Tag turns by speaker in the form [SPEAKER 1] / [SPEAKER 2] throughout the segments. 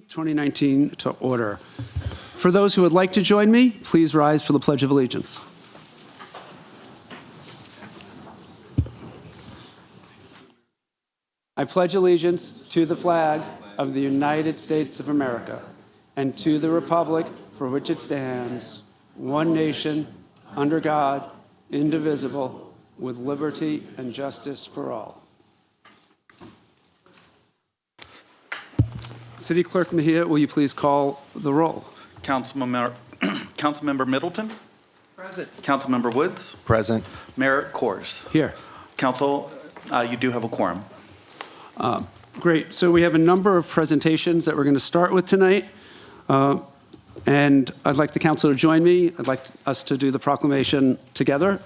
[SPEAKER 1] 2019 to order. For those who would like to join me, please rise for the Pledge of Allegiance. I pledge allegiance to the flag of the United States of America and to the republic for which it stands, one nation, under God, indivisible, with liberty and justice for all. City Clerk Mejia, will you please call the roll?
[SPEAKER 2] Councilmember Middleton.
[SPEAKER 3] Present.
[SPEAKER 2] Councilmember Woods.
[SPEAKER 3] Present.
[SPEAKER 2] Mayor Kors.
[SPEAKER 1] Here.
[SPEAKER 2] Council, you do have a quorum.
[SPEAKER 1] Great. So we have a number of presentations that we're going to start with tonight. And I'd like the council to join me. I'd like us to do the proclamation together.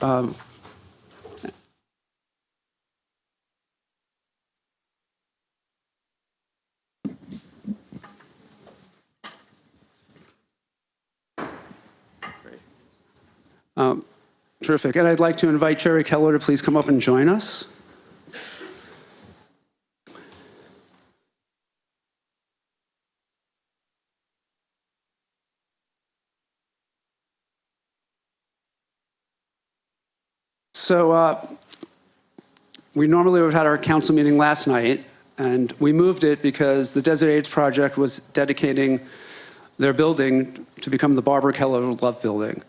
[SPEAKER 1] Terrific. And I'd like to invite Jerry Keller to please come up and join us. So we normally would have had our council meeting last night, and we moved it because the Desert Age Project was dedicating their building to become the Barbara Keller Love Building.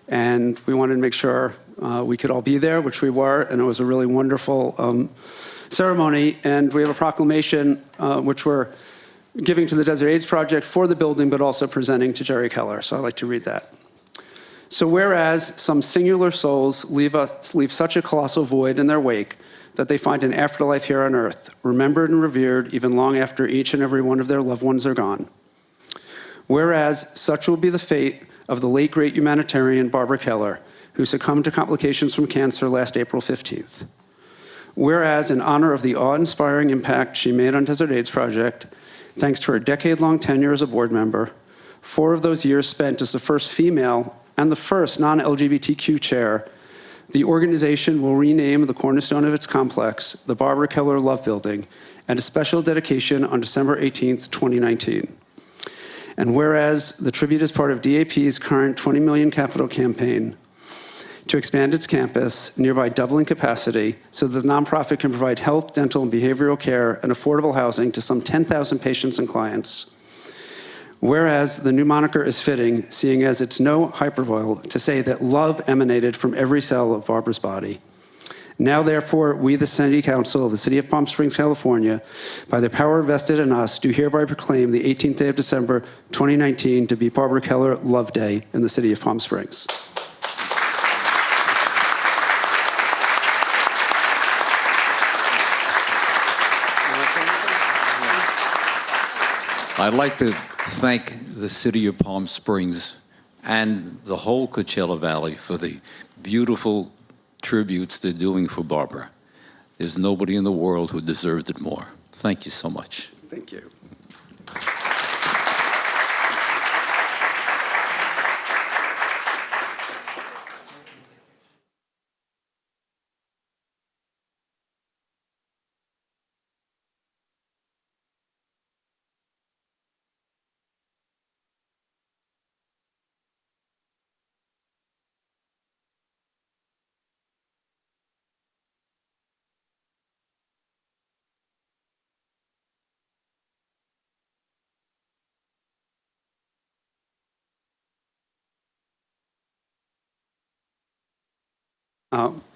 [SPEAKER 1] And we wanted to make sure we could all be there, which we were, and it was a really wonderful ceremony. And we have a proclamation which we're giving to the Desert Age Project for the building, but also presenting to Jerry Keller. So I'd like to read that. So whereas some singular souls leave such a colossal void in their wake that they find an afterlife here on earth, remembered and revered even long after each and every one of their loved ones are gone. Whereas such will be the fate of the late great humanitarian Barbara Keller, who succumbed to complications from cancer last April 15th. Whereas in honor of the awe-inspiring impact she made on Desert AIDS Project, thanks to her decade-long tenure as a board member, 4 of those years spent as the first female and the first non-LGBTQ chair, the organization will rename the cornerstone of its complex the Barbara Keller Love Building, and a special dedication on December 18th, 2019. And whereas the tribute is part of DAP's current $20 million capital campaign to expand its campus, nearby doubling capacity, so that the nonprofit can provide health, dental, and behavioral care and affordable housing to some 10,000 patients and clients. Whereas the new moniker is fitting, seeing as it's no hyperbole to say that love emanated from every cell of Barbara's body. Now, therefore, we, the City Council of the City of Palm Springs, California, by the power vested in us, do hereby proclaim the 18th day of December, 2019, to be Barbara Keller Love Day in the City of Palm Springs.
[SPEAKER 4] I'd like to thank the City of Palm Springs and the whole Coachella Valley for the beautiful tributes they're doing for Barbara. There's nobody in the world who deserved it more. Thank you so much.
[SPEAKER 1] Thank you.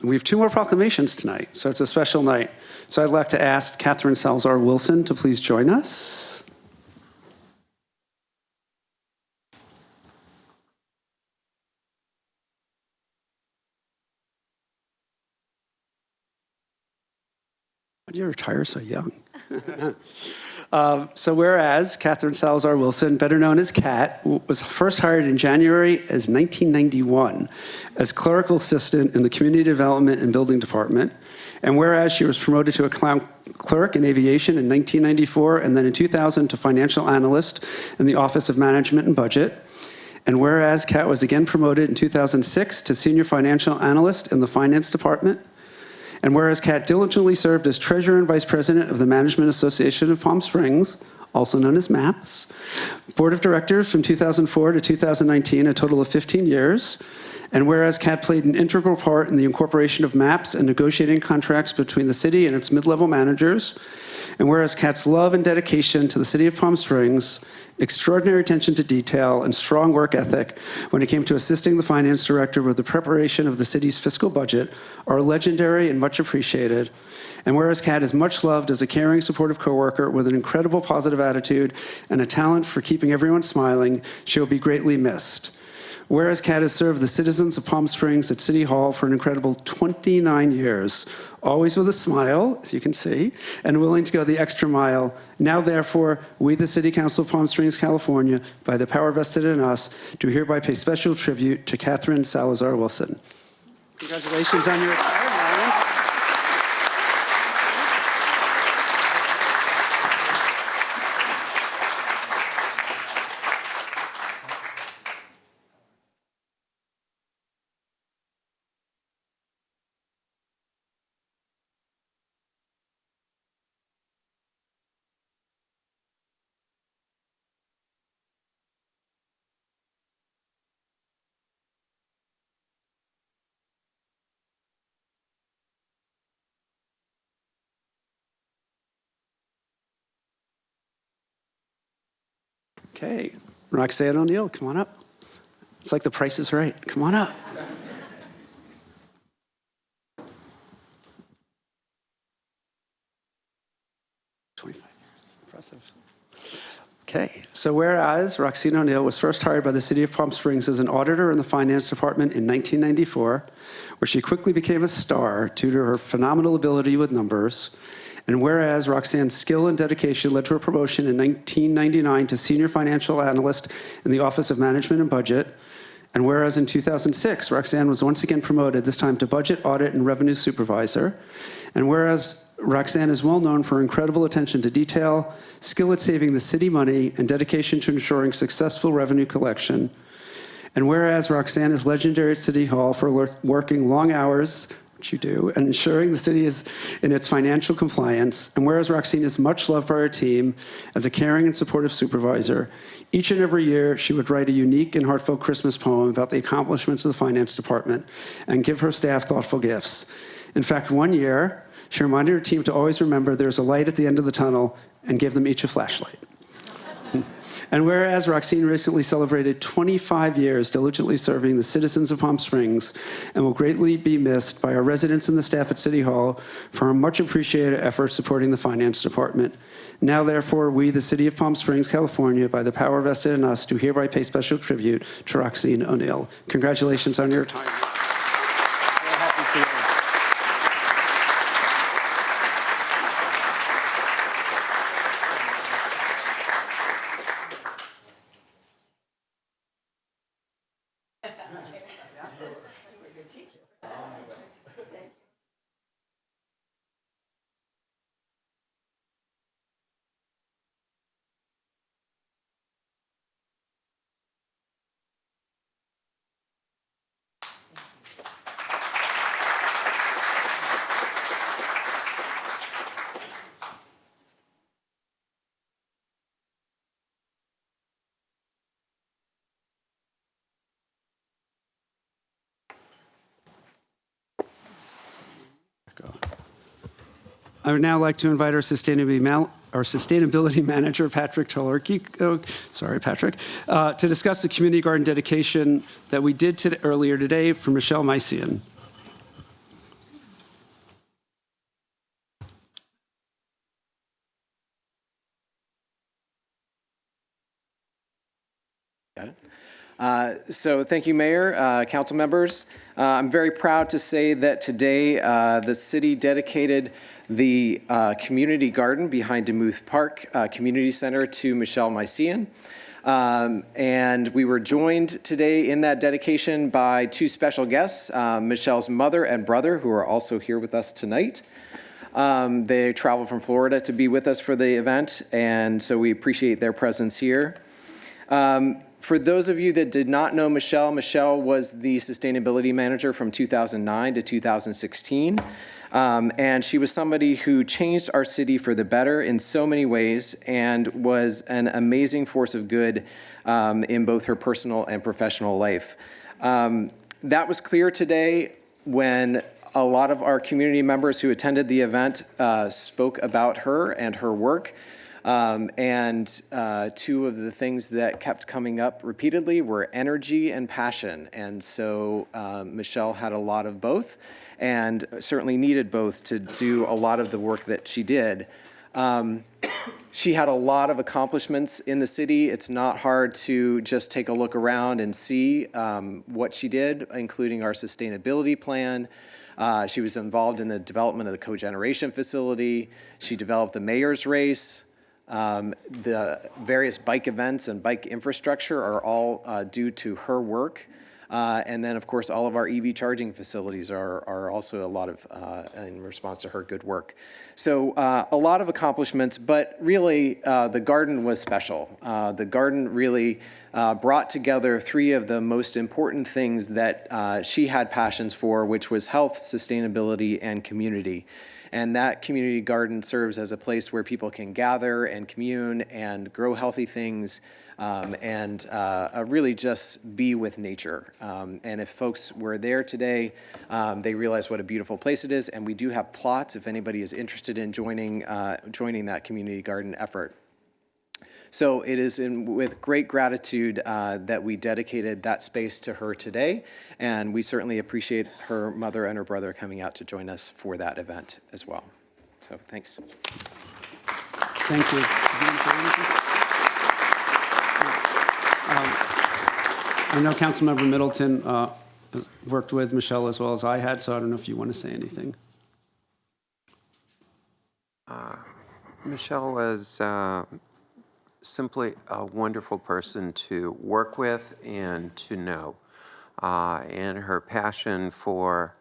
[SPEAKER 1] We have 2 more proclamations tonight, so it's a special night. So I'd like to ask Catherine Salzar Wilson to please join us. Why did you retire so young? So whereas Catherine Salazar Wilson, better known as Kat, was first hired in January as 1991 as clerical assistant in the Community Development and Building Department, and whereas she was promoted to a clerk in aviation in 1994 and then in 2000 to financial analyst in the Office of Management and Budget, and whereas Kat was again promoted in 2006 to senior financial analyst in the Finance Department, And whereas Kat diligently served as treasurer and vice president of the Management Association of Palm Springs, also known as MAPS, board of directors from 2004 to 2019, a total of 15 years. And whereas Kat played an integral part in the incorporation of MAPS and negotiating contracts between the city and its mid-level managers, and whereas Kat's love and dedication to the city of Palm Springs, extraordinary attention to detail, and strong work ethic when it came to assisting the finance director with the preparation of the city's fiscal budget are legendary and much appreciated. And whereas Kat is much loved as a caring, supportive coworker with an incredible positive attitude and a talent for keeping everyone smiling, she will be greatly missed. Whereas Kat has served the citizens of Palm Springs at City Hall for an incredible 29 years, always with a smile, as you can see, and willing to go the extra mile. Now, therefore, we, the City Council of Palm Springs, California, by the power vested in us, do hereby pay special tribute to Catherine Salazar Wilson. Congratulations on your retirement. Okay, Roxanne O'Neill, come on up. It's like The Price is Right. Come on up. Impressive. Okay, so whereas Roxanne O'Neill was first hired by the City of Palm Springs as an auditor in the finance department in 1994, where she quickly became a star due to her phenomenal ability with numbers. And whereas Roxanne's skill and dedication led to her promotion in 1999 to senior financial analyst in the Office of Management and Budget, and whereas in 2006, Roxanne was once again promoted, this time to budget, audit, and revenue supervisor, and whereas Roxanne is well known for her incredible attention to detail, skill at saving the city money, and dedication to ensuring successful revenue collection, and whereas Roxanne is legendary at City Hall for working long hours, which you do, and ensuring the city is in its financial compliance. And whereas Roxanne is much loved by her team as a caring and supportive supervisor, each and every year she would write a unique and heartfelt Christmas poem about the accomplishments of the finance department and give her staff thoughtful gifts. In fact, one year, she reminded her team to always remember there's a light at the end of the tunnel and gave them each a flashlight. And whereas Roxanne recently celebrated 25 years diligently serving the citizens of Palm Springs and will greatly be missed by our residents and the staff at City Hall for her much appreciated efforts supporting the finance department. Now, therefore, we, the City of Palm Springs, California, by the power vested in us, do hereby pay special tribute to Roxanne O'Neill. Congratulations on your retirement. We're happy for you. I would now like to invite our sustainability manager, Patrick Tolarky, to discuss the community garden dedication that we did earlier today for Michelle Mycian.
[SPEAKER 3] Got it. So thank you, Mayor, council members. I'm very proud to say that today the city dedicated the community garden behind Demuth Park Community Center to Michelle Mycian. And we were joined today in that dedication by two special guests, Michelle's mother and brother, who are also here with us tonight. They traveled from Florida to be with us for the event, and so we appreciate their presence here. For those of you that did not know Michelle, Michelle was the sustainability manager from 2009 to 2016. And she was somebody who changed our city for the better in so many ways and was an amazing force of good in both her personal and professional life. That was clear today when a lot of our community members who attended the event spoke about her and her work. Two of the things that kept coming up repeatedly were energy and passion. And so Michelle had a lot of both and certainly needed both to do a lot of the work that she did. She had a lot of accomplishments in the city. It's not hard to just take a look around and see what she did, including our sustainability plan. She was involved in the development of the cogeneration facility. She developed the mayor's race. The various bike events and bike infrastructure are all due to her work. And then, of course, all of our EV charging facilities are also a lot of in response to her good work. So a lot of accomplishments, but really the garden was special. The garden really brought together three of the most important things that she had passions for, which was health, sustainability, and community. And that community garden serves as a place where people can gather and commune and grow healthy things and really just be with nature. And if folks were there today, they realize what a beautiful place it is. And we do have plots if anybody is interested in joining that community garden effort. So it is with great gratitude that we dedicated that space to her today, and we certainly appreciate her mother and her brother coming out to join us for that event as well. So thanks.
[SPEAKER 1] Thank you. I know Councilmember Middleton worked with Michelle as well as I had, so I don't know if you want to say anything.
[SPEAKER 5] Michelle was simply a wonderful person to work with and to know. And her passion for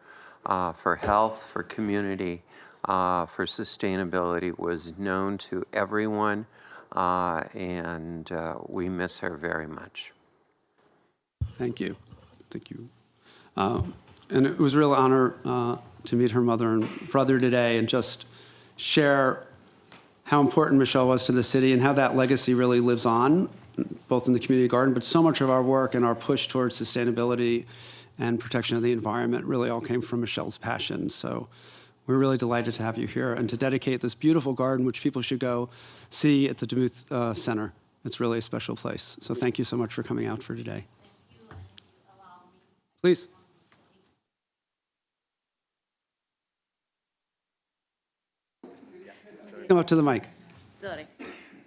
[SPEAKER 5] health, for community, for sustainability was known to everyone, and we miss her very much.
[SPEAKER 1] Thank you. Thank you. And it was a real honor to meet her mother and brother today and just share how important Michelle was to the city and how that legacy really lives on, both in the community garden, but so much of our work and our push towards sustainability and protection of the environment really all came from Michelle's passion. So we're really delighted to have you here and to dedicate this beautiful garden, which people should go see at the DeMuth Center. It's really a special place. So thank you so much for coming out for today. Please. Come up to the mic.
[SPEAKER 6] Sorry.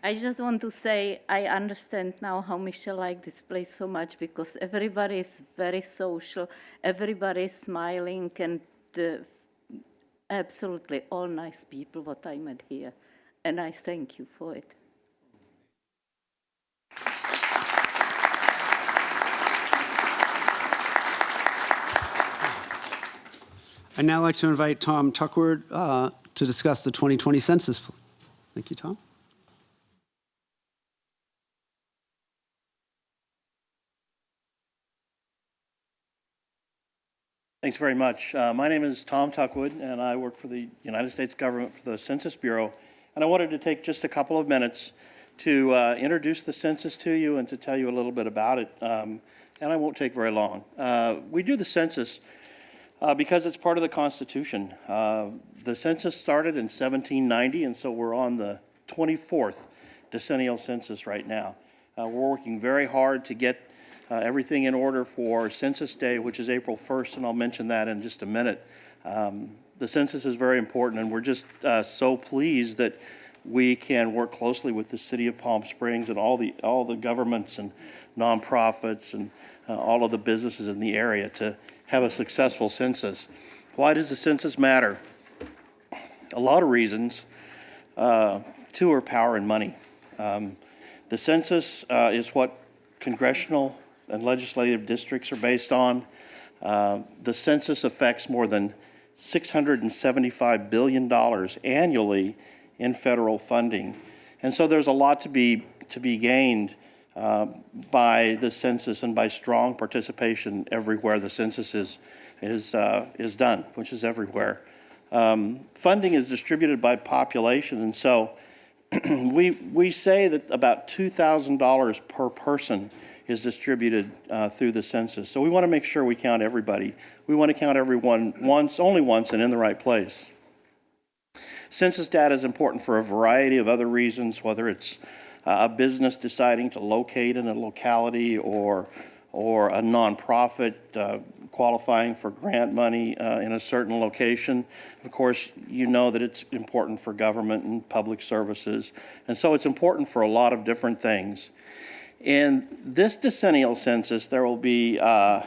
[SPEAKER 6] I just want to say I understand now how Michelle liked this place so much because everybody is very social, everybody is smiling, and absolutely all nice people what I met here. And I thank you for it.
[SPEAKER 1] I'd now like to invite Tom Tuckward to discuss the 2020 census. Thank you, Tom.
[SPEAKER 7] Thanks very much. My name is Tom Tuckwood, and I work for the United States government for the Census Bureau. And I wanted to take just a couple of minutes to introduce the census to you and to tell you a little bit about it. And I won't take very long. We do the census because it's part of the Constitution. The census started in 1790, and so we're on the 24th decennial census right now. We're working very hard to get everything in order for Census Day, which is April 1st, and I'll mention that in just a minute. The census is very important, and we're just so pleased that we can work closely with the city of Palm Springs and all the governments and nonprofits and all of the businesses in the area to have a successful census. Why does the census matter? A lot of reasons. Two are power and money. The census is what congressional and legislative districts are based on. The census affects more than $675 billion annually in federal funding. And so there's a lot to be gained by the census and by strong participation everywhere the census is done, which is everywhere. Funding is distributed by population, and so we say that about $2,000 per person is distributed through the census. So we want to make sure we count everybody. We want to count everyone once, only once, and in the right place. Census data is important for a variety of other reasons, whether it's a business deciding to locate in a locality or a nonprofit qualifying for grant money in a certain location. Of course, you know that it's important for government and public services. And so it's important for a lot of different things. In this decennial census, there will be a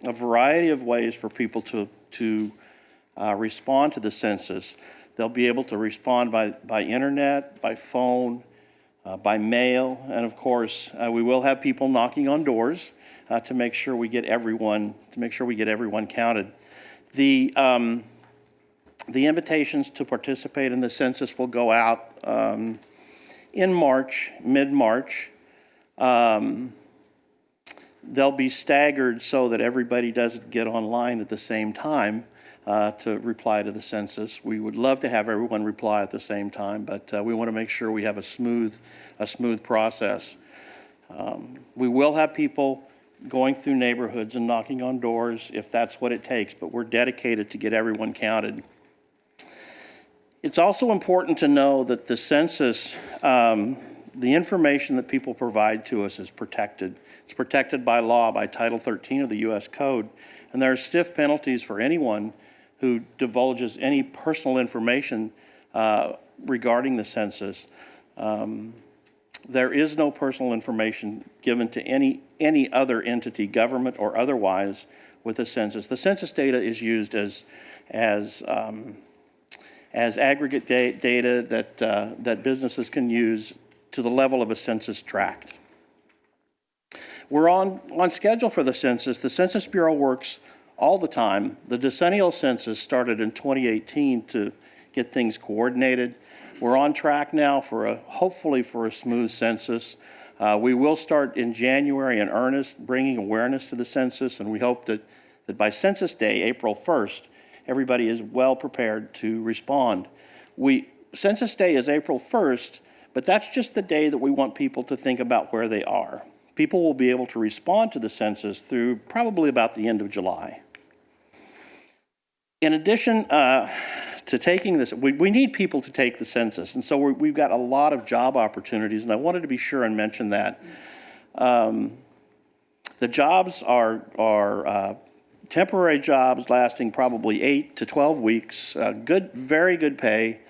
[SPEAKER 7] variety of ways for people to respond to the census. They'll be able to respond by internet, by phone, by mail, and of course, we will have people knocking on doors to make sure we get everyone counted. The invitations to participate in the census will go out in March, mid-March. They'll be staggered so that everybody doesn't get online at the same time to reply to the census. We would love to have everyone reply at the same time, but we want to make sure we have a smooth process. We will have people going through neighborhoods and knocking on doors if that's what it takes, but we're dedicated to get everyone counted. It's also important to know that the census, the information that people provide to us is protected. It's protected by law, by Title 13 of the U.S. Code, and there are stiff penalties for anyone who divulges any personal information regarding the census. There is no personal information given to any other entity, government or otherwise, with the census. The census data is used as aggregate data that businesses can use to the level of a census tract. We're on schedule for the census. The Census Bureau works all the time. The decennial census started in 2018 to get things coordinated. We're on track now for hopefully for a smooth census. We will start in January in earnest, bringing awareness to the census, and we hope that by Census Day, April 1st, everybody is well prepared to respond. Census Day is April 1st, but that's just the day that we want people to think about where they are. People will be able to respond to the census through probably about the end of July. In addition to taking this, we need people to take the census, and so we've got a lot of job opportunities, and I wanted to be sure and mention that. The jobs are temporary jobs lasting probably 8 to 12 weeks, very good pay.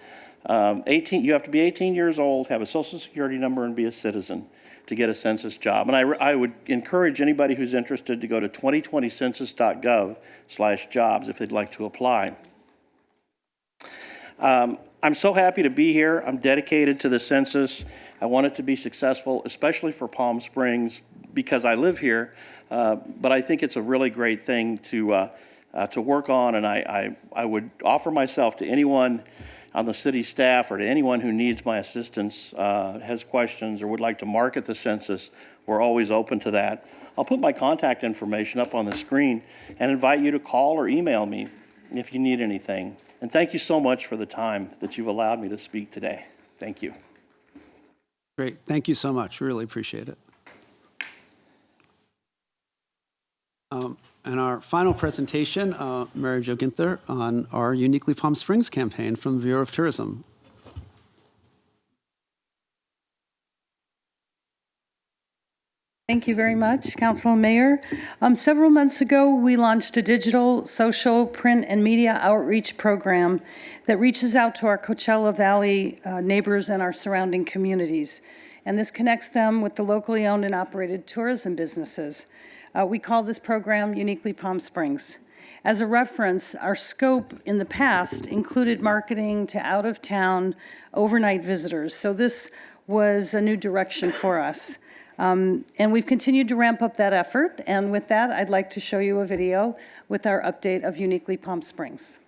[SPEAKER 7] You have to be 18 years old, have a Social Security number, and be a citizen to get a census job. And I would encourage anybody who's interested to go to 2020census.gov/jobs if they'd like to apply. I'm so happy to be here. I'm dedicated to the census. I want it to be successful, especially for Palm Springs, because I live here. But I think it's a really great thing to work on, and I would offer myself to anyone on the city staff or to anyone who needs my assistance, has questions or would like to market the census. We're always open to that. I'll put my contact information up on the screen and invite you to call or email me if you need anything. And thank you so much for the time that you've allowed me to speak today. Thank you.
[SPEAKER 1] Great. Thank you so much. Really appreciate it. And our final presentation, Mary Jo Ginther on our Uniquely Palm Springs campaign from the Bureau of Tourism.
[SPEAKER 8] Thank you very much, Council and Mayor. Several months ago, we launched a digital, social, print, and media outreach program that reaches out to our Coachella Valley neighbors and our surrounding communities. And this connects them with the locally owned and operated tourism businesses. We call this program Uniquely Palm Springs. As a reference, our scope in the past included marketing to out-of-town overnight visitors. So this was a new direction for us. And we've continued to ramp up that effort. And with that, I'd like to show you a video with our update of Uniquely Palm Springs.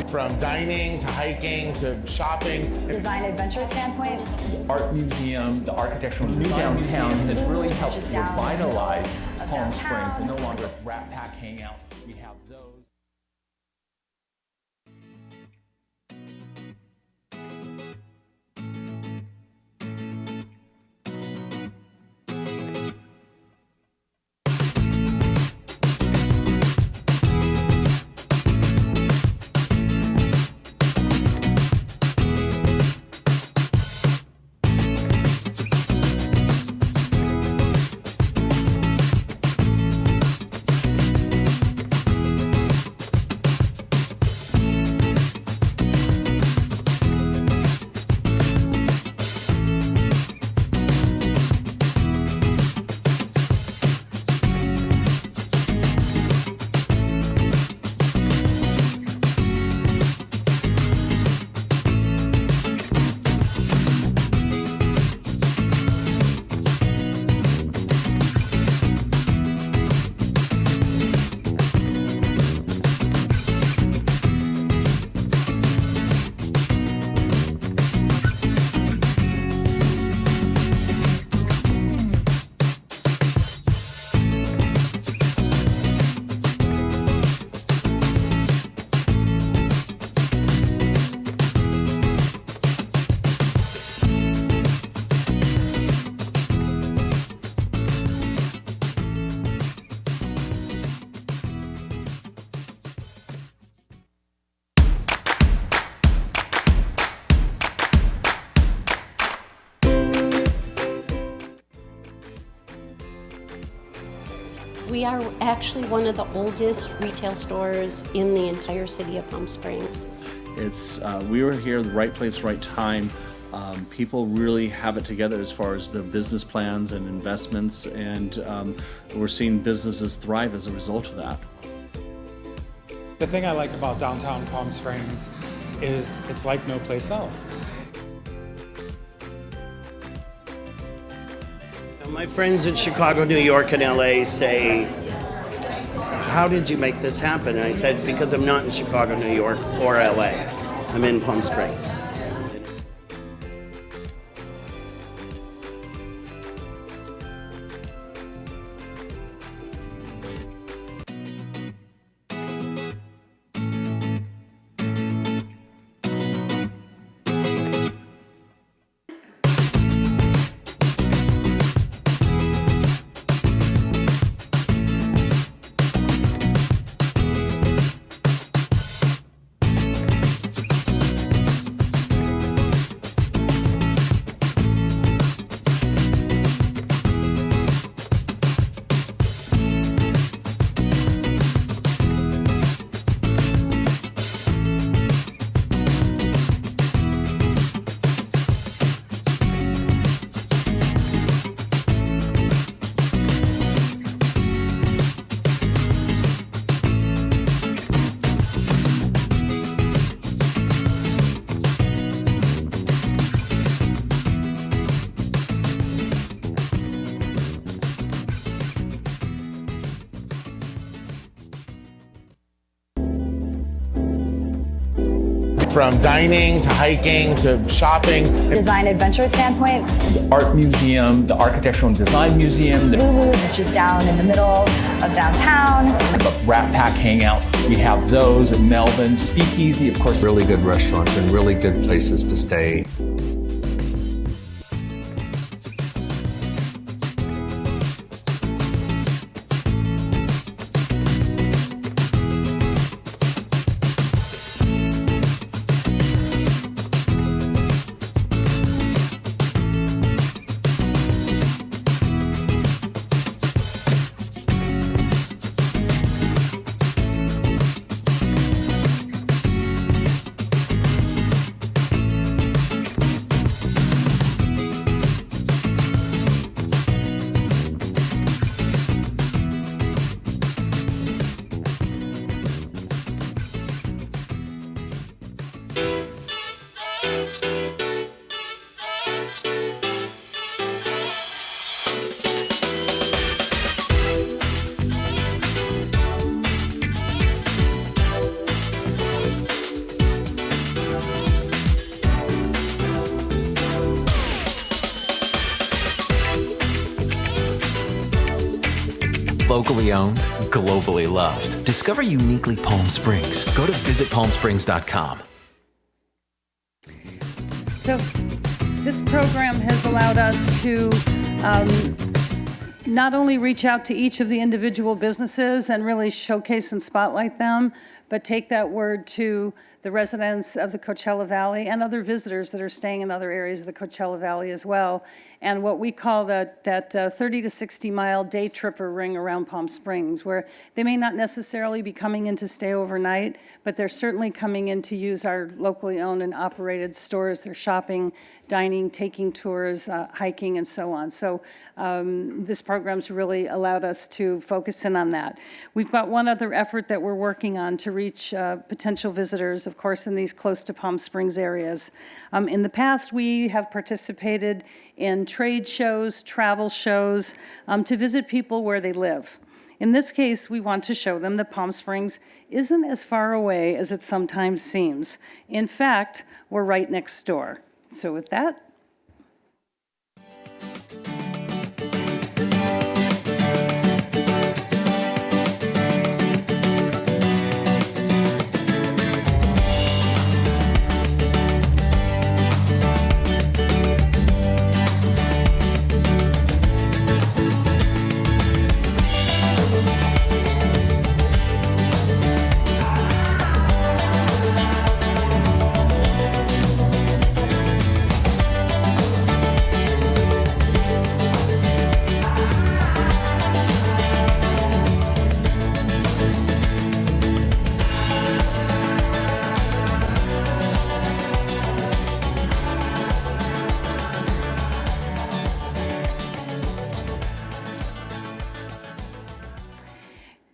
[SPEAKER 9] From dining to hiking to shopping.
[SPEAKER 10] Design adventure standpoint.
[SPEAKER 11] Art museum, the architectural new downtown has really helped revitalize Palm Springs, and no longer Rat Pack Hangout. We have those.
[SPEAKER 12] We are actually one of the oldest retail stores in the entire city of Palm Springs.
[SPEAKER 13] It's we were here, the right place, right time. People really have it together as far as their business plans and investments, and we're seeing businesses thrive as a result of that.
[SPEAKER 14] The thing I like about downtown Palm Springs is it's like no place else.
[SPEAKER 7] My friends in Chicago, New York, and LA say, how did you make this happen? And I said, because I'm not in Chicago, New York, or LA. I'm in Palm Springs.
[SPEAKER 9] From dining to hiking to shopping.
[SPEAKER 10] Design adventure standpoint.
[SPEAKER 11] The art museum, the architectural and design museum.
[SPEAKER 10] Lulu's is just down in the middle of downtown.
[SPEAKER 11] The Rat Pack Hangout. We have those at Melvin. Speakeasy, of course.
[SPEAKER 15] Really good restaurants and really good places to stay.
[SPEAKER 16] Locally owned, globally loved. Discover uniquely Palm Springs. Go to visitpalmsprings.com.
[SPEAKER 8] So this program has allowed us to not only reach out to each of the individual businesses and really showcase and spotlight them, but take that word to the residents of the Coachella Valley and other visitors that are staying in other areas of the Coachella Valley as well. And what we call that 30 to 60 mile day tripper ring around Palm Springs, where they may not necessarily be coming in to stay overnight, but they're certainly coming in to use our locally owned and operated stores. They're shopping, dining, taking tours, hiking, and so on. So this program's really allowed us to focus in on that. We've got one other effort that we're working on to reach potential visitors, of course, in these close to Palm Springs areas. In the past, we have participated in trade shows, travel shows, to visit people where they live. In this case, we want to show them that Palm Springs isn't as far away as it sometimes seems. In fact, we're right next door. So with that,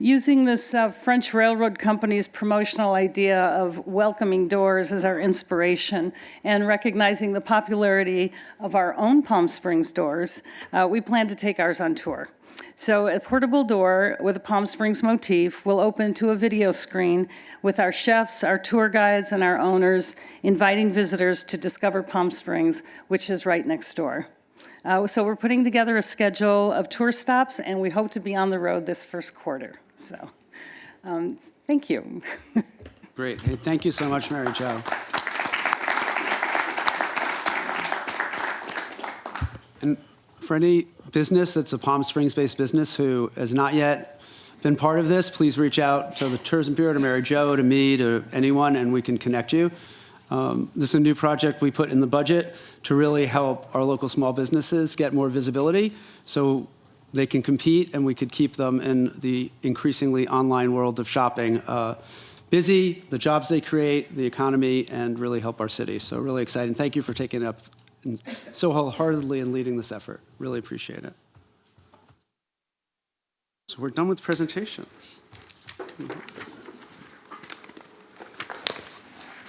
[SPEAKER 8] using this French railroad company's promotional idea of welcoming doors as our inspiration and recognizing the popularity of our own Palm Springs doors, we plan to take ours on tour. So a portable door with a Palm Springs motif will open to a video screen with our chefs, our tour guides, and our owners inviting visitors to discover Palm Springs, which is right next door. So we're putting together a schedule of tour stops, and we hope to be on the road this first quarter. So, thank you.
[SPEAKER 1] Great. Hey, thank you so much, Mary Jo. And for any business that's a Palm Springs-based business who has not yet been part of this, please reach out to the Tourism Bureau, to Mary Jo, to me, to anyone, and we can connect you. This is a new project we put in the budget to really help our local small businesses get more visibility so they can compete and we could keep them in the increasingly online world of shopping busy, the jobs they create, the economy, and really help our city. So really exciting. Thank you for taking it up so wholeheartedly and leading this effort. Really appreciate it. So we're done with presentations.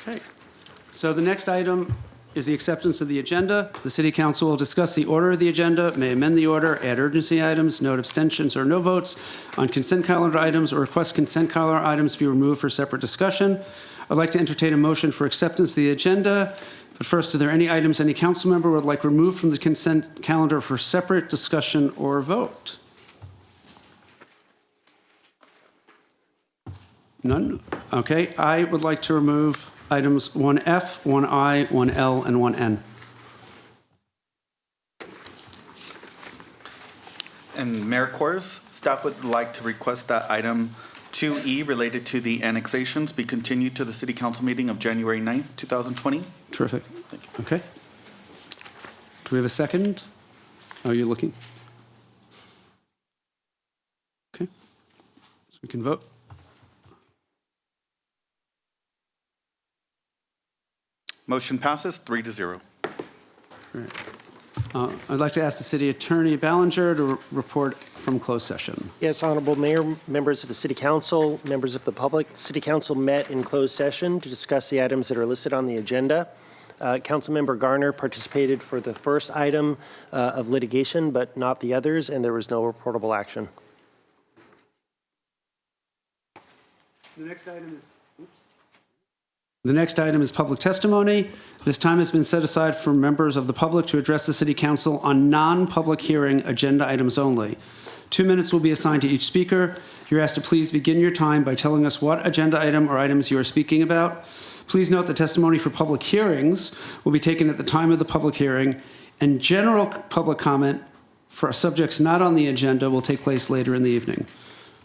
[SPEAKER 1] Okay. So the next item is the acceptance of the agenda. The City Council will discuss the order of the agenda, may amend the order, add urgency items, note abstentions or no votes on consent calendar items, or request consent calendar items be removed for separate discussion. I'd like to entertain a motion for acceptance of the agenda. But first, are there any items any council member would like removed from the consent calendar for separate discussion or vote? None? Okay, I would like to remove items 1F, 1I, 1L, and 1N.
[SPEAKER 2] And Mayor Kors, staff would like to request that item 2E related to the annexations be continued to the City Council meeting of January 9th, 2020.
[SPEAKER 1] Terrific. Okay. Do we have a second? Oh, you're looking? Okay. So we can vote.
[SPEAKER 2] Motion passes 3-0.
[SPEAKER 1] Great. I'd like to ask the City Attorney Ballinger to report from closed session.
[SPEAKER 17] Yes, Honorable Mayor, members of the City Council, members of the public. The City Council met in closed session to discuss the items that are listed on the agenda. Councilmember Garner participated for the first item of litigation, but not the others, and there was no reportable action.
[SPEAKER 1] The next item is public testimony. This time has been set aside for members of the public to address the City Council on non-public hearing agenda items only. 2 minutes will be assigned to each speaker. You're asked to please begin your time by telling us what agenda item or items you are speaking about. Please note that testimony for public hearings will be taken at the time of the public hearing, and general public comment for subjects not on the agenda will take place later in the evening.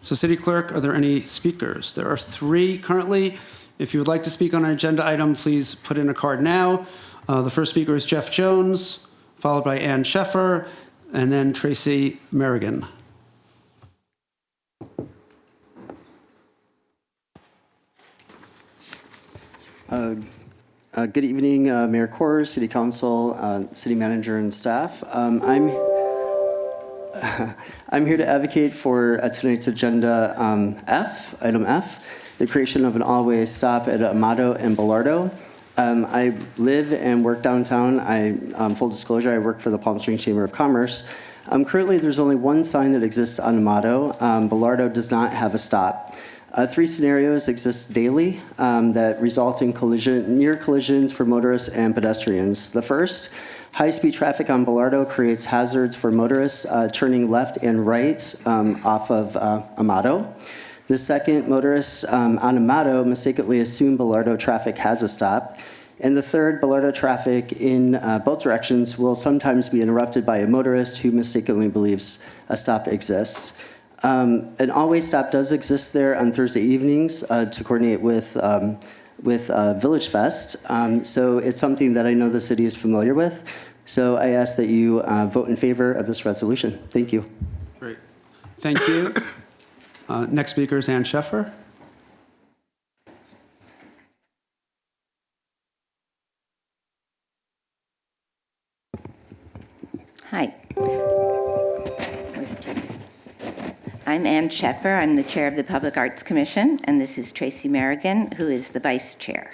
[SPEAKER 1] So, City Clerk, are there any speakers? There are 3 currently. If you would like to speak on an agenda item, please put in a card now. The first speaker is Jeff Jones, followed by Ann Sheffer, and then Tracy Merrigan.
[SPEAKER 18] Good evening, Mayor Kors, City Council, City Manager, and staff. I'm here to advocate for tonight's agenda item F, the creation of an all-way stop at Amato and Belardo. I live and work downtown. Full disclosure, I work for the Palm Springs Chamber of Commerce. Currently, there's only one sign that exists on Amato. Belardo does not have a stop. 3 scenarios exist daily that result in near collisions for motorists and pedestrians. The first, high-speed traffic on Belardo creates hazards for motorists turning left and right off of Amato. The second, motorists on Amato mistakenly assume Belardo traffic has a stop. And the third, Belardo traffic in both directions will sometimes be interrupted by a motorist who mistakenly believes a stop exists. An all-way stop does exist there on Thursday evenings to coordinate with Village Fest. So it's something that I know the city is familiar with. So I ask that you vote in favor of this resolution. Thank you.
[SPEAKER 1] Great. Thank you. Next speaker is Ann Sheffer.
[SPEAKER 19] Hi. I'm Ann Sheffer. I'm the chair of the Public Arts Commission, and this is Tracy Merrigan, who is the vice chair.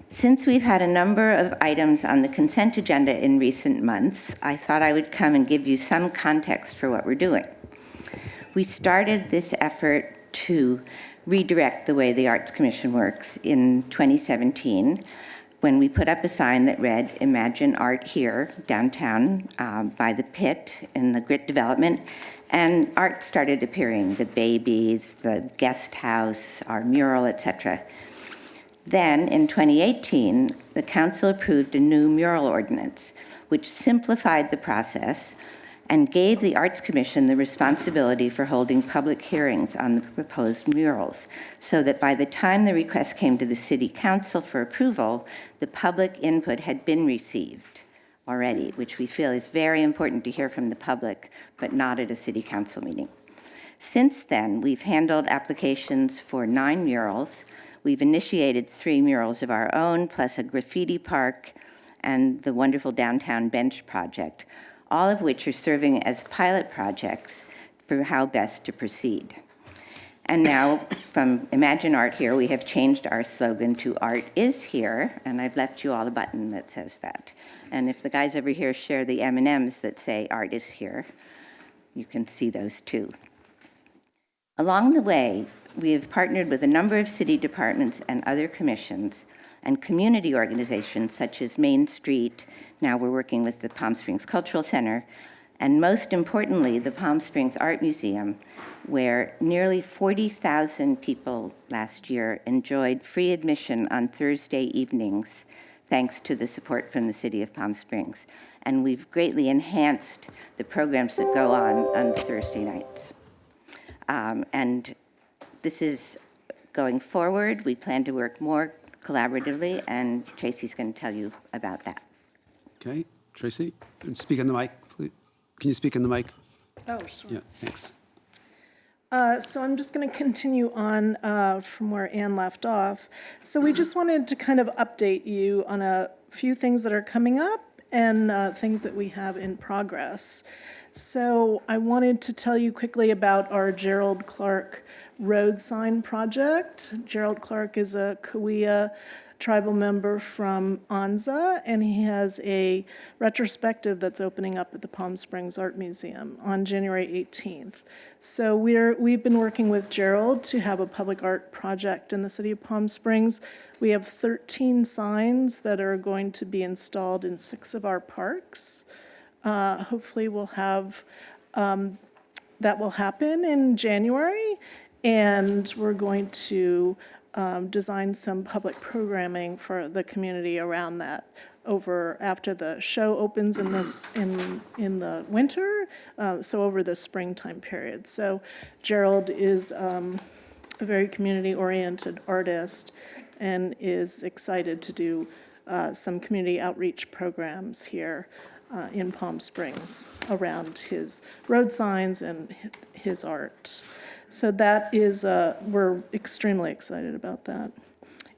[SPEAKER 19] Since we've had a number of items on the consent agenda in recent months, I thought I would come and give you some context for what we're doing. We started this effort to redirect the way the Arts Commission works in 2017 when we put up a sign that read, "Imagine Art Here," downtown by the pit in the Grit development. And art started appearing, the babies, the guest house, our mural, etc. Then, in 2018, the council approved a new mural ordinance, which simplified the process and gave the Arts Commission the responsibility for holding public hearings on the proposed murals, so that by the time the request came to the City Council for approval, the public input had been received already, which we feel is very important to hear from the public, but not at a City Council meeting. Since then, we've handled applications for 9 murals. We've initiated 3 murals of our own, plus a graffiti park and the wonderful Downtown Bench project, all of which are serving as pilot projects for how best to proceed. And now, from Imagine Art Here, we have changed our slogan to Art is Here, and I've left you all a button that says that. And if the guys over here share the M&Ms that say Art is Here, you can see those too. Along the way, we have partnered with a number of city departments and other commissions and community organizations such as Main Street. Now we're working with the Palm Springs Cultural Center, and most importantly, the Palm Springs Art Museum, where nearly 40,000 people last year enjoyed free admission on Thursday evenings, thanks to the support from the City of Palm Springs. And we've greatly enhanced the programs that go on Thursday nights. And this is going forward. We plan to work more collaboratively, and Tracy's going to tell you about that.
[SPEAKER 1] Okay, Tracy, speak in the mic, please. Can you speak in the mic?
[SPEAKER 20] Oh, sure.
[SPEAKER 1] Yeah, thanks.
[SPEAKER 20] So I'm just going to continue on from where Ann left off. So we just wanted to kind of update you on a few things that are coming up and things that we have in progress. So I wanted to tell you quickly about our Gerald Clark road sign project. Gerald Clark is a Cahuilla tribal member from Anza, and he has a retrospective that's opening up at the Palm Springs Art Museum on January 18th. So we've been working with Gerald to have a public art project in the city of Palm Springs. We have 13 signs that are going to be installed in 6 of our parks. Hopefully we'll have that will happen in January, and we're going to design some public programming for the community around that after the show opens in the winter, so over the springtime period. So Gerald is a very community-oriented artist and is excited to do some community outreach programs here in Palm Springs around his road signs and his art. So that is, we're extremely excited about that.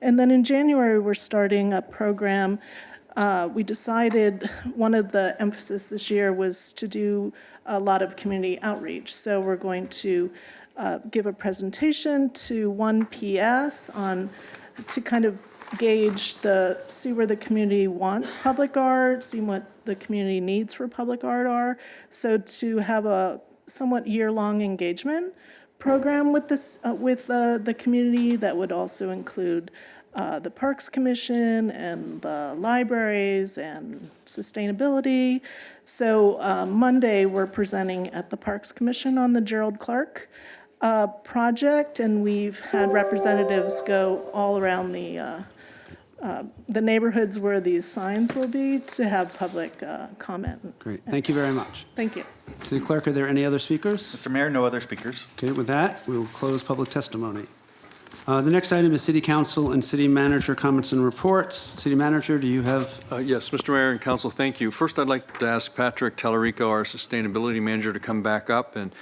[SPEAKER 20] And then in January, we're starting a program. We decided one of the emphasis this year was to do a lot of community outreach. So we're going to give a presentation to 1PS to kind of gauge see where the community wants public art, see what the community needs for public art are. So to have a somewhat year-long engagement program with the community that would also include the Parks Commission and the libraries and sustainability. So Monday, we're presenting at the Parks Commission on the Gerald Clark project, and we've had representatives go all around the neighborhoods where these signs will be to have public comment.
[SPEAKER 1] Great. Thank you very much.
[SPEAKER 20] Thank you.
[SPEAKER 1] City Clerk, are there any other speakers?
[SPEAKER 2] Mr. Mayor, no other speakers.
[SPEAKER 1] Okay, with that, we will close public testimony. The next item is City Council and City Manager comments and reports. City Manager, do you have?
[SPEAKER 15] Yes, Mr. Mayor and Council, thank you. First, I'd like to ask Patrick Tallarico, our Sustainability Manager, to come back up and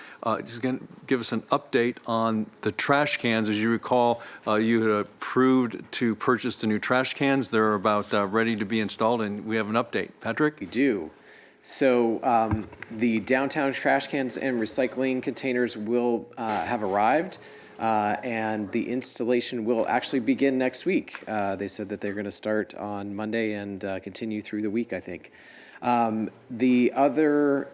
[SPEAKER 15] just give us an update on the trash cans. As you recall, you had approved to purchase the new trash cans. They're about ready to be installed, and we have an update. Patrick?
[SPEAKER 3] We do. So the downtown trash cans and recycling containers will have arrived. And the installation will actually begin next week. They said that they're going to start on Monday and continue through the week, I think. The other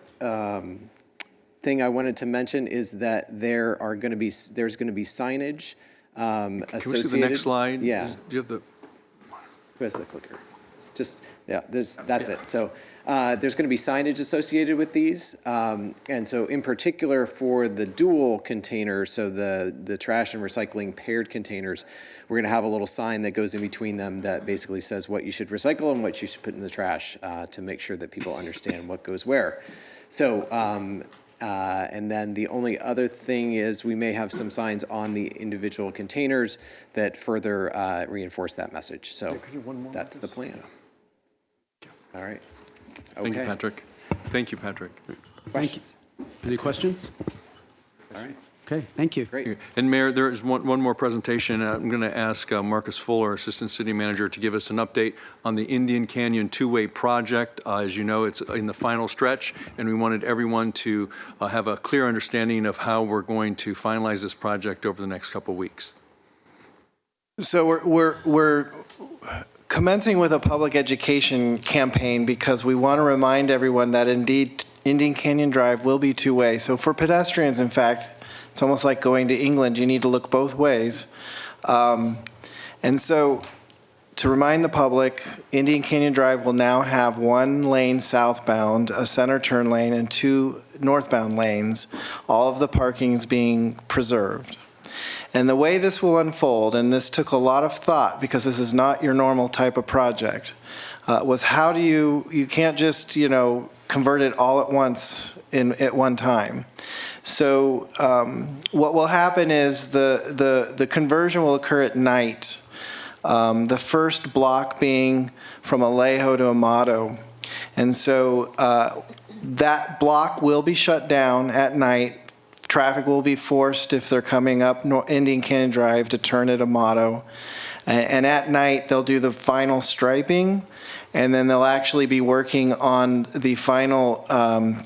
[SPEAKER 3] thing I wanted to mention is that there's going to be signage associated.
[SPEAKER 15] Can we see the next slide?
[SPEAKER 3] Yeah.
[SPEAKER 15] Do you have the?
[SPEAKER 3] Where's the clicker? Just, yeah, that's it. So there's going to be signage associated with these. And so in particular for the dual containers, so the trash and recycling paired containers, we're going to have a little sign that goes in between them that basically says what you should recycle and what you should put in the trash to make sure that people understand what goes where. So, and then the only other thing is we may have some signs on the individual containers that further reinforce that message. So that's the plan. All right. Okay.
[SPEAKER 15] Thank you, Patrick. Thank you, Patrick.
[SPEAKER 1] Thank you. Any questions?
[SPEAKER 3] All right.
[SPEAKER 1] Okay, thank you.
[SPEAKER 3] Great.
[SPEAKER 15] And Mayor, there is one more presentation. I'm going to ask Marcus Fuller, Assistant City Manager, to give us an update on the Indian Canyon two-way project. As you know, it's in the final stretch, and we wanted everyone to have a clear understanding of how we're going to finalize this project over the next couple of weeks.
[SPEAKER 21] So we're commencing with a public education campaign because we want to remind everyone that indeed Indian Canyon Drive will be two-way. So for pedestrians, in fact, it's almost like going to England. You need to look both ways. And so to remind the public, Indian Canyon Drive will now have one lane southbound, a center turn lane, and two northbound lanes, all of the parkings being preserved. And the way this will unfold, and this took a lot of thought because this is not your normal type of project, was how do you can't just, convert it all at once at one time. So what will happen is the conversion will occur at night. The first block being from Alejo to Amado. And so that block will be shut down at night. Traffic will be forced if they're coming up Indian Canyon Drive to turn at Amado. And at night, they'll do the final striping, and then they'll actually be working on the final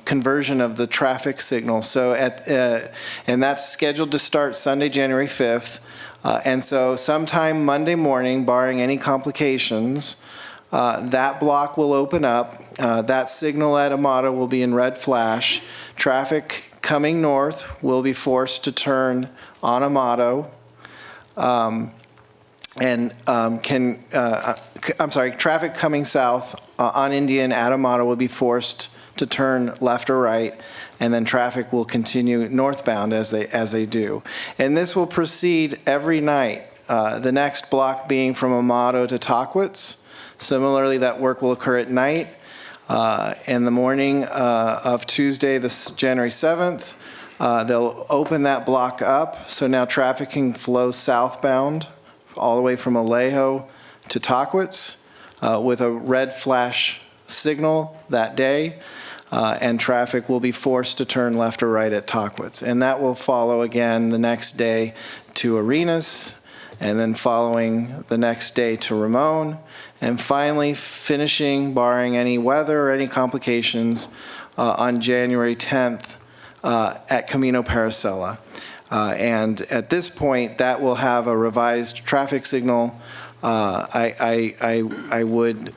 [SPEAKER 21] conversion of the traffic signal. So and that's scheduled to start Sunday, January 5th. And so sometime Monday morning, barring any complications, that block will open up. That signal at Amado will be in red flash. Traffic coming north will be forced to turn on Amado. Traffic coming south on Indian at Amado will be forced to turn left or right. and then traffic will continue northbound as they do. And this will proceed every night, the next block being from Amato to Tockwitz. Similarly, that work will occur at night. In the morning of Tuesday, this January 7th, they'll open that block up, so now traffic can flow southbound all the way from Alejo to Tockwitz with a red flash signal that day, and traffic will be forced to turn left or right at Tockwitz. And that will follow again the next day to Arenas, and then following the next day to Ramon, and finally finishing, barring any weather or any complications, on January 10th at Camino Paracela. And at this point, that will have a revised traffic signal. I would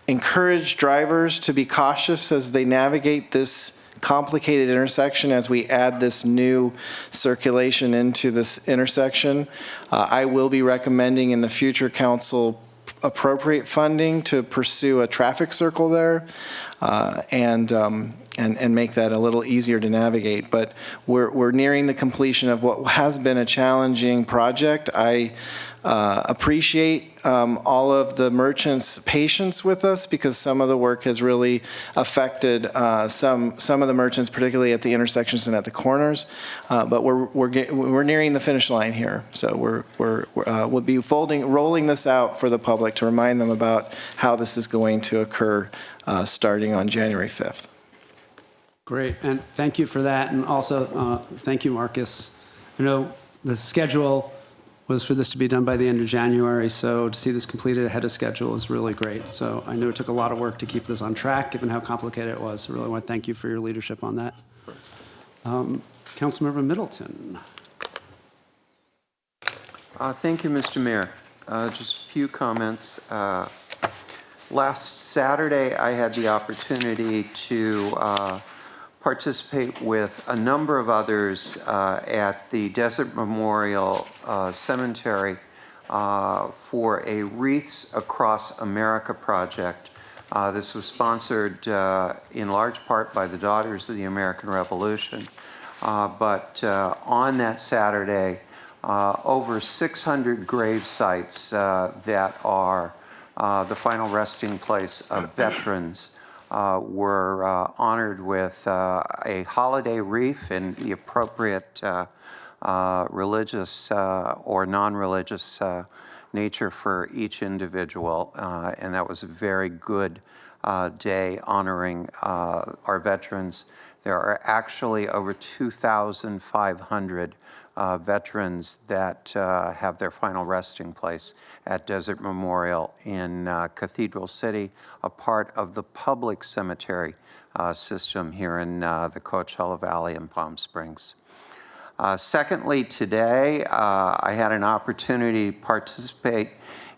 [SPEAKER 21] encourage drivers to be cautious as they navigate this complicated intersection as we add this new circulation into this intersection. I will be recommending in the future council appropriate funding to pursue a traffic circle there and make that a little easier to navigate. But we're nearing the completion of what has been a challenging project. I appreciate all of the merchants' patience with us because some of the work has really affected some of the merchants, particularly at the intersections and at the corners. But we're nearing the finish line here, so we'll be rolling this out for the public to remind them about how this is going to occur starting on January 5th.
[SPEAKER 1] Great, and thank you for that, and also thank you, Marcus. I know the schedule was for this to be done by the end of January, so to see this completed ahead of schedule is really great. So I know it took a lot of work to keep this on track, given how complicated it was. So really want to thank you for your leadership on that. Councilmember Middleton.
[SPEAKER 5] Thank you, Mr. Mayor. Just a few comments. Last Saturday, I had the opportunity to participate with a number of others at the Desert Memorial Cemetery for a Wreaths Across America project. This was sponsored in large part by the Daughters of the American Revolution. But on that Saturday, over 600 grave sites that are the final resting place of veterans were honored with a holiday wreath in the appropriate religious or non-religious nature for each individual. And that was a very good day honoring our veterans. There are actually over 2,500 veterans that have their final resting place at Desert Memorial in Cathedral City, a part of the public cemetery system here in the Coachella Valley in Palm Springs. Secondly, today I had an opportunity to participate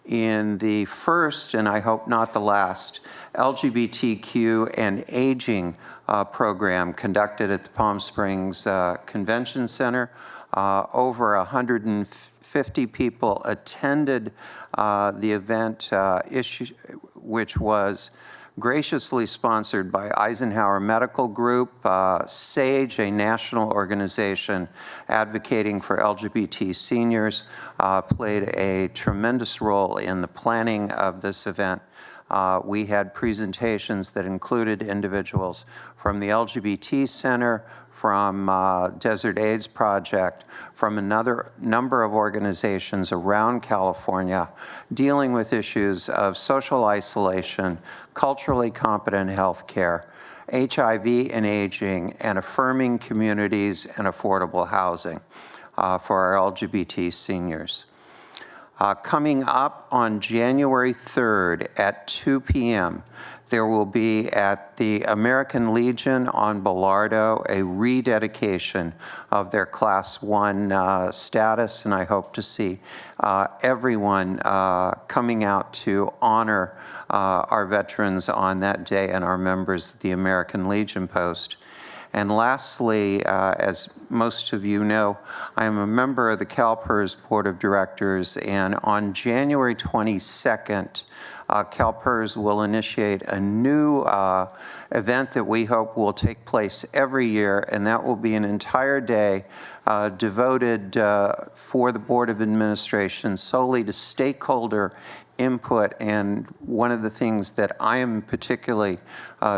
[SPEAKER 5] in the first, and I hope not the last, LGBTQ and aging program conducted at the Palm Springs Convention Center. Over 150 people attended the event, which was graciously sponsored by Eisenhower Medical Group. SAGE, a national organization advocating for LGBT seniors, played a tremendous role in the planning of this event. We had presentations that included individuals from the LGBT Center, from Desert AIDS Project, from another number of organizations around California dealing with issues of social isolation, culturally competent health care, HIV and aging, and affirming communities and affordable housing for our LGBT seniors. Coming up on January 3rd at 2 p.m., there will be at the American Legion on Belardo a rededication of their Class 1 status, and I hope to see everyone coming out to honor our veterans on that day and our members of the American Legion Post. And lastly, as most of you know, I am a member of the CalPERS Board of Directors, and on January 22nd, CalPERS will initiate a new event that we hope will take place every year, and that will be an entire day devoted for the Board of Administration solely to stakeholder input. And one of the things that I am particularly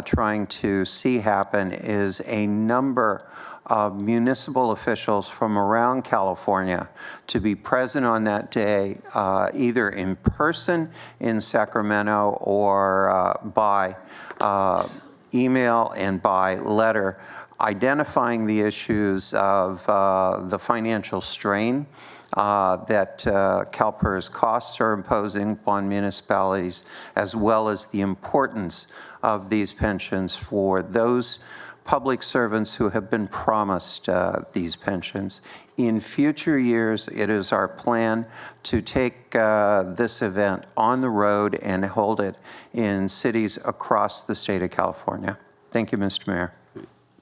[SPEAKER 5] trying to see happen is a number of municipal officials from around California to be present on that day, either in person in Sacramento or by email and by letter, identifying the issues of the financial strain that CalPERS costs are imposing upon municipalities, as well as the importance of these pensions for those public servants who have been promised these pensions. In future years, it is our plan to take this event on the road and hold it in cities across the state of California. Thank you, Mr. Mayor.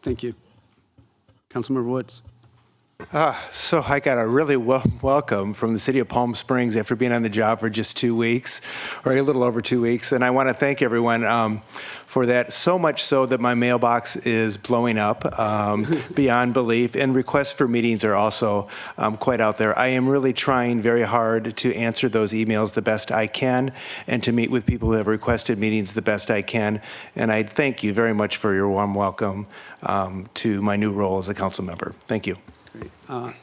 [SPEAKER 1] Thank you. Councilmember Woods.
[SPEAKER 4] So I got a really welcome from the city of Palm Springs after being on the job for just 2 weeks, or a little over 2 weeks. And I want to thank everyone for that, so much so that my mailbox is blowing up beyond belief. And requests for meetings are also quite out there. I am really trying very hard to answer those emails the best I can and to meet with people who have requested meetings the best I can. And I thank you very much for your warm welcome to my new role as a council member. Thank you.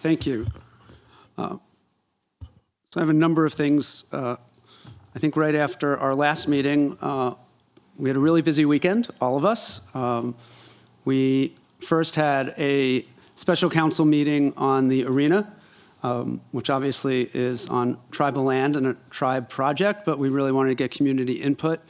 [SPEAKER 1] Thank you. So I have a number of things. I think right after our last meeting, we had a really busy weekend, all of us. We first had a special council meeting on the arena, which obviously is on tribal land and a tribe project, but we really wanted to get community input.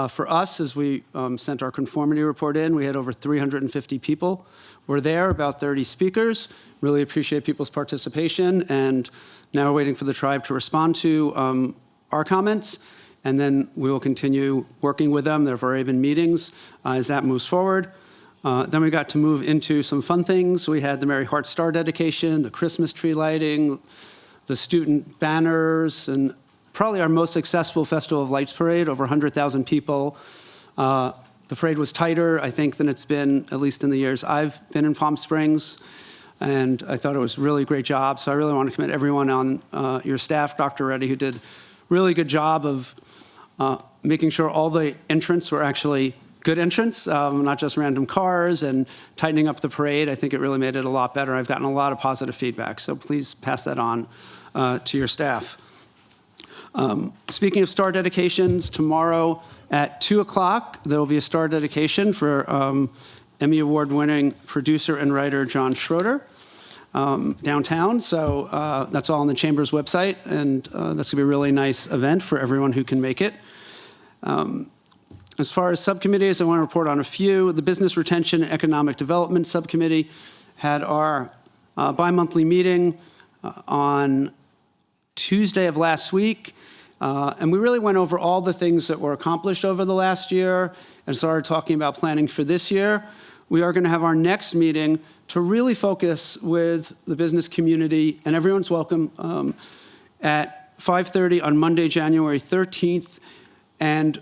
[SPEAKER 1] For us, as we sent our conformity report in, we had over 350 people were there, about 30 speakers. Really appreciate people's participation, and now we're waiting for the tribe to respond to our comments, and then we will continue working with them. There have already been meetings as that moves forward. Then we got to move into some fun things. We had the Mary Hart Star dedication, the Christmas tree lighting, the student banners, and probably our most successful Festival of Lights parade, over 100,000 people. The parade was tighter, I think, than it's been, at least in the years I've been in Palm Springs, and I thought it was a really great job. So I really want to commend everyone on your staff, Dr. Reddy, who did a really good job of making sure all the entrants were actually good entrants, not just random cars, and tightening up the parade. I think it really made it a lot better. I've gotten a lot of positive feedback, so please pass that on to your staff. Speaking of star dedications, tomorrow at 2 o'clock, there will be a star dedication for Emmy Award-winning producer and writer John Schroeder downtown. So that's all on the Chamber's website, and that's going to be a really nice event for everyone who can make it. As far as subcommittees, I want to report on a few. The Business Retention and Economic Development Subcommittee had our bi-monthly meeting on Tuesday of last week. And we really went over all the things that were accomplished over the last year and started talking about planning for this year. We are going to have our next meeting to really focus with the business community, and everyone's welcome, at 5:30 on Monday, January 13th. And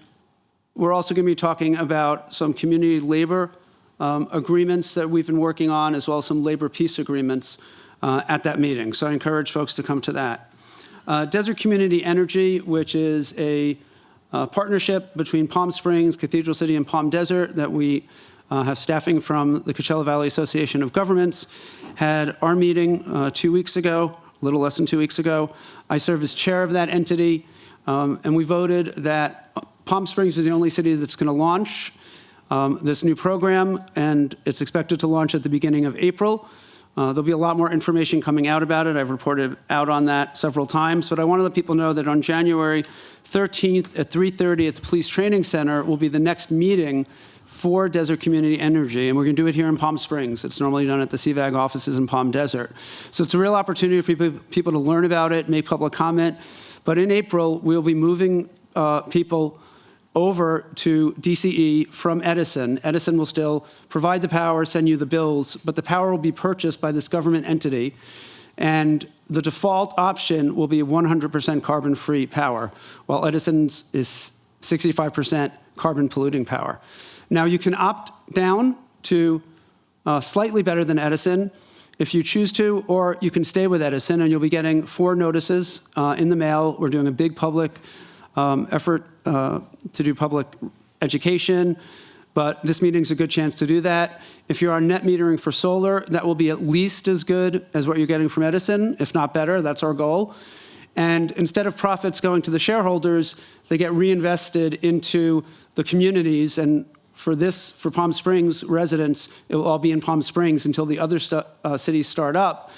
[SPEAKER 1] we're also going to be talking about some community labor agreements that we've been working on, as well as some labor peace agreements at that meeting. So I encourage folks to come to that. Desert Community Energy, which is a partnership between Palm Springs, Cathedral City, and Palm Desert that we have staffing from the Coachella Valley Association of Governments, had our meeting 2 weeks ago, a little less than 2 weeks ago. I serve as chair of that entity, and we voted that Palm Springs is the only city that's going to launch this new program, and it's expected to launch at the beginning of April. There'll be a lot more information coming out about it. I've reported out on that several times, but I want to let people know that on January 13th at 3:30 at the Police Training Center will be the next meeting for Desert Community Energy, and we're going to do it here in Palm Springs. It's normally done at the CVAG offices in Palm Desert. So it's a real opportunity for people to learn about it, make public comment. But in April, we'll be moving people over to DCE from Edison. Edison will still provide the power, send you the bills, but the power will be purchased by this government entity, and the default option will be 100% carbon-free power, while Edison's is 65% carbon polluting power. Now, you can opt down to slightly better than Edison if you choose to, or you can stay with Edison and you'll be getting 4 notices in the mail. We're doing a big public effort to do public education, but this meeting's a good chance to do that. If you're on net metering for solar, that will be at least as good as what you're getting from Edison, if not better. That's our goal. And instead of profits going to the shareholders, they get reinvested into the communities. And for Palm Springs residents, it will all be in Palm Springs until the other cities start up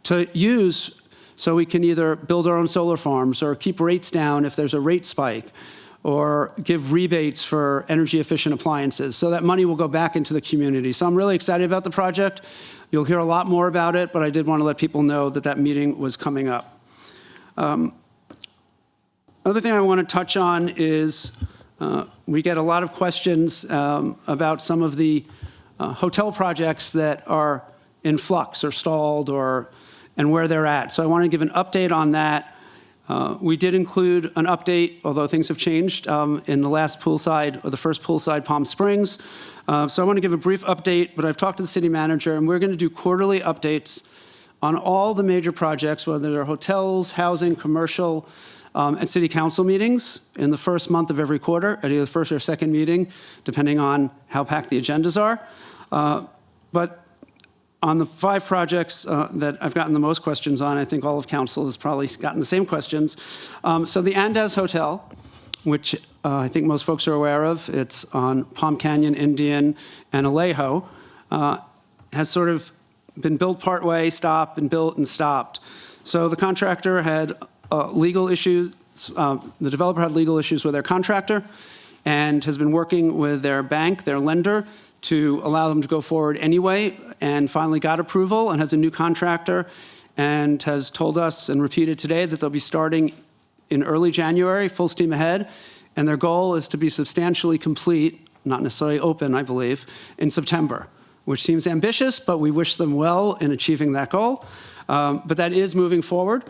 [SPEAKER 1] to use, so we can either build our own solar farms or keep rates down if there's a rate spike, or give rebates for energy efficient appliances. So that money will go back into the community. So I'm really excited about the project. You'll hear a lot more about it, but I did want to let people know that that meeting was coming up. Other thing I want to touch on is we get a lot of questions about some of the hotel projects that are in flux or stalled and where they're at. So I want to give an update on that. We did include an update, although things have changed, in the last poolside, or the first poolside Palm Springs. So I want to give a brief update, but I've talked to the city manager, and we're going to do quarterly updates on all the major projects, whether they're hotels, housing, commercial, and city council meetings in the first month of every quarter, at either the first or second meeting, depending on how packed the agendas are. But on the 5 projects that I've gotten the most questions on, I think all of council has probably gotten the same questions. So the Andaz Hotel, which I think most folks are aware of, it's on Palm Canyon, Indian, and Alejo, has sort of been built partway, stopped, and built and stopped. So the contractor had legal issues, the developer had legal issues with their contractor and has been working with their bank, their lender, to allow them to go forward anyway, and finally got approval and has a new contractor and has told us and repeated today that they'll be starting in early January, full steam ahead, and their goal is to be substantially complete, not necessarily open, I believe, in September, which seems ambitious, but we wish them well in achieving that goal. But that is moving forward.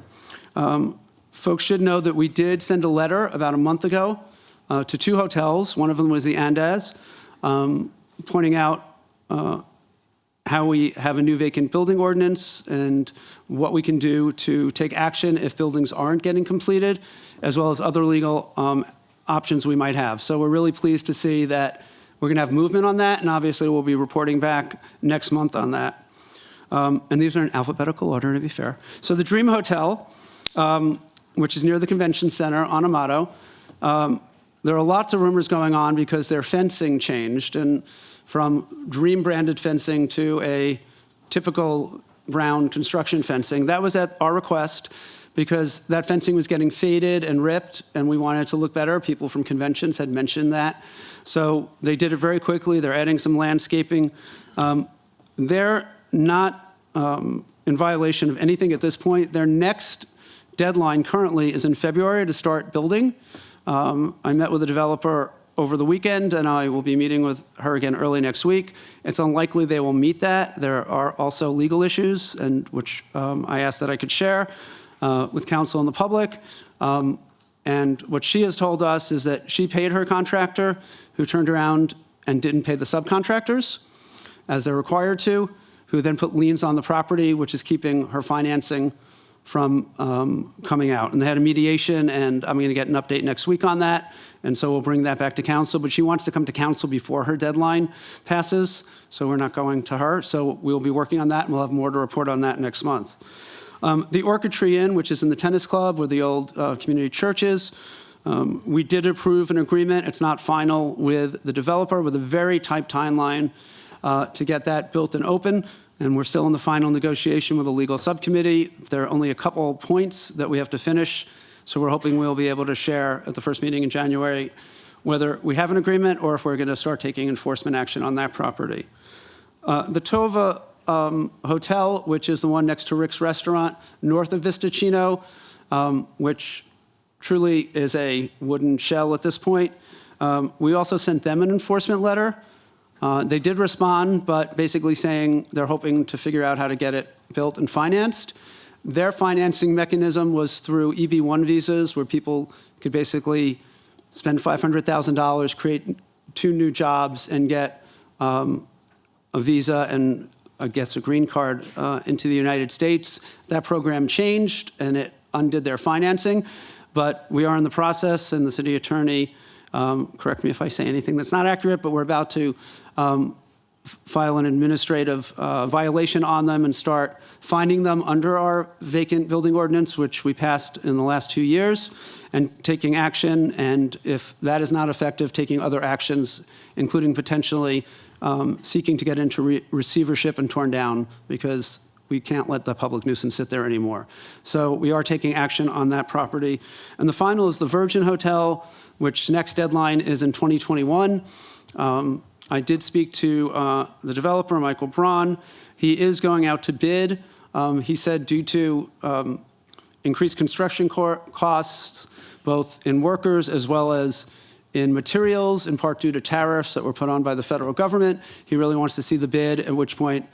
[SPEAKER 1] Folks should know that we did send a letter about a month ago to 2 hotels. One of them was the Andaz, pointing out how we have a new vacant building ordinance and what we can do to take action if buildings aren't getting completed, as well as other legal options we might have. So we're really pleased to see that we're going to have movement on that, and obviously we'll be reporting back next month on that. And these are in alphabetical order, to be fair. So the Dream Hotel, which is near the convention center on Amato, there are lots of rumors going on because their fencing changed, and from Dream branded fencing to a typical brown construction fencing. That was at our request because that fencing was getting faded and ripped, and we wanted it to look better. People from conventions had mentioned that. So they did it very quickly. They're adding some landscaping. They're not in violation of anything at this point. Their next deadline currently is in February to start building. I met with the developer over the weekend, and I will be meeting with her again early next week. It's unlikely they will meet that. There are also legal issues, and which I asked that I could share with council and the public. And what she has told us is that she paid her contractor, who turned around and didn't pay the subcontractors, as they're required to, who then put liens on the property, which is keeping her financing from coming out. And they had a mediation, and I'm going to get an update next week on that, and so we'll bring that back to council. But she wants to come to council before her deadline passes, so we're not going to her. So we'll be working on that, and we'll have more to report on that next month. The Orchid Tree Inn, which is in the tennis club where the old community church is, we did approve an agreement. It's not final with the developer, with a very tight timeline to get that built and open. And we're still in the final negotiation with the legal subcommittee. There are only a couple points that we have to finish, so we're hoping we'll be able to share at the first meeting in January whether we have an agreement or if we're going to start taking enforcement action on that property. The Tova Hotel, which is the one next to Rick's Restaurant, north of Vistacino, which truly is a wooden shell at this point. We also sent them an enforcement letter. They did respond, but basically saying they're hoping to figure out how to get it built and financed. Their financing mechanism was through EB-1 visas, where people could basically spend $500,000, create 2 new jobs, and get a visa and I guess a green card into the United States. That program changed and it undid their financing, but we are in the process, and the city attorney, correct me if I say anything that's not accurate, but we're about to file an administrative violation on them and start finding them under our vacant building ordinance, which we passed in the last 2 years, and taking action. And if that is not effective, taking other actions, including potentially seeking to get into receivership and torn down, because we can't let the public nuisance sit there anymore. So we are taking action on that property. And the final is the Virgin Hotel, which next deadline is in 2021. I did speak to the developer, Michael Braun. He is going out to bid. He said due to increased construction costs, both in workers as well as in materials, in part due to tariffs that were put on by the federal government, he really wants to see the bid, at which point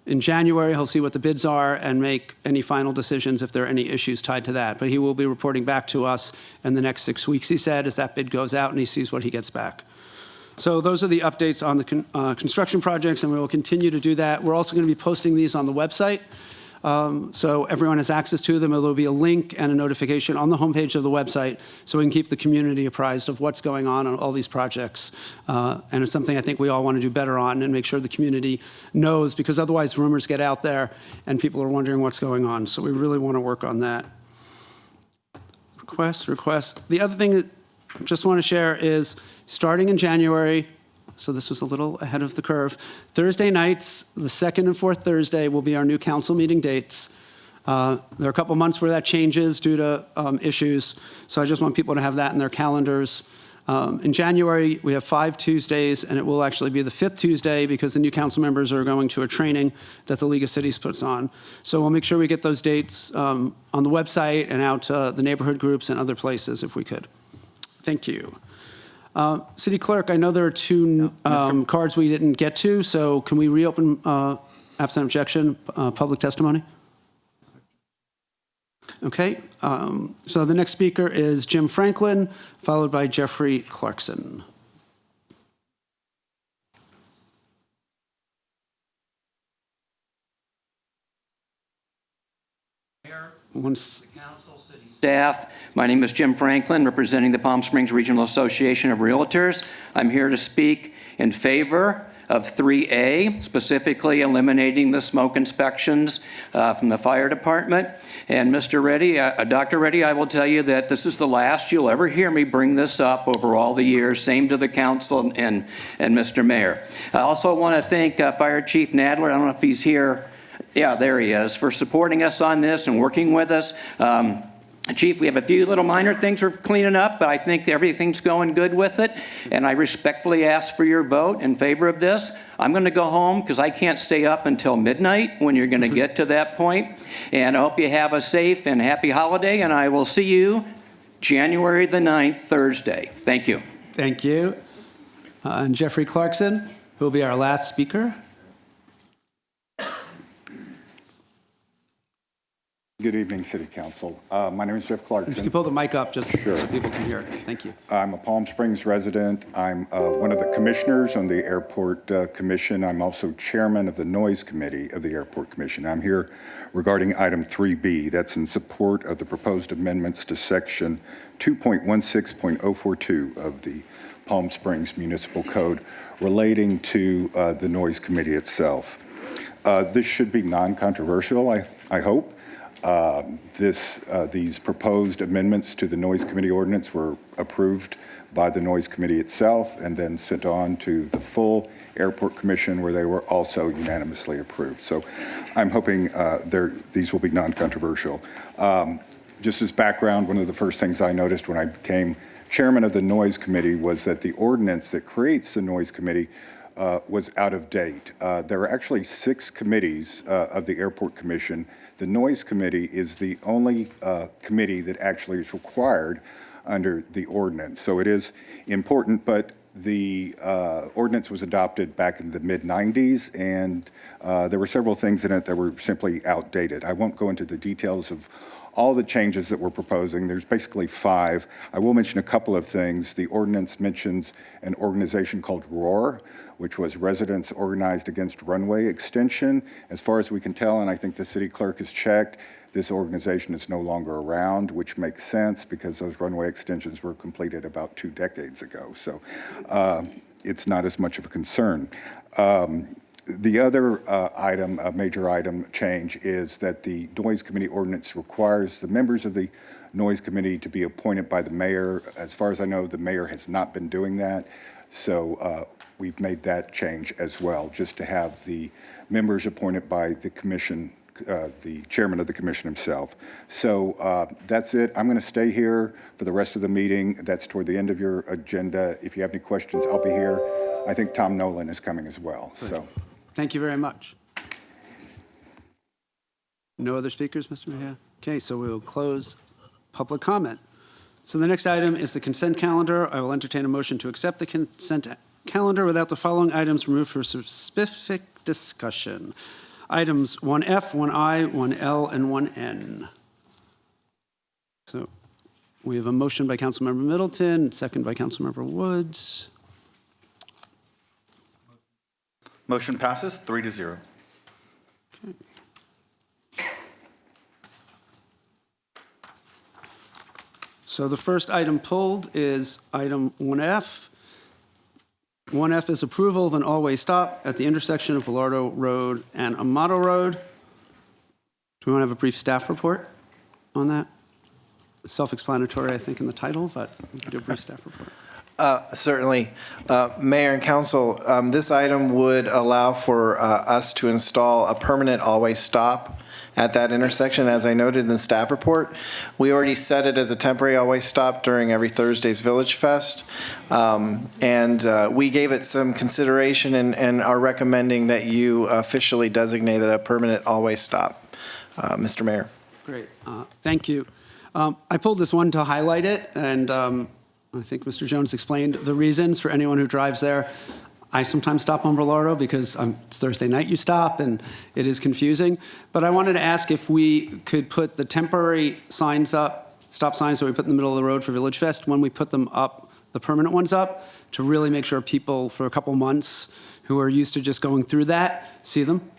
[SPEAKER 1] in January he'll see what the bids are and make any final decisions if there are any issues tied to that. But he will be reporting back to us in the next 6 weeks, he said, as that bid goes out and he sees what he gets back. So those are the updates on the construction projects, and we will continue to do that. We're also going to be posting these on the website, so everyone has access to them. There will be a link and a notification on the homepage of the website, so we can keep the community apprised of what's going on all these projects. And it's something I think we all want to do better on and make sure the community knows, because otherwise rumors get out there and people are wondering what's going on. So we really want to work on that. Request. The other thing that I just want to share is starting in January, so this was a little ahead of the curve, Thursday nights, the second and fourth Thursday, will be our new council meeting dates. There are a couple months where that changes due to issues, so I just want people to have that in their calendars. In January, we have 5 Tuesdays, and it will actually be the 5th Tuesday because the new council members are going to a training that the League of Cities puts on. So we'll make sure we get those dates on the website and out to the neighborhood groups and other places if we could. Thank you. City Clerk, I know there are 2 cards we didn't get to, so can we reopen, absent objection, public testimony? Okay, so the next speaker is Jim Franklin, followed by Jeffrey Clarkson.
[SPEAKER 6] Staff, my name is Jim Franklin, representing the Palm Springs Regional Association of Realtors. I'm here to speak in favor of 3A, specifically eliminating the smoke inspections from the fire department. And Mr. Reddy, Dr. Reddy, I will tell you that this is the last you'll ever hear me bring this up over all the years. Same to the council and Mr. Mayor. I also want to thank Fire Chief Nadler. I don't know if he's here. Yeah, there he is, for supporting us on this and working with us. Chief, we have a few little minor things we're cleaning up, but I think everything's going good with it, and I respectfully ask for your vote in favor of this. I'm going to go home because I can't stay up until midnight when you're going to get to that point, and I hope you have a safe and happy holiday, and I will see you January the 9th, Thursday. Thank you.
[SPEAKER 1] Thank you. And Jeffrey Clarkson, who will be our last speaker.
[SPEAKER 22] Good evening, City Council. My name is Jeff Clarkson.
[SPEAKER 1] If you could pull the mic up just so people can hear it. Thank you.
[SPEAKER 22] I'm a Palm Springs resident. I'm one of the commissioners on the Airport Commission. I'm also chairman of the Noise Committee of the Airport Commission. I'm here regarding item 3B. That's in support of the proposed amendments to section 2.16.042 of the Palm Springs Municipal Code relating to the Noise Committee itself. This should be non-controversial, I hope. These proposed amendments to the Noise Committee ordinance were approved by the Noise Committee itself and then sent on to the full Airport Commission, where they were also unanimously approved. So I'm hoping these will be non-controversial. Just as background, one of the first things I noticed when I became chairman of the Noise Committee was that the ordinance that creates the Noise Committee was out of date. There are actually 6 committees of the Airport Commission. The Noise Committee is the only committee that actually is required under the ordinance. So it is important, but The ordinance was adopted back in the mid-'90s, and there were several things in it that were simply outdated. I won't go into the details of all the changes that we're proposing. There's basically 5. I will mention a couple of things. The ordinance mentions an organization called ROAR, which was Residents Organized Against Runway Extension. As far as we can tell, and I think the city clerk has checked, this organization is no longer around, which makes sense because those runway extensions were completed about 2 decades ago. So it's not as much of a concern. The other item, a major item change, is that the Noise Committee ordinance requires the members of the Noise Committee to be appointed by the mayor. As far as I know, the mayor has not been doing that. So we've made that change as well, just to have the members appointed by the commission, the chairman of the commission himself. So that's it. I'm going to stay here for the rest of the meeting. That's toward the end of your agenda. If you have any questions, I'll be here. I think Tom Nolan is coming as well. So.
[SPEAKER 1] Thank you very much. No other speakers, Mr. Mejia? Okay, so we will close public comment. So the next item is the consent calendar. I will entertain a motion to accept the consent calendar without the following items removed for specific discussion. Items 1F, 1I, 1L, and 1N. So we have a motion by Councilmember Middleton, second by Councilmember Woods.
[SPEAKER 2] Motion passes 3-0.
[SPEAKER 1] Okay. So the first item pulled is item 1F. 1F is approval of an all-way stop at the intersection of Bellardo Road and Amato Road. Do we want to have a brief staff report on that? Self-explanatory, I think, in the title, but we can do a brief staff report.
[SPEAKER 21] Certainly. Mayor and Council, this item would allow for us to install a permanent always stop at that intersection, as I noted in the staff report. We already set it as a temporary always stop during every Thursday's Village Fest, and we gave it some consideration and are recommending that you officially designate it a permanent always stop. Mr. Mayor.
[SPEAKER 1] Great. Thank you. I pulled this one to highlight it, and I think Mr. Jones explained the reasons for anyone who drives there. I sometimes stop on Bellardo because it's Thursday night you stop, and it is confusing. But I wanted to ask if we could put the temporary signs up, stop signs that we put in the middle of the road for Village Fest, when we put them up, the permanent ones up, to really make sure people for a couple months who are used to just going through that see them?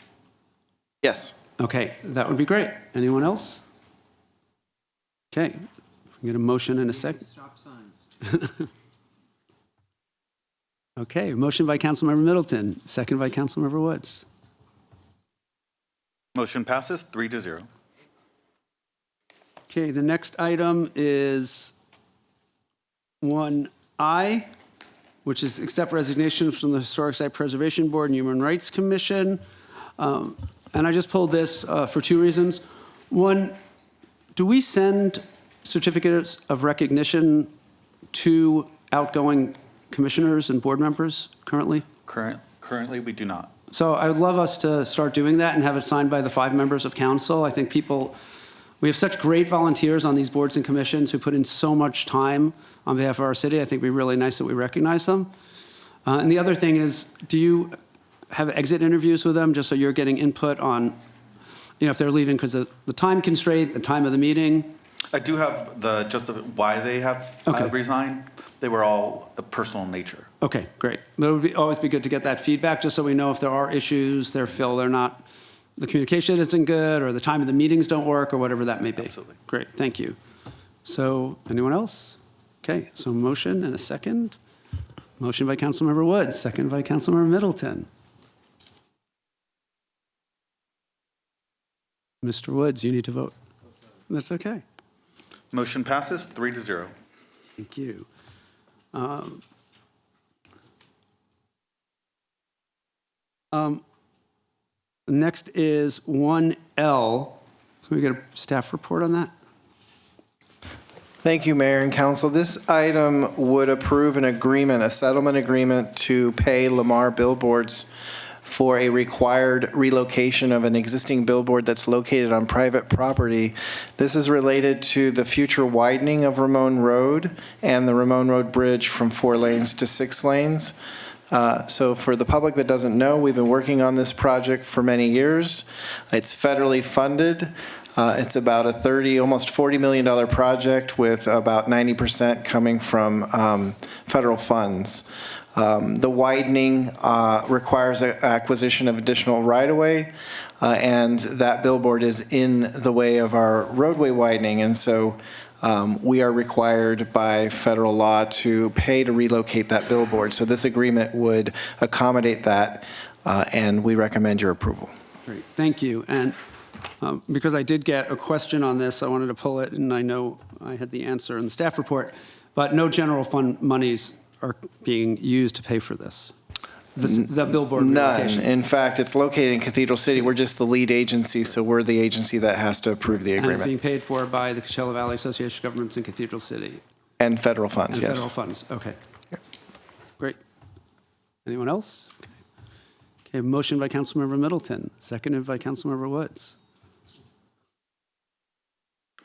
[SPEAKER 21] Yes.
[SPEAKER 1] Okay, that would be great. Anyone else? Okay, we get a motion in a second.
[SPEAKER 5] Stop signs.
[SPEAKER 1] Okay, motion by Councilmember Middleton, second by Councilmember Woods.
[SPEAKER 2] Motion passes 3-0.
[SPEAKER 1] Okay, the next item is 1I, which is accept resignation from the Historic Site Preservation Board and Human Rights Commission. And I just pulled this for 2 reasons. One, do we send certificates of recognition to outgoing commissioners and board members currently?
[SPEAKER 2] Currently, we do not.
[SPEAKER 1] So I would love us to start doing that and have it signed by the 5 members of council. I think we have such great volunteers on these boards and commissions who put in so much time on behalf of our city. I think it'd be really nice that we recognize them. And the other thing is, do you have exit interviews with them just so you're getting input on, if they're leaving because of the time constraint, the time of the meeting?
[SPEAKER 2] I do have why they have resigned. They were all personal in nature.
[SPEAKER 1] Okay, great. But it would always be good to get that feedback, just so we know if there are issues, the communication isn't good, or the time of the meetings don't work, or whatever that may be.
[SPEAKER 2] Absolutely.
[SPEAKER 1] Great, thank you. So, anyone else? Okay, so motion and a second. Motion by Councilmember Woods, second by Councilmember Middleton. Mr. Woods, you need to vote. That's okay.
[SPEAKER 2] Motion passes 3-0.
[SPEAKER 1] Thank you. Next is 1L. Can we get a staff report on that?
[SPEAKER 21] Thank you, Mayor and Council. This item would approve a settlement agreement to pay Lamar Billboards for a required relocation of an existing billboard that's located on private property. This is related to the future widening of Ramon Road and the Ramon Road Bridge from 4 lanes to 6 lanes. So for the public that doesn't know, we've been working on this project for many years. It's federally funded. It's about a almost $40 million project with about 90% coming from federal funds. The widening requires acquisition of additional right-of-way, and that billboard is in the way of our roadway widening, and so we are required by federal law to pay to relocate that billboard. So this agreement would accommodate that, and we recommend your approval.
[SPEAKER 1] Great, thank you. And because I did get a question on this, I wanted to pull it, and I know I had the answer in the staff report, but no general fund monies are being used to pay for this, the billboard relocation.
[SPEAKER 21] None. In fact, it's located in Cathedral City. We're just the lead agency, so we're the agency that has to approve the
[SPEAKER 1] And it's
[SPEAKER 21] agreement.
[SPEAKER 1] being paid for by the Coachella Valley Association of Governments in Cathedral City.
[SPEAKER 21] And federal funds,
[SPEAKER 1] And
[SPEAKER 21] yes.
[SPEAKER 1] federal funds, okay. Great. Anyone else? Okay, motion by Councilmember Middleton, seconded by Councilmember Woods.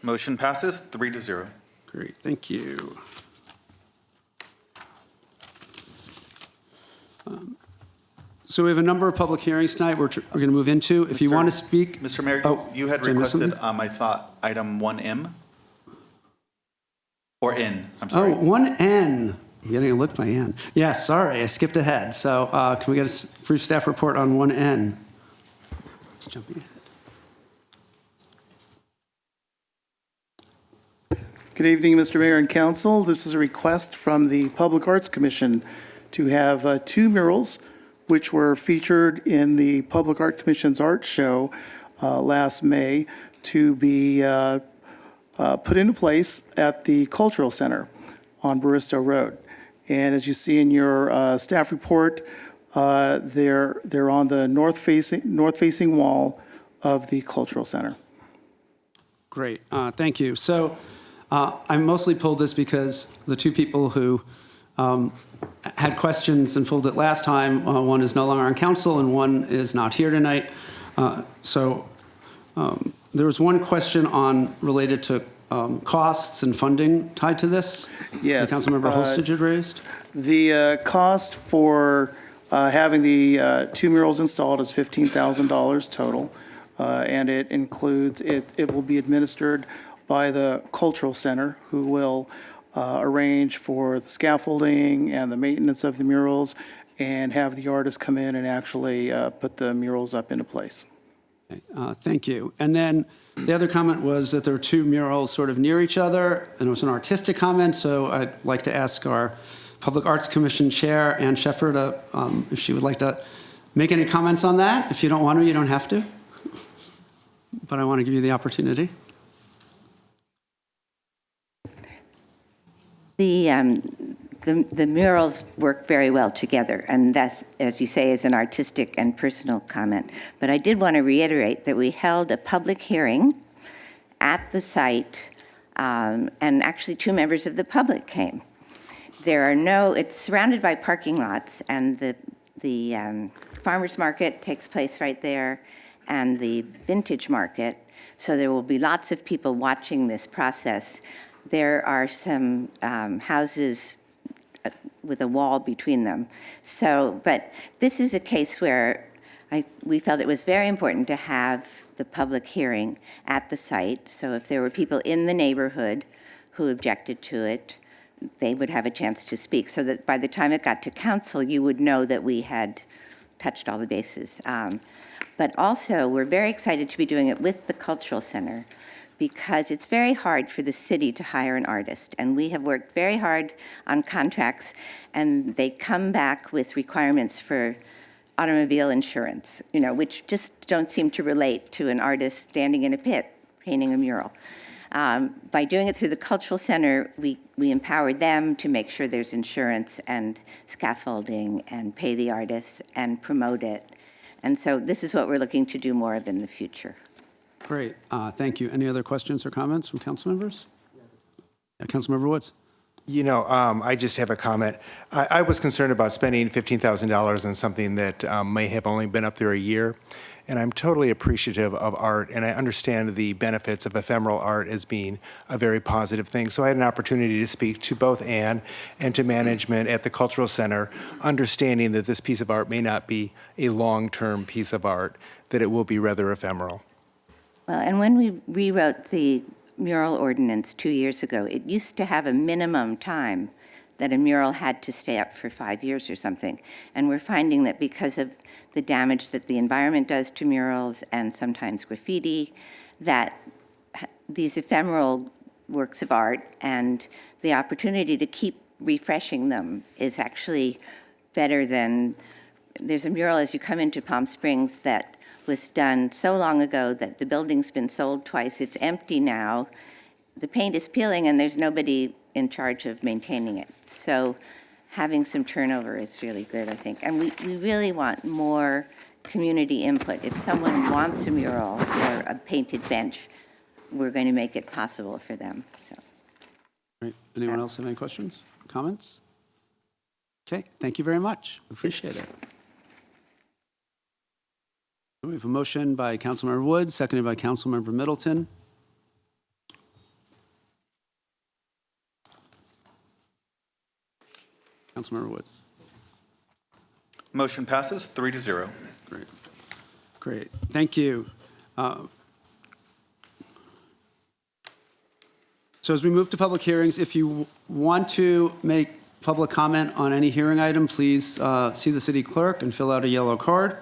[SPEAKER 2] Motion passes 3-0.
[SPEAKER 1] Great, thank you. So we have a number of public hearings tonight we're going to move into. If you want to speak.
[SPEAKER 2] Mr. Mayor, you had
[SPEAKER 1] did I miss
[SPEAKER 2] requested,
[SPEAKER 1] something?
[SPEAKER 2] I thought, item 1M? Or N, I'm sorry.
[SPEAKER 1] Oh, 1N. I'm getting a look by Ann. Yes, sorry, I skipped ahead. So can we get a brief staff report on 1N? Just jumping ahead.
[SPEAKER 12] Good evening, Mr. Mayor and Council. This is a request from the Public Arts Commission to have 2 murals which were featured in the Public Art Commission's art show last May to be put into place at the Cultural Center on Barristo Road. And as you see in your staff report, they're on the north-facing wall of the Cultural Center.
[SPEAKER 1] Great, thank you. So I mostly pulled this because the 2 people who had questions and pulled it last time, one is no longer on council and one is not here tonight. So there was one question related to costs and funding tied to this.
[SPEAKER 12] Yes.
[SPEAKER 1] The Councilmember Holstage had raised.
[SPEAKER 12] The cost for having the 2 murals installed is $15,000 total, and it includes, it will be administered by the Cultural Center, who will arrange for the scaffolding and the maintenance of the murals and have the artists come in and actually put the murals up into place.
[SPEAKER 1] Okay, thank you. And then the other comment was that there were 2 murals sort of near each other, and it was an artistic comment, so I'd like to ask our Public Arts Commission Chair, Ann Sheffer, if she would like to make any comments on that. If you don't want to, you don't have to. But I want to give you the opportunity.
[SPEAKER 19] The murals work very well together, and that, as you say, is an artistic and personal comment. But I did want to reiterate that we held a public hearing at the site, and actually 2 members of the public came. It's surrounded by parking lots, and the farmer's market takes place right there, and the vintage market, so there will be lots of people watching this process. There are some houses with a wall between them. So, but this is a case where we felt it was very important to have the public hearing at the site. So if there were people in the neighborhood who objected to it, they would have a chance to speak, so that by the time it got to council, you would know that we had touched all the bases. But also, we're very excited to be doing it with the Cultural Center, because it's very hard for the city to hire an artist. And we have worked very hard on contracts, and they come back with requirements for automobile insurance, which just don't seem to relate to an artist standing in a pit painting a mural. By doing it through the Cultural Center, we empowered them to make sure there's insurance and scaffolding and pay the artists and promote it. And so this is what we're looking to do more of in the future.
[SPEAKER 1] Great, thank you. Any other questions or comments from council members? Yeah, Councilmember Woods.
[SPEAKER 4] I just have a comment. I was concerned about spending $15,000 on something that may have only been up there a year. And I'm totally appreciative of art, and I understand the benefits of ephemeral art as being a very positive thing. So I had an opportunity to speak to both Anne and to management at the Cultural Center, understanding that this piece of art may not be a long-term piece of art, that it will be rather ephemeral.
[SPEAKER 19] Well, and when we rewrote the mural ordinance 2 years ago, it used to have a minimum time that a mural had to stay up for 5 years or something. And we're finding that because of the damage that the environment does to murals and sometimes graffiti, that these ephemeral works of art and the opportunity to keep refreshing them is actually better than, there's a mural as you come into Palm Springs that was done so long ago that the building's been sold twice. It's empty now. The paint is peeling and there's nobody in charge of maintaining it. So having some turnover is really good, I think. And we really want more community input. If someone wants a mural or a painted bench, we're going to make it possible for them. So.
[SPEAKER 1] Great. Anyone else have any questions, comments? Okay, thank you very much. Appreciate it. We have a motion by Councilmember Wood, seconded by Councilmember Middleton. Councilmember Woods.
[SPEAKER 2] Motion passes 3-0.
[SPEAKER 1] Great. Thank you. So as we move to public hearings, if you want to make public comment on any hearing item, please see the city clerk and fill out a yellow card.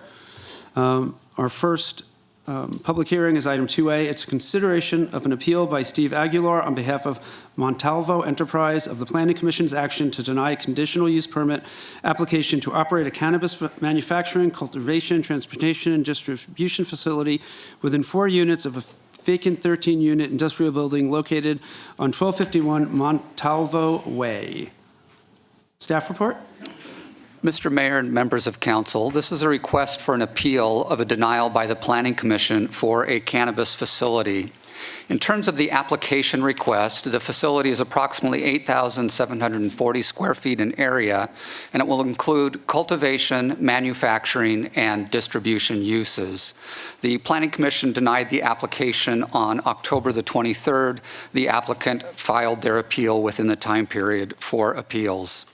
[SPEAKER 1] Our first public hearing is item 2A. It's consideration of an appeal by Steve Aguilar on behalf of Montalvo Enterprise of the Planning Commission's action to deny a conditional use permit application to operate a cannabis manufacturing, cultivation, transportation, and distribution facility within 4 units of a vacant 13-unit industrial building located on 1251 Montalvo Way. Staff report?
[SPEAKER 6] Mr. Mayor and members of council, this is a request for an appeal of a denial by the Planning Commission for a cannabis facility. In terms of the application request, the facility is approximately 8,740 square feet in area, and it will include cultivation, manufacturing, and distribution uses. The Planning Commission denied the application on October the 23rd. The applicant filed their appeal within the time period for appeals.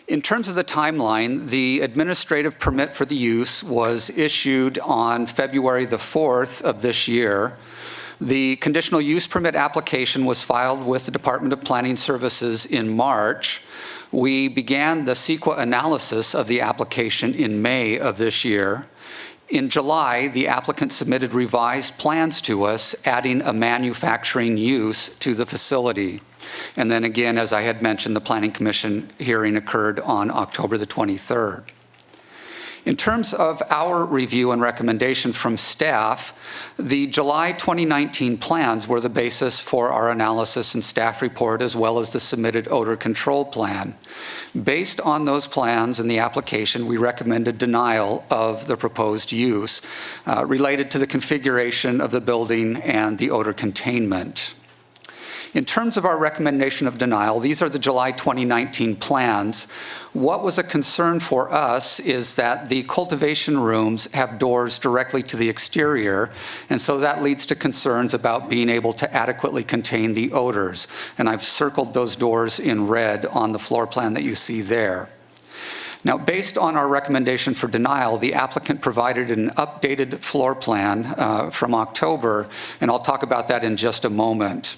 [SPEAKER 6] In terms of the timeline, the administrative permit for the use was issued on February the 4th of this year. The conditional use permit application was filed with the Department of Planning Services in March. We began the CEQA analysis of the application in May of this year. In July, the applicant submitted revised plans to us, adding a manufacturing use to the facility. And then again, as I had mentioned, the Planning Commission hearing occurred on October the 23rd. In terms of our review and recommendation from staff, the July 2019 plans were the basis for our analysis and staff report, as well as the submitted odor control plan. Based on those plans and the application, we recommended denial of the proposed use related to the configuration of the building and the odor containment. In terms of our recommendation of denial, these are the July 2019 plans. What was a concern for us is that the cultivation rooms have doors directly to the exterior, and so that leads to concerns about being able to adequately contain the odors. And I've circled those doors in red on the floor plan that you see there. Now, based on our recommendation for denial, the applicant provided an updated floor plan from October, and I'll talk about that in just a moment.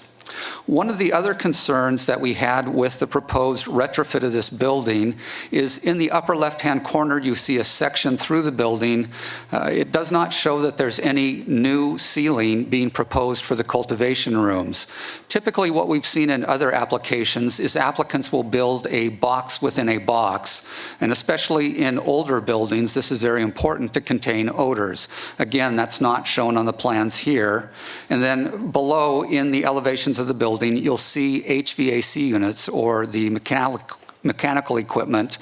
[SPEAKER 6] One of the other concerns that we had with the proposed retrofit of this building is in the upper left-hand corner, you see a section through the building. It does not show that there's any new ceiling being proposed for the cultivation rooms. Typically, what we've seen in other applications is applicants will build a box within a box, and especially in older buildings, this is very important to contain odors. Again, that's not shown on the plans here. And then below, in the elevations of the building, you'll see HVAC units, or the mechanical equipment,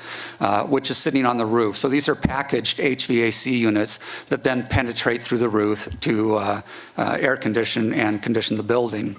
[SPEAKER 6] which is sitting on the roof. So these are packaged HVAC units that then penetrate through the roof to air condition and condition the building.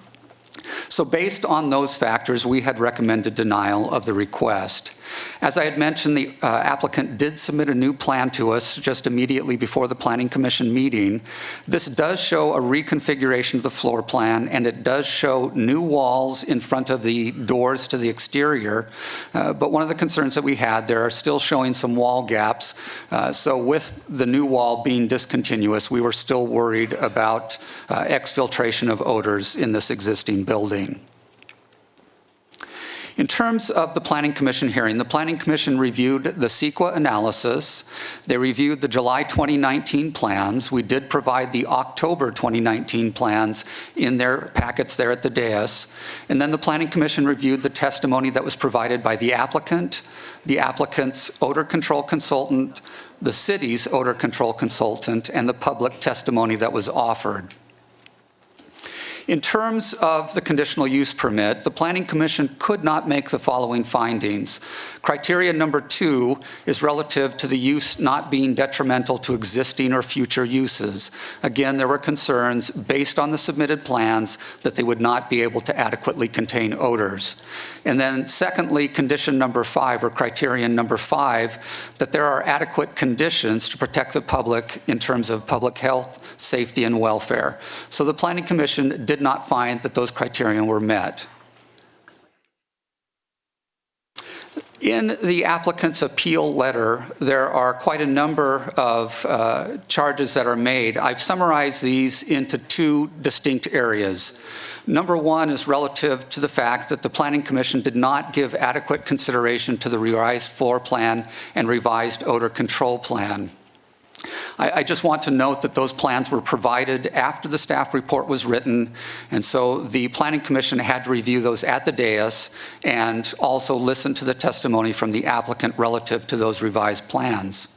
[SPEAKER 13] So based on those factors, we had recommended denial of the request. As I had mentioned, the applicant did submit a new plan to us just immediately before the Planning Commission meeting. This does show a reconfiguration of the floor plan, and it does show new walls in front of the doors to the exterior. But one of the concerns that we had, there are still showing some wall gaps. So with the new wall being discontinuous, we were still worried about exfiltration of odors in this existing building. In terms of the Planning Commission hearing, the Planning Commission reviewed the CEQA analysis. They reviewed the July 2019 plans. We did provide the October 2019 plans in their packets there at the dais. And then the Planning Commission reviewed the testimony that was provided by the applicant's odor control consultant, the city's odor control consultant, and the public testimony that was offered. In terms of the conditional use permit, the Planning Commission could not make the following findings. Criteria number 2 is relative to the use not being detrimental to existing or future uses. Again, there were concerns based on the submitted plans that they would not be able to adequately contain odors. And then secondly, condition number 5, or criterion number 5, that there are adequate conditions to protect the public in terms of public health, safety, and welfare. So the Planning Commission did not find that those criteria were met. In the applicant's appeal letter, there are quite a number of charges that are made. I've summarized these into 2 distinct areas. Number 1 is relative to the fact that the Planning Commission did not give adequate consideration to the revised floor plan and revised odor control plan. I just want to note that those plans were provided after the staff report was written, and so the Planning Commission had to review those at the dais and also listen to the testimony from the applicant relative to those revised plans.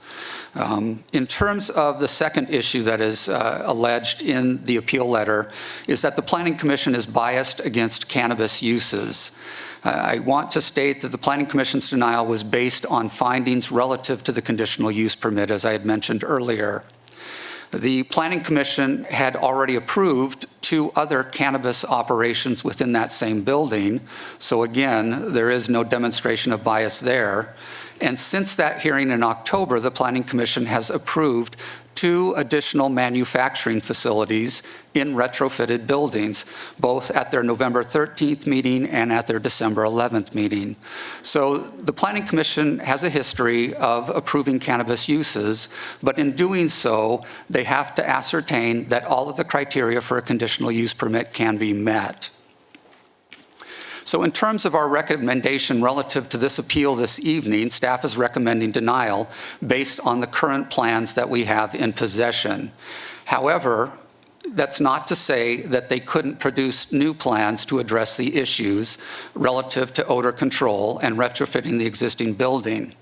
[SPEAKER 13] In terms of the second issue that is alleged in the appeal letter is that the Planning Commission is biased against cannabis uses. I want to state that the Planning Commission's denial was based on findings relative to the conditional use permit, as I had mentioned earlier. The Planning Commission had already approved 2 other cannabis operations within that same building, so again, there is no demonstration of bias there. And since that hearing in October, the Planning Commission has approved 2 additional manufacturing facilities in retrofitted buildings, both at their November 13th meeting and at their December 11th meeting. So the Planning Commission has a history of approving cannabis uses, but in doing so, they have to ascertain that all of the criteria for a conditional use permit can be met. So in terms of our recommendation relative to this appeal this evening, staff is recommending denial based on the current plans that we have in possession. However, that's not to say that they couldn't produce new plans to address the issues relative to odor control and retrofitting the existing building.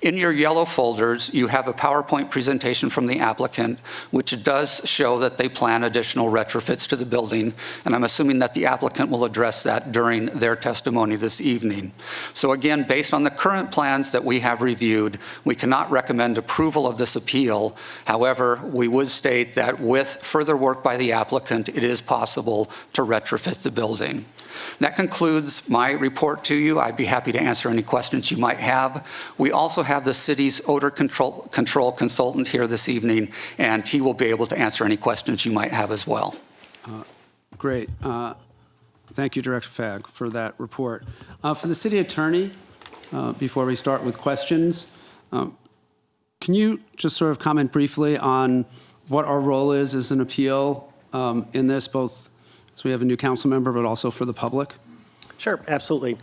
[SPEAKER 13] In your yellow folders, you have a PowerPoint presentation from the applicant, which does show that they plan additional retrofits to the building, and I'm assuming that the applicant will address that during their testimony this evening. So again, based on the current plans that we have reviewed, we cannot recommend approval of this appeal. However, we would state that with further work by the applicant, it is possible to retrofit the building. That concludes my report to you. I'd be happy to answer any questions you might have. We also have the city's odor control consultant here this evening, and he will be able to answer any questions you might have as well.
[SPEAKER 1] Great. Thank you, Director Fagg, for that report. For the city attorney, before we start with questions, can you just sort of comment briefly on what our role is as an appeal in this, both so we have a new council member, but also for the public?
[SPEAKER 17] Sure, absolutely.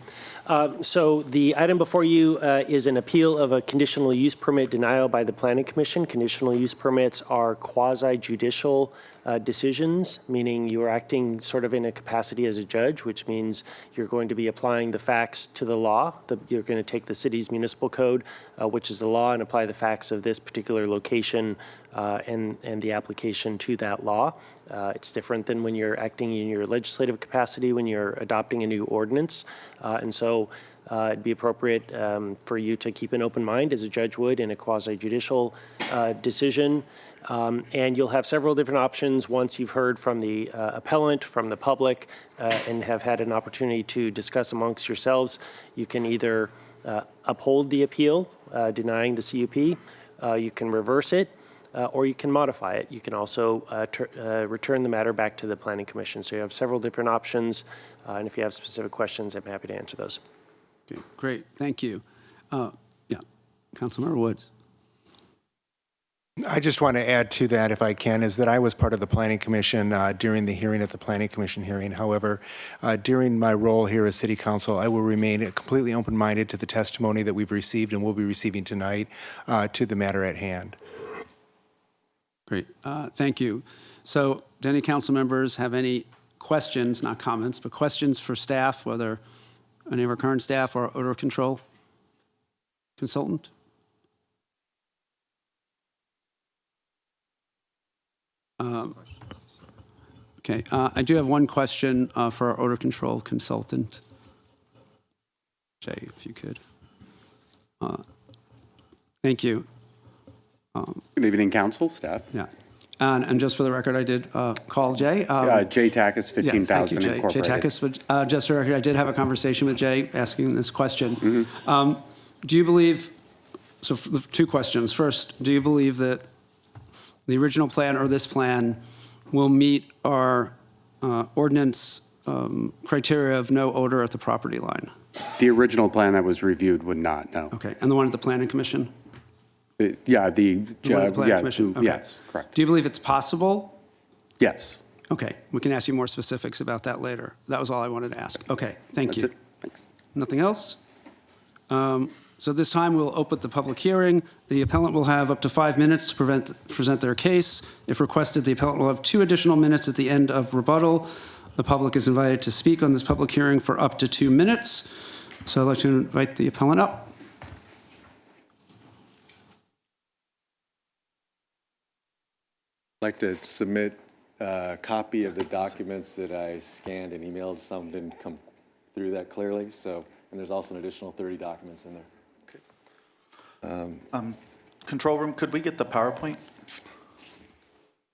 [SPEAKER 17] So the item before you is an appeal of a conditional use permit denial by the Planning Commission. Conditional use permits are quasi-judicial decisions, meaning you are acting sort of in a capacity as a judge, which means you're going to be applying the facts to the law. You're going to take the city's municipal code, which is the law, and apply the facts of this particular location and the application to that law. It's different than when you're acting in your legislative capacity, when you're adopting a new ordinance. And so it'd be appropriate for you to keep an open mind, as a judge would in a quasi-judicial decision. And you'll have several different options once you've heard from the appellant, from the public, and have had an opportunity to discuss amongst yourselves. You can either uphold the appeal, denying the CUP, you can reverse it, or you can modify it. You can also return the matter back to the Planning Commission. So you have several different options, and if you have specific questions, I'm happy to answer those.
[SPEAKER 1] Okay, great, thank you. Yeah, Councilmember Woods.
[SPEAKER 4] I just want to add to that, if I can, is that I was part of the Planning Commission during the hearing at the Planning Commission hearing. However, during my role here as City Council, I will remain completely open-minded to the testimony that we've received and will be receiving tonight to the matter at hand.
[SPEAKER 1] Great, thank you. So, do any council members have any questions, not comments, but questions for staff, whether any of our current staff or odor control consultant? Okay, I do have one question for our odor control consultant. Jay, if you could. Thank you.
[SPEAKER 7] Good evening, council, staff.
[SPEAKER 1] Yeah. And just for the record, I did call Jay.
[SPEAKER 7] Jay Takis, 15,000
[SPEAKER 1] Jay
[SPEAKER 7] Incorporated.
[SPEAKER 1] Takis, but just for the record, I did have a conversation with Jay asking this question. Do you believe, so two questions. First, do you believe that the original plan or this plan will meet our ordinance criteria of no odor at the property line?
[SPEAKER 7] The original plan that was reviewed would not, no.
[SPEAKER 1] Okay, and the one at the Planning Commission?
[SPEAKER 7] Yeah,
[SPEAKER 1] Commission? Okay.
[SPEAKER 7] Yes, correct.
[SPEAKER 1] Do you believe it's possible?
[SPEAKER 7] Yes.
[SPEAKER 1] Okay, we can ask you more specifics about that later. That was all I wanted to ask. Okay, thank you.
[SPEAKER 7] That's it. Thanks.
[SPEAKER 1] Nothing else? So this time we'll open the public hearing. The appellant will have up to 5 minutes to present their case. If requested, the appellant will have 2 additional minutes at the end of rebuttal. The public is invited to speak on this public hearing for up to 2 minutes. So I'd like to invite the appellant up.
[SPEAKER 14] I'd like to submit a copy of the documents that I scanned and emailed. Some didn't come through that clearly, so, and there's also an additional 30 documents in there.
[SPEAKER 2] Control room, could we get the PowerPoint?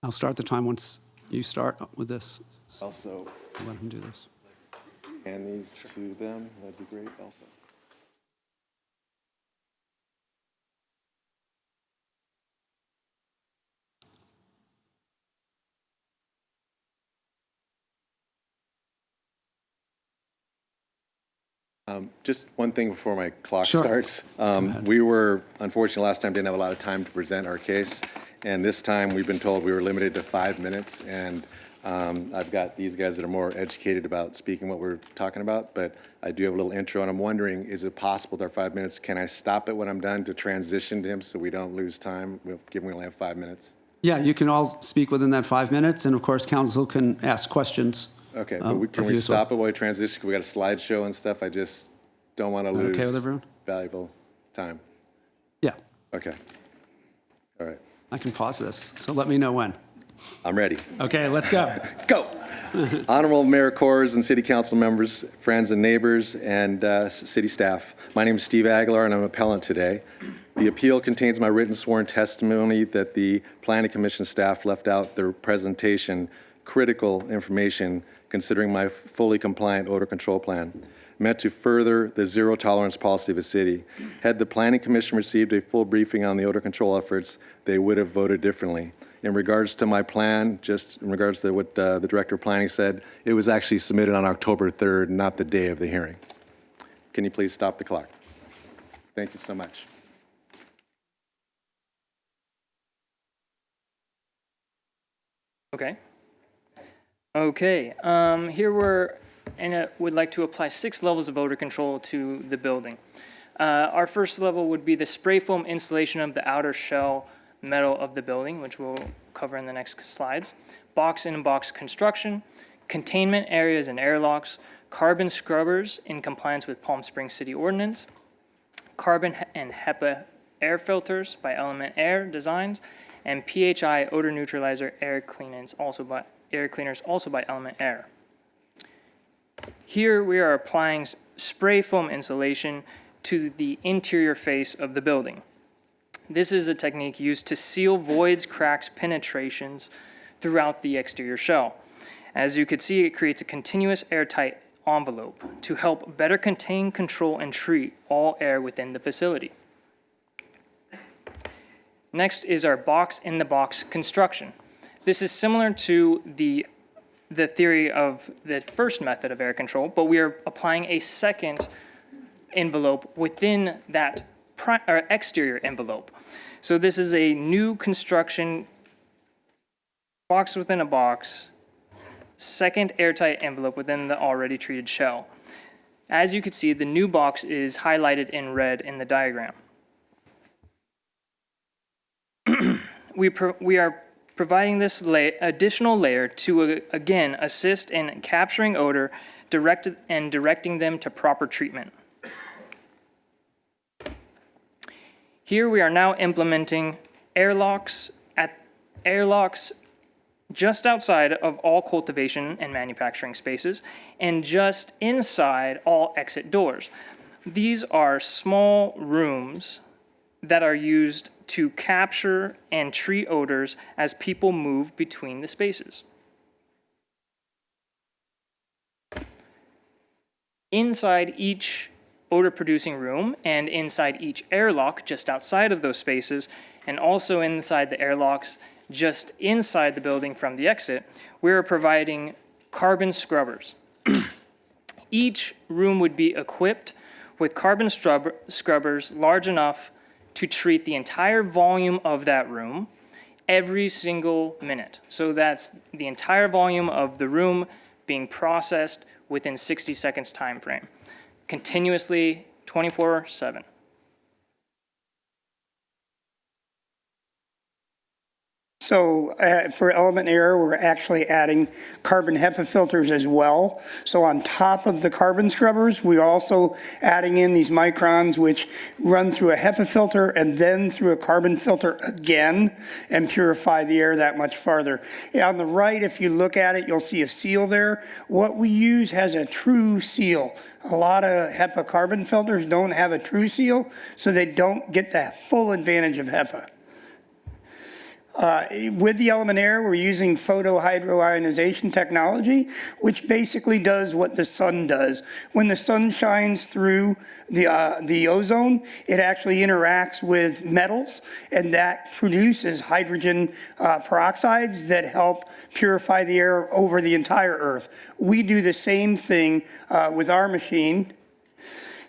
[SPEAKER 1] I'll start the time once you start with this.
[SPEAKER 14] Also,
[SPEAKER 1] I'll let him do this.
[SPEAKER 14] hand these to them, that'd be great also. Just one thing before my clock starts. We were, unfortunately, last time didn't have a lot of time to present our case, and this time we've been told we were limited to 5 minutes, and I've got these guys that are more educated about speaking what we're talking about, but I do have a little intro, and I'm wondering, is it possible with our 5 minutes, can I stop it when I'm done to transition to him so we don't lose time, given we only have 5 minutes?
[SPEAKER 1] Yeah, you can all speak within that 5 minutes, and of course, council can ask questions.
[SPEAKER 14] Okay, but can we stop it while we transition? We got a slideshow and stuff. I just don't want to lose
[SPEAKER 1] okay with everyone?
[SPEAKER 14] Valuable time.
[SPEAKER 1] Yeah.
[SPEAKER 14] Okay. All right.
[SPEAKER 1] I can pause this, so let me know when.
[SPEAKER 14] I'm ready.
[SPEAKER 1] Okay, let's go.
[SPEAKER 14] Go. Honorable Mayor Kors and City Council members, friends and neighbors, and city staff. My name is Steve Aguilar, and I'm an appellant today. The appeal contains my written sworn testimony that the Planning Commission staff left out their presentation, critical information considering my fully compliant odor control plan, meant to further the zero tolerance policy of the city. Had the Planning Commission received a full briefing on the odor control efforts, they would have voted differently. In regards to my plan, just in regards to what the Director of Planning said, it was actually submitted on October 3rd, not the day of the hearing. Can you please stop the clock? Thank you so much.
[SPEAKER 23] Okay. Here would like to apply 6 levels of odor control to the building. Our first level would be the spray foam insulation of the outer shell metal of the building, which we'll cover in the next slides. Box-in-box construction, containment areas and airlocks, carbon scrubbers in compliance with Palm Springs City Ordinance, carbon and HEPA air filters by Element Air Designs, and PHI odor neutralizer air cleaners also by Element Air. Here we are applying spray foam insulation to the interior face of the building. This is a technique used to seal voids, cracks, penetrations throughout the exterior shell. As you can see, it creates a continuous airtight envelope to help better contain, control, and treat all air within the facility. Next is our box-in-the-box construction. This is similar to the theory of the first method of air control, but we are applying a second envelope within that exterior envelope. So this is a new construction, box within a box, second airtight envelope within the already treated shell. As you can see, the new box is highlighted in red in the diagram. We are providing this additional layer to, again, assist in capturing odor and directing them to proper treatment. Here we are now implementing airlocks just outside of all cultivation and manufacturing spaces and just inside all exit doors. These are small rooms that are used to capture and treat odors as people move between the spaces. Inside each odor-producing room and inside each airlock just outside of those spaces, and also inside the airlocks just inside the building from the exit, we are providing carbon scrubbers. Each room would be equipped with carbon scrubbers large enough to treat the entire volume of that room every single minute. So that's the entire volume of the room being processed within 60 seconds time frame, continuously 24/7.
[SPEAKER 9] So for element air, we're actually adding carbon HEPA filters as well. So on top of the carbon scrubbers, we're also adding in these microns, which run through a HEPA filter and then through a carbon filter again and purify the air that much farther. On the right, if you look at it, you'll see a seal there. What we use has a true seal. A lot of HEPA carbon filters don't have a true seal, so they don't get the full advantage of HEPA. With the element air, we're using photohydroionization technology, which basically does what the sun does. When the sun shines through the ozone, it actually interacts with metals, and that produces hydrogen peroxides that help purify the air over the entire Earth. We do the same thing with our machine.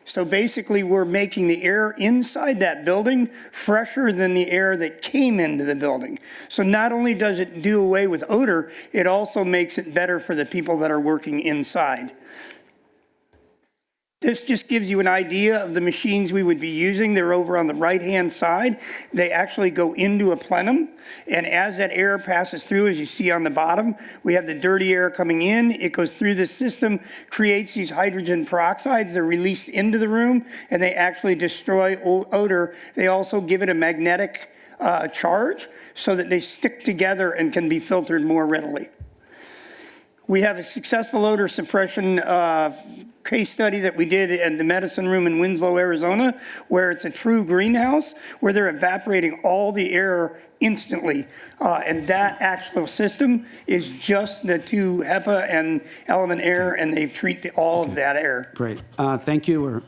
[SPEAKER 9] So basically, we're making the air inside that building fresher than the air that came into the building. So not only does it do away with odor, it also makes it better for the people that are working inside. This just gives you an idea of the machines we would be using. They're over on the right-hand side. They actually go into a plenum, and as that air passes through, as you see on the bottom, we have the dirty air coming in. It goes through the system, creates these hydrogen peroxides. They're released into the room, and they actually destroy odor. They also give it a magnetic charge so that they stick together and can be filtered more readily. We have a successful odor suppression case study that we did in the medicine room in Winslow, Arizona, where it's a true greenhouse, where they're evaporating all the air instantly. And that actual system is just the two HEPA and element air, and they treat all of that air.
[SPEAKER 1] Great. Thank you.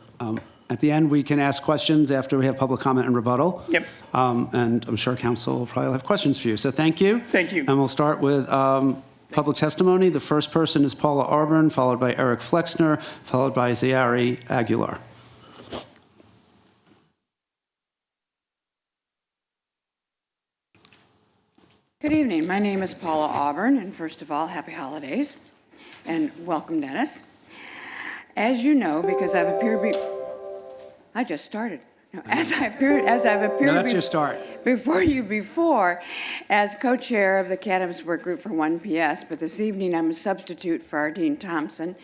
[SPEAKER 1] At the end, we can ask questions after we have public comment and rebuttal.
[SPEAKER 9] Yep.
[SPEAKER 1] And I'm sure council will probably have questions for you. So thank you.
[SPEAKER 9] Thank you.
[SPEAKER 1] And we'll start with public testimony. The first person is Paula Arborn, followed by Eric Flexner, followed by Zayari Aguilar.
[SPEAKER 10] Good evening. My name is Paula Auburn, and first of all, happy holidays, and welcome, Dennis. As you know, because I've appeared I just started. No, as I've appeared
[SPEAKER 1] No, that's your start.
[SPEAKER 10] Before you as co-chair of the Cadams Work Group for 1PS, but this evening I'm a substitute for Ardeen Thompson.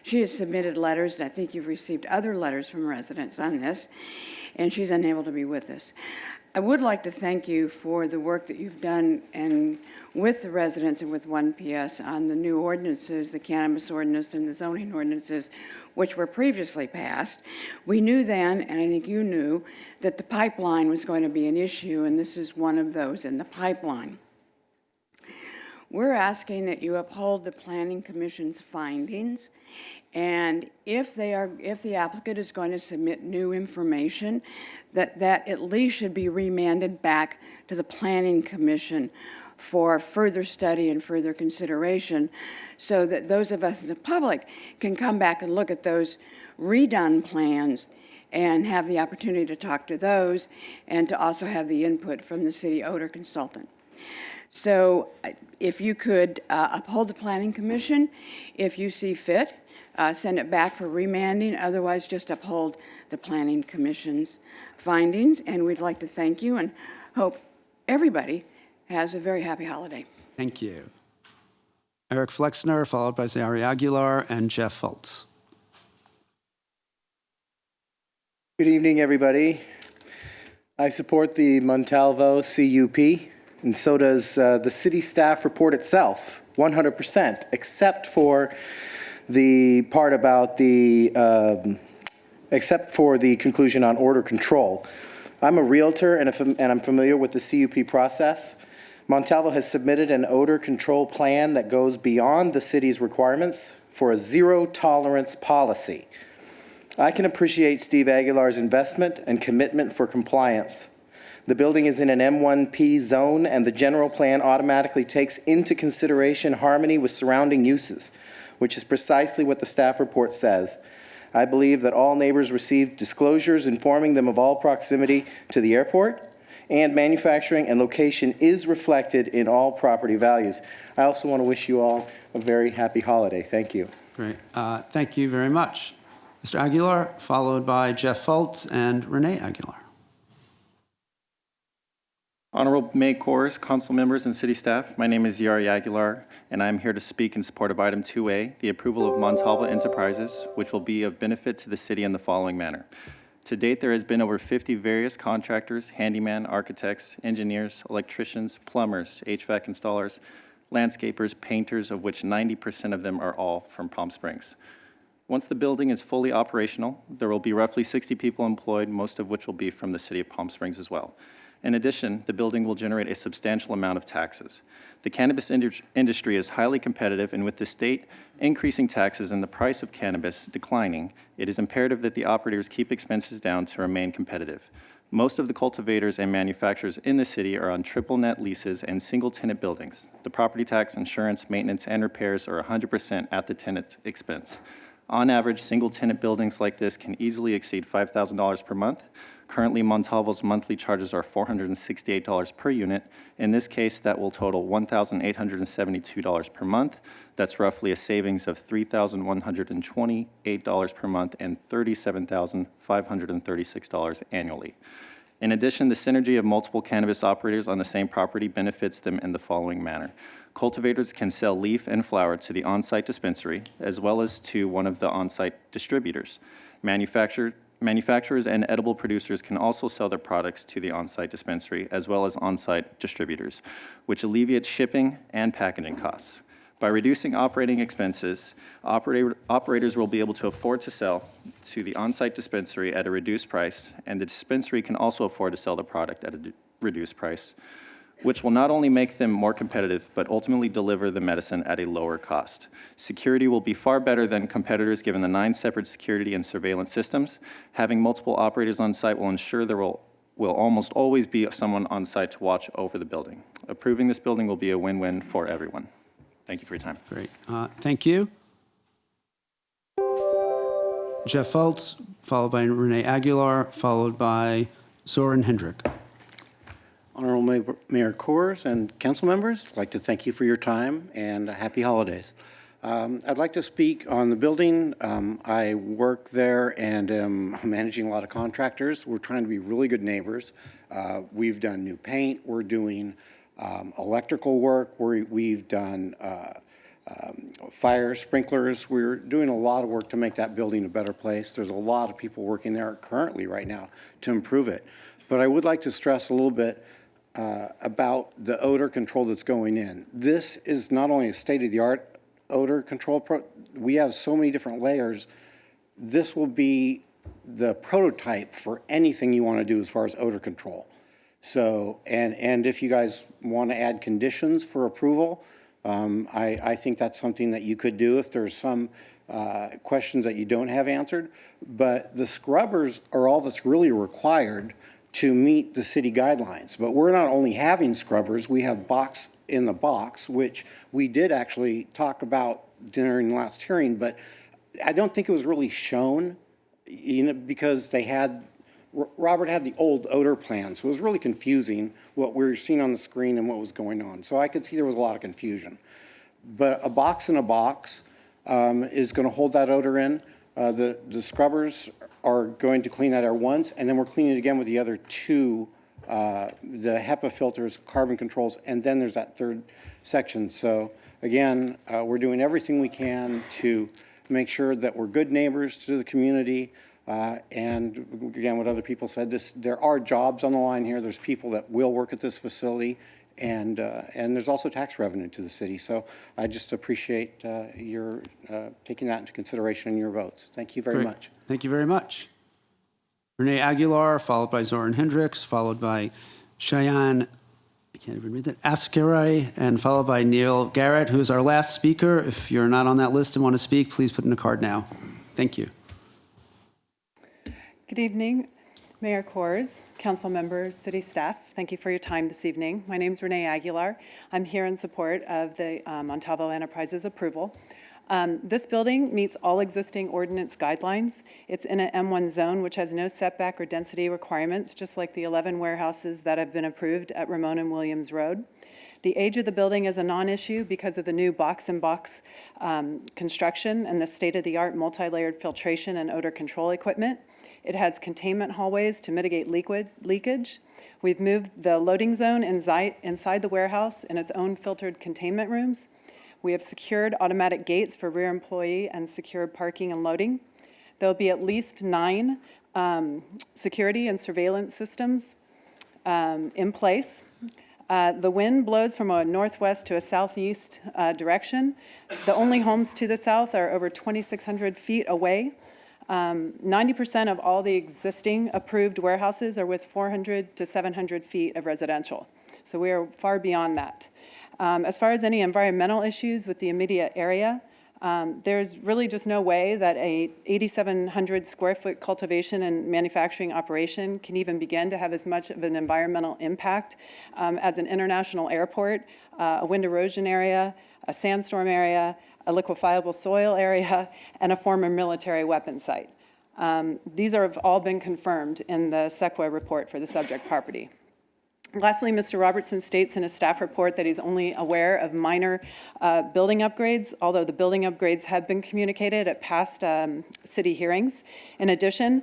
[SPEAKER 10] She has submitted letters, and I think you've received other letters from residents on this, and she's unable to be with us. I would like to thank you for the work that you've done and with the residents and with 1PS on the new ordinances, the cannabis ordinance and the zoning ordinances, which were previously passed. We knew then, and I think you knew, that the pipeline was going to be an issue, and this is one of those in the pipeline. We're asking that you uphold the Planning Commission's findings, and if the applicant is going to submit new information, that at least should be remanded back to the Planning Commission for further study and further consideration, so that those of us in the public can come back and look at those redone plans and have the opportunity to talk to those and to also have the input from the city odor consultant. So if you could uphold the Planning Commission, if you see fit, send it back for remanding, otherwise just uphold the Planning Commission's findings. And we'd like to thank you and hope everybody has a very happy holiday.
[SPEAKER 1] Thank you. Eric Flexner, followed by Zari Aguilar and Jeff Fultz.
[SPEAKER 21] Good evening, everybody. I support the Montalvo CUP, and so does the city staff report itself, 100%, except for the part about except for the conclusion on odor control. I'm a realtor and I'm familiar with the CUP process. Montalvo has submitted an odor control plan that goes beyond the city's requirements for a zero tolerance policy. I can appreciate Steve Aguilar's investment and commitment for compliance. The building is in an M1P zone, and the general plan automatically takes into consideration harmony with surrounding uses, which is precisely what the staff report says. I believe that all neighbors received disclosures informing them of all proximity to the airport, and manufacturing and location is reflected in all property values. I also want to wish you all a very happy holiday. Thank you.
[SPEAKER 1] Great. Thank you very much. Mr. Aguilar, followed by Jeff Fultz and Renee Aguilar.
[SPEAKER 8] Honorable May Kors, council members, and city staff, my name is Yari Aguilar, and I am here to speak in support of item 2A, the approval of Montalvo Enterprises, which will be of benefit to the city in the following manner. To date, there has been over 50 various contractors, handyman, architects, engineers, electricians, plumbers, HVAC installers, landscapers, painters, of which 90% of them are all from Palm Springs. Once the building is fully operational, there will be roughly 60 people employed, most of which will be from the city of Palm Springs as well. In addition, the building will generate a substantial amount of taxes. The cannabis industry is highly competitive, and with the state increasing taxes and the price of cannabis declining, it is imperative that the operators keep expenses down to remain competitive. Most of the cultivators and manufacturers in the city are on triple net leases and single-tenant buildings. The property tax, insurance, maintenance, and repairs are 100% at the tenant's expense. On average, single-tenant buildings like this can easily exceed $5,000 per month. Currently, Montalvo's monthly charges are $468 per unit. In this case, that will total $1,872 per month. That's roughly a savings of $3,128 per month and $37,536 annually. In addition, the synergy of multiple cannabis operators on the same property benefits them in the following manner. Cultivators can sell leaf and flower to the on-site dispensary, as well as to one of the on-site distributors. Manufacturers and edible producers can also sell their products to the on-site dispensary, as well as on-site distributors, which alleviates shipping and packaging costs. By reducing operating expenses, operators will be able to afford to sell to the on-site dispensary at a reduced price, and the dispensary can also afford to sell the product at a reduced price, which will not only make them more competitive, but ultimately deliver the medicine at a lower cost. Security will be far better than competitors given the 9 separate security and surveillance systems. Having multiple operators on site will ensure there will almost always be someone on site to watch over the building. Approving this building will be a win-win for everyone. Thank you for your time.
[SPEAKER 1] Great. Thank you. Jeff Fultz, followed by Renee Aguilar, followed by Zoran Hendrick.
[SPEAKER 11] Honorable Mayor Kors and council members, I'd like to thank you for your time and happy holidays. I'd like to speak on the building. I work there and am managing a lot of contractors. We're trying to be really good neighbors. We've done new paint. We're doing electrical work. We've done fire sprinklers. We're doing a lot of work to make that building a better place. There's a lot of people working there currently right now to improve it. But I would like to stress a little bit about the odor control that's going in. This is not only a state-of-the-art odor control, we have so many different layers. This will be the prototype for anything you want to do as far as odor control. So, and if you guys want to add conditions for approval, I think that's something that you could do if there's some questions that you don't have answered. But the scrubbers are all that's really required to meet the city guidelines. But we're not only having scrubbers, we have box in the box, which we did actually talk about during the last hearing, but I don't think it was really shown, because Robert had the old odor plan, so it was really confusing what we were seeing on the screen and what was going on. So I could see there was a lot of confusion. But a box in a box is going to hold that odor in. The scrubbers are going to clean that air once, and then we're cleaning it again with the other two, the HEPA filters, carbon controls, and then there's that third section. So again, we're doing everything we can to make sure that we're good neighbors to the community. And again, what other people said, there are jobs on the line here. There's people that will work at this facility, and there's also tax revenue to the city. So I just appreciate your taking that into consideration in your votes. Thank you very much.
[SPEAKER 1] Thank you very much. Renee Aguilar, followed by Zoran Hendricks, followed by Cheyenne, I can't even read that, Askerai, and followed by Neil Garrett, who is our last speaker. If you're not on that list and want to speak, please put in a card now. Thank you.
[SPEAKER 16] Good evening, Mayor Kors, council members, city staff. Thank you for your time this evening. My name is Renee Aguilar. I'm here in support of the Montalvo Enterprises approval. This building meets all existing ordinance guidelines. It's in an M1 zone, which has no setback or density requirements, just like the 11 warehouses that have been approved at Ramon and Williams Road. The age of the building is a non-issue because of the new box-in-box construction and the state-of-the-art multi-layered filtration and odor control equipment. It has containment hallways to mitigate leakage. We've moved the loading zone inside the warehouse in its own filtered containment rooms. We have secured automatic gates for rear employee and secured parking and loading. There'll be at least 9 security and surveillance systems in place. The wind blows from a northwest to a southeast direction. The only homes to the south are over 2,600 feet away. 90% of all the existing approved warehouses are with 400 to 700 feet of residential. So we are far beyond that. As far as any environmental issues with the immediate area, there's really just no way that a 8,700 square foot cultivation and manufacturing operation can even begin to have as much of an environmental impact as an international airport, a wind erosion area, a sandstorm area, a liquefiable soil area, and a former military weapons site. These have all been confirmed in the SEQA report for the subject property. Lastly, Mr. Robertson states in his staff report that he's only aware of minor building upgrades, although the building upgrades have been communicated at past city hearings. In addition,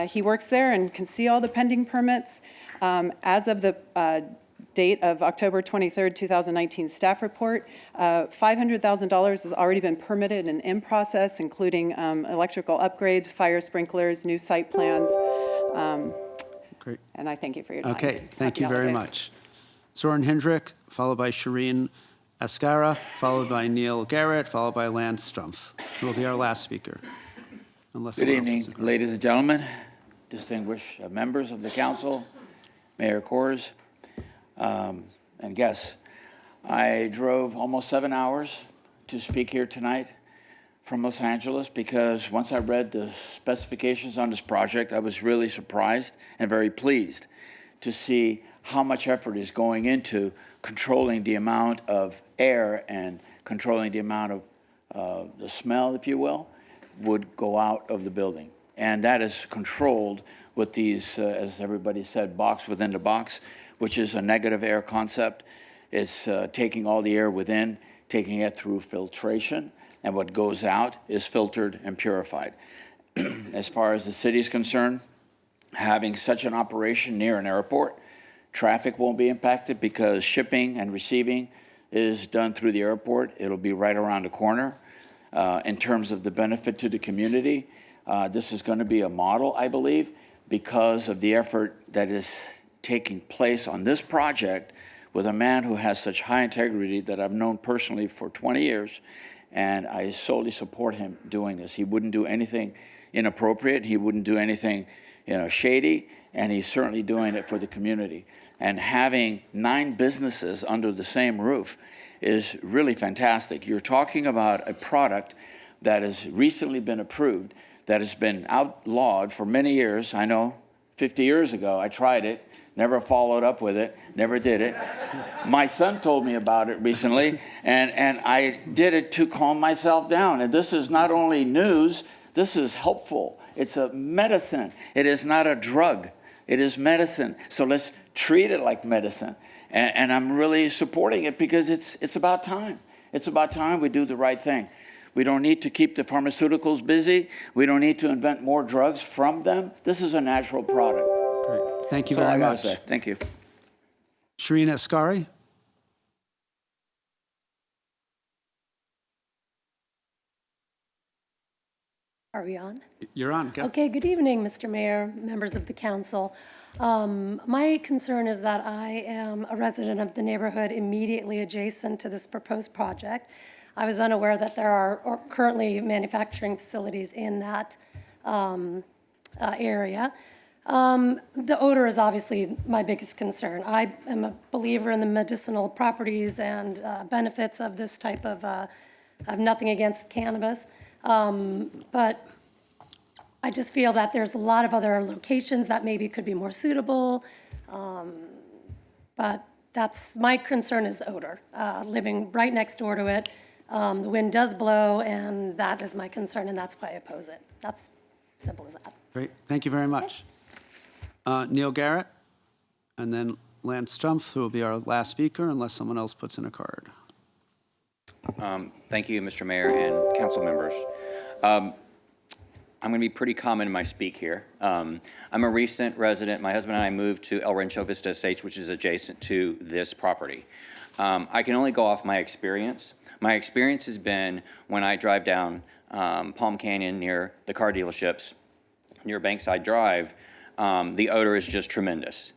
[SPEAKER 16] he works there and can see all the pending permits. As of the date of October 23rd, 2019 staff report, $500,000 has already been permitted and in process, including electrical upgrades, fire sprinklers, new site plans.
[SPEAKER 1] Great.
[SPEAKER 16] And I thank you for your time.
[SPEAKER 1] Okay, thank you very much. Zoran Hendrick, followed by Shireen Ascara, followed by Neil Garrett, followed by Lance Strumpf, who will be our last speaker.
[SPEAKER 18] Good evening, ladies and gentlemen, distinguished members of the council, Mayor Kors, and guests. I drove almost 7 hours to speak here tonight from Los Angeles because once I read the specifications on this project, I was really surprised and very pleased to see how much effort is going into controlling the amount of air and controlling the amount of the smell, if you will, would go out of the building. And that is controlled with these, as everybody said, box within the box, which is a negative air concept. It's taking all the air within, taking it through filtration, and what goes out is filtered and purified. As far as the city is concerned, having such an operation near an airport, traffic won't be impacted because shipping and receiving is done through the airport. It'll be right around the corner. In terms of the benefit to the community, this is going to be a model, I believe, because of the effort that is taking place on this project with a man who has such high integrity that I've known personally for 20 years, and I solely support him doing this. He wouldn't do anything inappropriate. He wouldn't do anything, shady, and he's certainly doing it for the community. And having 9 businesses under the same roof is really fantastic. You're talking about a product that has recently been approved, that has been outlawed for many years. I know 50 years ago I tried it, never followed up with it, never did it. My son told me about it recently, and I did it to calm myself down. And this is not only news, this is helpful. It's a medicine. It is not a drug. It is medicine. So let's treat it like medicine. And I'm really supporting it because it's about time. It's about time we do the right thing. We don't need to keep the pharmaceuticals busy. We don't need to invent more drugs from them. This is a natural product.
[SPEAKER 1] Great. Thank you
[SPEAKER 18] That's all
[SPEAKER 1] very
[SPEAKER 18] I gotta
[SPEAKER 1] much.
[SPEAKER 18] say. Thank you.
[SPEAKER 1] Shireen Ascari?
[SPEAKER 3] Are we on?
[SPEAKER 1] You're on. Go.
[SPEAKER 3] Okay, good evening, Mr. Mayor, members of the council. My concern is that I am a resident of the neighborhood immediately adjacent to this proposed project. I was unaware that there are currently manufacturing facilities in that area. The odor is obviously my biggest concern. I am a believer in the medicinal properties and benefits of this type of, I have nothing against cannabis, but I just feel that there's a lot of other locations that maybe could be more suitable, but that's, my concern is the odor, living right next door to it. The wind does blow, and that is my concern, and that's why I oppose it. That's simple as that.
[SPEAKER 1] Great. Thank you very much. Neil Garrett, and then Lance Strumpf, who will be our last speaker, unless someone else puts in a card.
[SPEAKER 15] Thank you, Mr. Mayor and council members. I'm going to be pretty common in my speak here. I'm a recent resident. My husband and I moved to El Rancho Vista Estates, which is adjacent to this property. I can only go off my experience. My experience has been when I drive down Palm Canyon near the car dealerships, near Bankside Drive, the odor is just tremendous.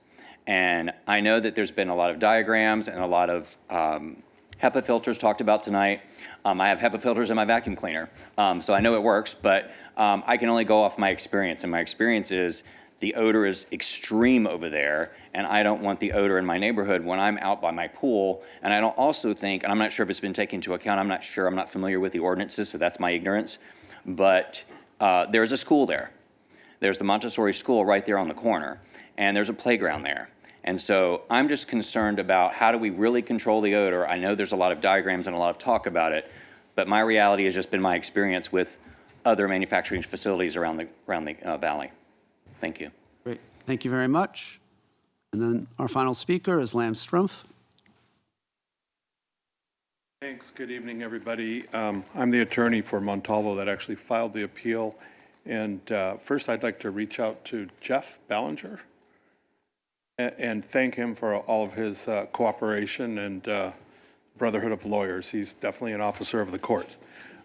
[SPEAKER 15] And I know that there's been a lot of diagrams and a lot of HEPA filters talked about tonight. I have HEPA filters in my vacuum cleaner, so I know it works, but I can only go off my experience, and my experience is the odor is extreme over there, and I don't want the odor in my neighborhood when I'm out by my pool. And I don't also think, and I'm not sure if it's been taken into account, I'm not sure, I'm not familiar with the ordinances, so that's my ignorance, but there's a school there. There's the Montessori school right there on the corner, and there's a playground there. And so I'm just concerned about how do we really control the odor. I know there's a lot of diagrams and a lot of talk about it, but my reality has just been my experience with other manufacturing facilities around the valley. Thank you.
[SPEAKER 1] Great. Thank you very much. And then our final speaker is Lance Strumpf.
[SPEAKER 20] Thanks. Good evening, everybody. I'm the attorney for Montalvo that actually filed the appeal. And first, I'd like to reach out to Jeff Ballinger and thank him for all of his cooperation and Brotherhood of Lawyers. He's definitely an officer of the court.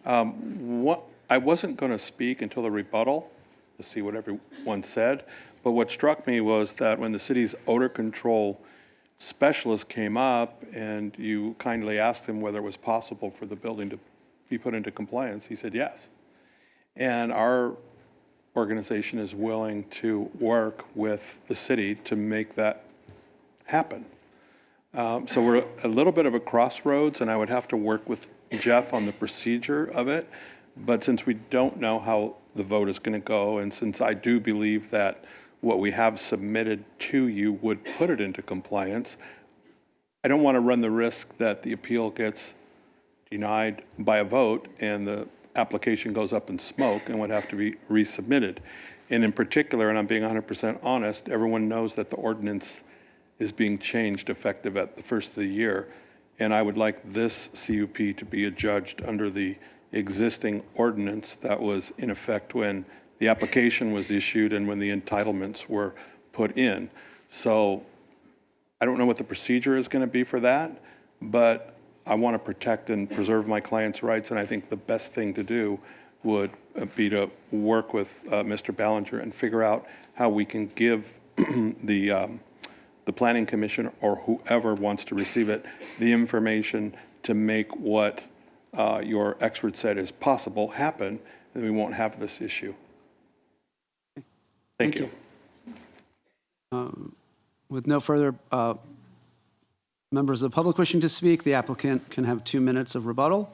[SPEAKER 20] I wasn't going to speak until the rebuttal to see what everyone said, but what struck me was that when the city's odor control specialist came up and you kindly asked him whether it was possible for the building to be put into compliance, he said yes. And our organization is willing to work with the city to make that happen. So we're a little bit of a crossroads, and I would have to work with Jeff on the procedure of it. But since we don't know how the vote is going to go, and since I do believe that what we have submitted to you would put it into compliance, I don't want to run the risk that the appeal gets denied by a vote and the application goes up in smoke and would have to be resubmitted. And in particular, and I'm being 100% honest, everyone knows that the ordinance is being changed effective at the first of the year. And I would like this CUP to be adjudged under the existing ordinance that was in effect when the application was issued and when the entitlements were put in. So I don't know what the procedure is going to be for that, but I want to protect and preserve my clients' rights, and I think the best thing to do would be to work with Mr. Ballinger and figure out how we can give the Planning Commission or whoever wants to receive it the information to make what your expert said is possible happen, then we won't have this issue. Thank you.
[SPEAKER 1] With no further members of the public wishing to speak, the applicant can have 2 minutes of rebuttal.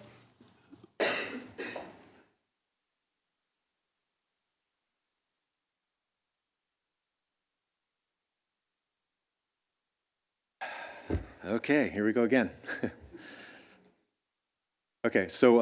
[SPEAKER 14] Okay, here we go again. Okay, so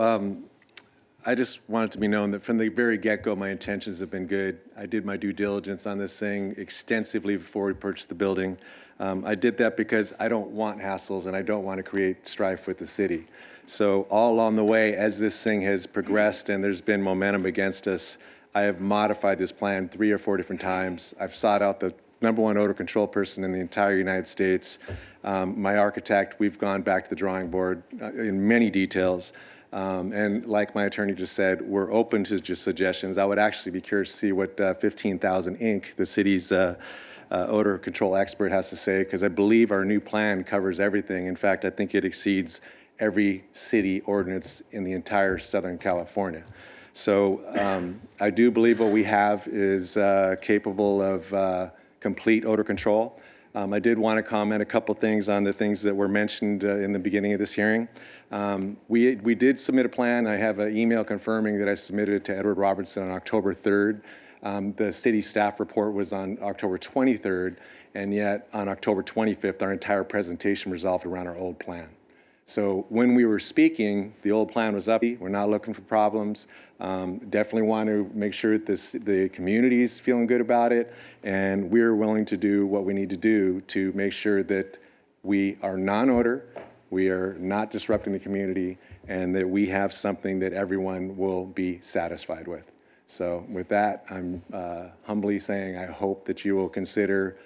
[SPEAKER 14] I just want it to be known that from the very get-go, my intentions have been good. I did my due diligence on this thing extensively before we purchased the building. I did that because I don't want hassles and I don't want to create strife with the city. So all along the way, as this thing has progressed and there's been momentum against us, I have modified this plan 3 or 4 different times. I've sought out the #1 odor control person in the entire United States. My architect, we've gone back to the drawing board in many details. And like my attorney just said, we're open to just suggestions. I would actually be curious to see what 15,000 Inc., the city's odor control expert, has to say, because I believe our new plan covers everything. In fact, I think it exceeds every city ordinance in the entire Southern California. So I do believe what we have is capable of complete odor control. I did want to comment a couple things on the things that were mentioned in the beginning of this hearing. We did submit a plan. I have an email confirming that I submitted it to Edward Robertson on October 3rd. The city staff report was on October 23rd, and yet on October 25th, our entire presentation resolved around our old plan. So when we were speaking, the old plan was up. We're not looking for problems. Definitely want to make sure that the community is feeling good about it, and we're willing to do what we need to do to make sure that we are non-odor, we are not disrupting the community, and that we have something that everyone will be satisfied with. So with that, I'm humbly saying I hope that you will consider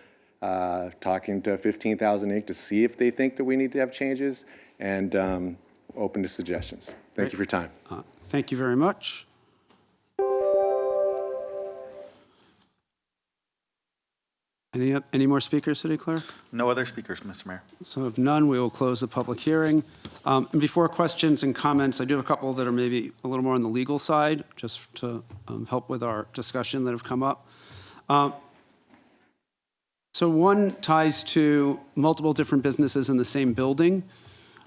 [SPEAKER 14] talking to 15,000 Inc. to see if they think that we need to have changes, and open to suggestions. Thank you for your time.
[SPEAKER 1] Thank you very much. Any more speakers, City Clerk?
[SPEAKER 2] No other speakers, Mr. Mayor.
[SPEAKER 1] So if none, we will close the public hearing. And before questions and comments, I do have a couple that are maybe a little more on the legal side, just to help with our discussion that have come up. So one ties to multiple different businesses in the same building.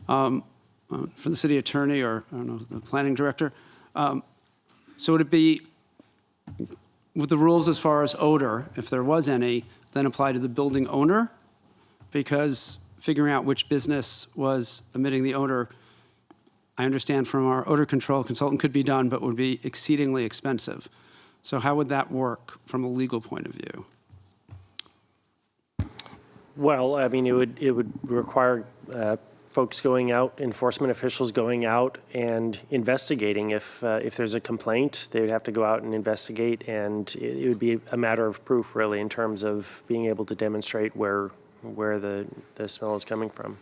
[SPEAKER 1] For the city attorney, or I don't know, the planning director. So would it be, with the rules as far as odor, if there was any, then apply to the building owner? Because figuring out which business was emitting the odor, I understand from our odor control consultant, could be done, but would be exceedingly expensive. So how would that work from a legal point of view?
[SPEAKER 17] Well, I mean, it would require folks going out, enforcement officials going out and investigating. If there's a complaint, they would have to go out and investigate, and it would be a matter of proof, really, in terms of being able to demonstrate where the smell is coming from.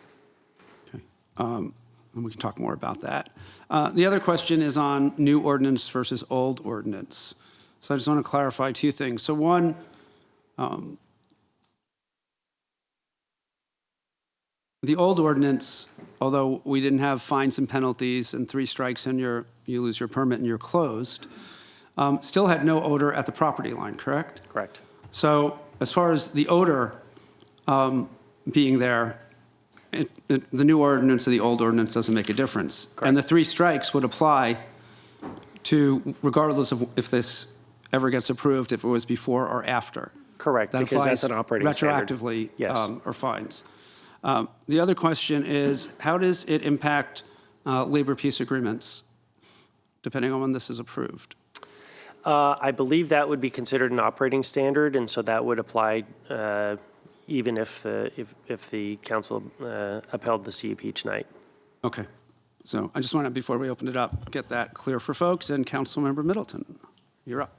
[SPEAKER 1] Okay. And we can talk more about that. The other question is on new ordinance versus old ordinance. So I just want to clarify 2 things. So one, the old ordinance, although we didn't have fines and penalties and 3 strikes and you lose your permit and you're closed, still had no odor at the property line, correct?
[SPEAKER 17] Correct.
[SPEAKER 1] So as far as the odor being there, the new ordinance or the old ordinance doesn't make a difference.
[SPEAKER 17] Correct.
[SPEAKER 1] And the 3 strikes would apply to, regardless of if this ever gets approved, if it was before or after.
[SPEAKER 17] Correct,
[SPEAKER 1] That
[SPEAKER 17] because that's
[SPEAKER 1] applies
[SPEAKER 17] an operating standard.
[SPEAKER 1] retroactively,
[SPEAKER 17] Yes.
[SPEAKER 1] or fines. The other question is, how does it impact labor peace agreements, depending on when this is approved?
[SPEAKER 17] I believe that would be considered an operating standard, and so that would apply even if the council upheld the CUP tonight.
[SPEAKER 1] Okay. So I just want to, before we open it up, get that clear for folks. And Councilmember Middleton, you're up.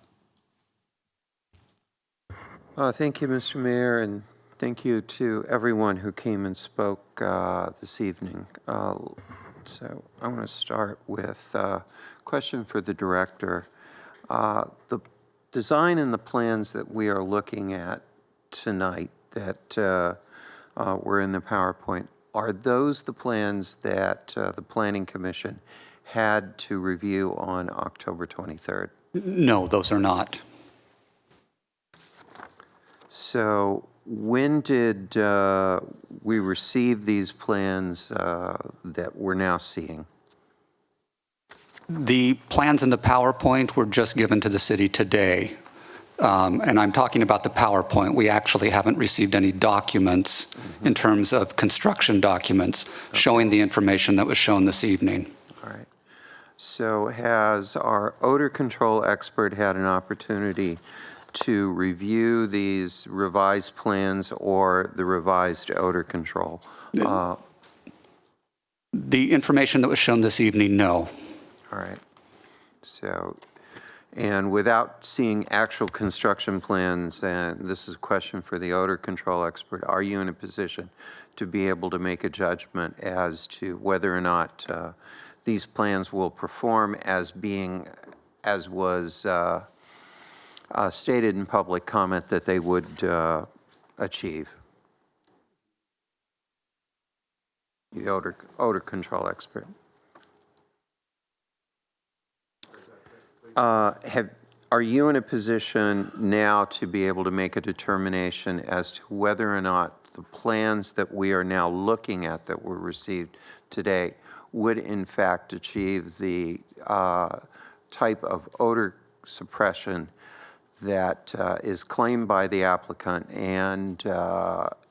[SPEAKER 5] Thank you, Mr. Mayor, and thank you to everyone who came and spoke this evening. So I want to start with a question for the director. The design and the plans that we are looking at tonight that were in the PowerPoint, are those the plans that the Planning Commission had to review on October 23rd?
[SPEAKER 13] No, those are not.
[SPEAKER 5] So when did we receive these plans that we're now seeing?
[SPEAKER 13] The plans in the PowerPoint were just given to the city today. And I'm talking about the PowerPoint. We actually haven't received any documents in terms of construction documents showing the information that was shown this evening.
[SPEAKER 5] All right. So has our odor control expert had an opportunity to review these revised plans or the revised odor control?
[SPEAKER 13] The information that was shown this evening, no.
[SPEAKER 5] All right. So, and without seeing actual construction plans, and this is a question for the odor control expert, are you in a position to be able to make a judgment as to whether or not these plans will perform as was stated in public comment that they would achieve? The odor control expert. Are you in a position now to be able to make a determination as to whether or not the plans that we are now looking at that were received today would in fact achieve the type of odor suppression that is claimed by the applicant and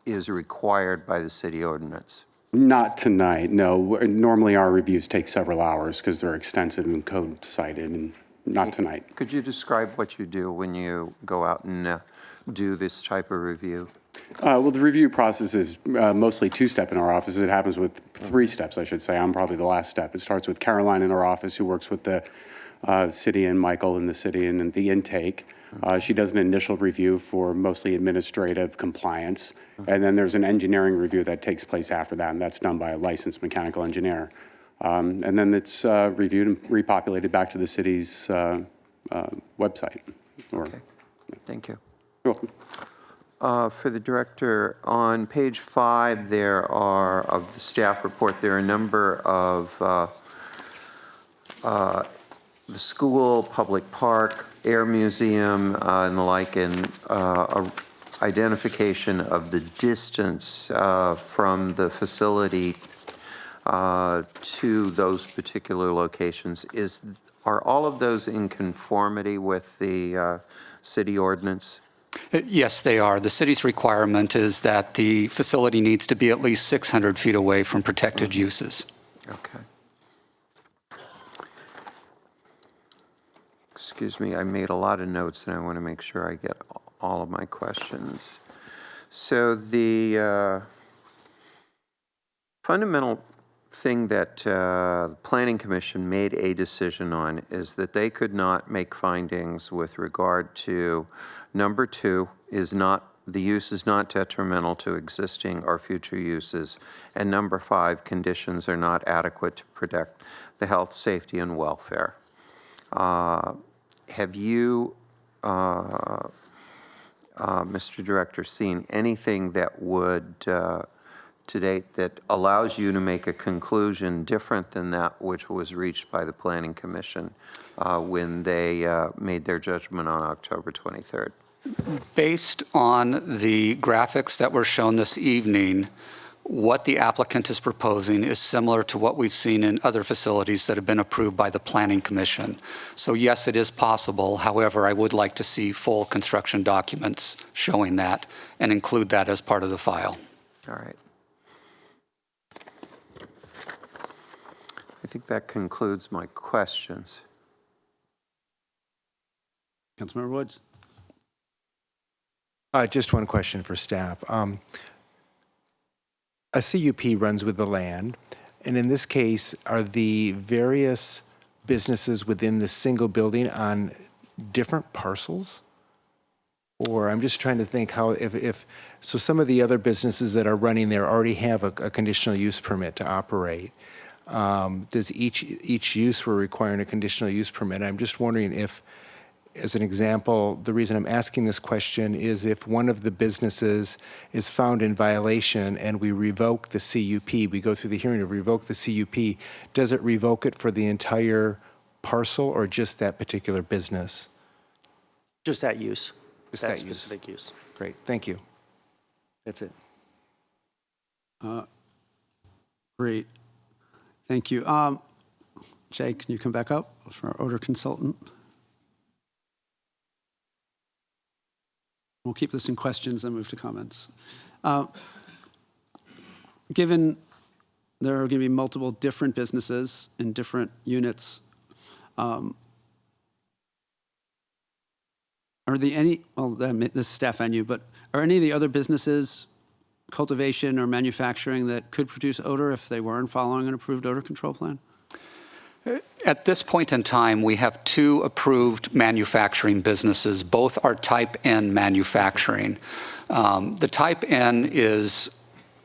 [SPEAKER 5] is required by the city ordinance?
[SPEAKER 7] Not tonight, no. Normally our reviews take several hours because they're extensive and code cited, and not tonight.
[SPEAKER 5] Could you describe what you do when you go out and do this type of review?
[SPEAKER 7] Well, the review process is mostly two-step in our office. It happens with 3 steps, I should say. I'm probably the last step. It starts with Caroline in our office, who works with the city, and Michael in the city and the intake. She does an initial review for mostly administrative compliance, and then there's an engineering review that takes place after that, and that's done by a licensed mechanical engineer. And then it's reviewed and repopulated back to the city's website.
[SPEAKER 5] Okay, thank you.
[SPEAKER 7] You're welcome.
[SPEAKER 5] For the director, on page 5 there are, of the staff report, there are a number of the school, public park, air museum, and the like, and identification of the distance from the facility to those particular locations. Are all of those in conformity with the city ordinance?
[SPEAKER 13] Yes, they are. The city's requirement is that the facility needs to be at least 600 feet away from protected uses.
[SPEAKER 5] Okay. Excuse me, I made a lot of notes and I want to make sure I get all of my questions. So the fundamental thing that the Planning Commission made a decision on is that they could not make findings with regard to number 2 is not, the use is not detrimental to existing or future uses, and number 5, conditions are not adequate to protect the health, safety, and welfare. Have you, Mr. Director, seen anything that would, to date, that allows you to make a conclusion different than that which was reached by the Planning Commission when they made their judgment on October 23rd?
[SPEAKER 13] Based on the graphics that were shown this evening, what the applicant is proposing is similar to what we've seen in other facilities that have been approved by the Planning Commission. So yes, it is possible. However, I would like to see full construction documents showing that and include that as part of the file.
[SPEAKER 5] All right. I think that concludes my questions.
[SPEAKER 1] Councilmember Woods.
[SPEAKER 4] Just one question for staff. A CUP runs with the land, and in this case, are the various businesses within the single building on different parcels? Or I'm just trying to think how, so some of the other businesses that are running there already have a conditional use permit to operate. Does each use we're requiring a conditional use permit? I'm just wondering if as an example, the reason I'm asking this question is if one of the businesses is found in violation and we revoke the CUP, we go through the hearing to revoke the CUP, does it revoke it for the entire parcel or just that particular business?
[SPEAKER 17] Just that use.
[SPEAKER 4] Just
[SPEAKER 17] that
[SPEAKER 4] that use.
[SPEAKER 17] specific use.
[SPEAKER 4] Great, thank you. That's it.
[SPEAKER 1] Great. Thank you. Jay, can you come back up for our odor consultant? We'll keep this in questions, then move to comments. Given there are going to be multiple different businesses in different units, are there any, well, this is staff and you, but are any of the other businesses, cultivation or manufacturing, that could produce odor if they weren't following an approved odor control plan?
[SPEAKER 13] At this point in time, we have 2 approved manufacturing businesses. Both are Type N manufacturing. The Type N is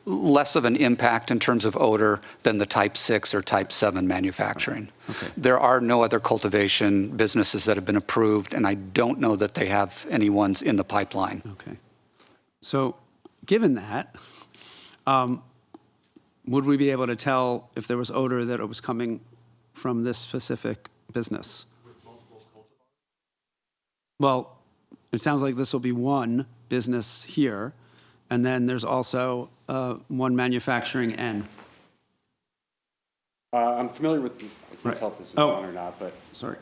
[SPEAKER 13] less of an impact in terms of odor than the Type 6 or Type 7 manufacturing.
[SPEAKER 1] Okay.
[SPEAKER 13] There are no other cultivation businesses that have been approved, and I don't know that they have any ones in the pipeline.
[SPEAKER 1] Okay. So given that, would we be able to tell if there was odor that it was coming from this specific business? Well, it sounds like this will be one business here, and then there's also one manufacturing N.
[SPEAKER 7] I'm familiar with, I can't tell if this is one or not, but.
[SPEAKER 1] Sorry.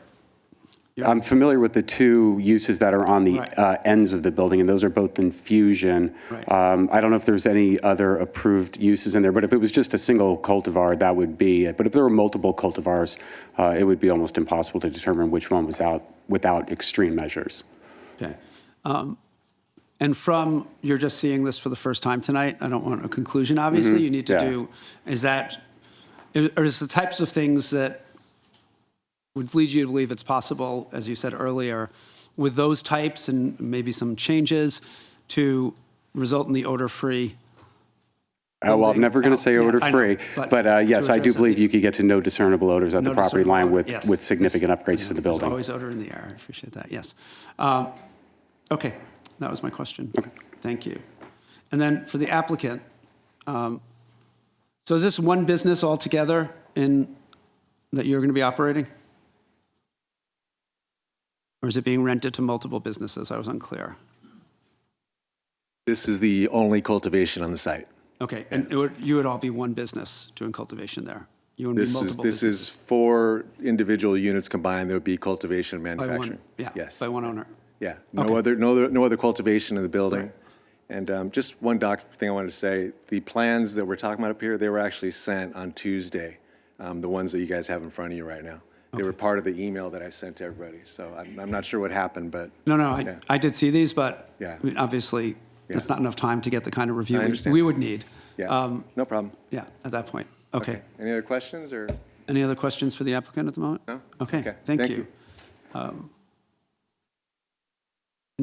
[SPEAKER 7] I'm familiar with the 2 uses that are on the ends of the building, and those are both infusion.
[SPEAKER 1] Right.
[SPEAKER 7] I don't know if there's any other approved uses in there, but if it was just a single cultivar, that would be it. But if there were multiple cultivars, it would be almost impossible to determine which one was out without extreme measures.
[SPEAKER 1] Okay. And from, you're just seeing this for the first time tonight, I don't want a conclusion, obviously. You need to do, is that, or is the types of things that would lead you to believe it's possible, as you said earlier, with those types and maybe some changes to result in the odor-free?
[SPEAKER 7] Well, I'm never going to say odor-free, but yes, I do believe you could get to no discernible odors at the property line with significant upgrades to the building.
[SPEAKER 1] There's always odor in the air. I appreciate that, yes. Okay, that was my question. Okay. Thank you. And then for the applicant, so is this one business altogether that you're going to be operating? Or is it being rented to multiple businesses? I was unclear.
[SPEAKER 14] This is the only cultivation on the site.
[SPEAKER 1] Okay, and you would all be one business doing cultivation there? You wouldn't be multiple
[SPEAKER 14] This is 4 individual units combined. There would be cultivation and
[SPEAKER 1] by
[SPEAKER 14] manufacturing.
[SPEAKER 1] Yes. By one owner?
[SPEAKER 14] Yeah,
[SPEAKER 1] Okay.
[SPEAKER 14] no other cultivation in the building.
[SPEAKER 1] Right.
[SPEAKER 14] And just one thing I wanted to say, the plans that we're talking about up here, they were actually sent on Tuesday, the ones that you guys have in front of you right now. They were part of the email that I sent to everybody, so I'm not sure what happened, but.
[SPEAKER 1] No,
[SPEAKER 14] yeah.
[SPEAKER 1] I did see these, but
[SPEAKER 14] Yeah.
[SPEAKER 1] I mean, obviously, it's not enough time to get the kind of review
[SPEAKER 14] I understand.
[SPEAKER 1] we would need.
[SPEAKER 14] Yeah, no problem.
[SPEAKER 1] Yeah, at that point. Okay.
[SPEAKER 14] Any other questions or?
[SPEAKER 1] Any other questions for the applicant at the moment?
[SPEAKER 14] No?
[SPEAKER 1] Okay, thank you. And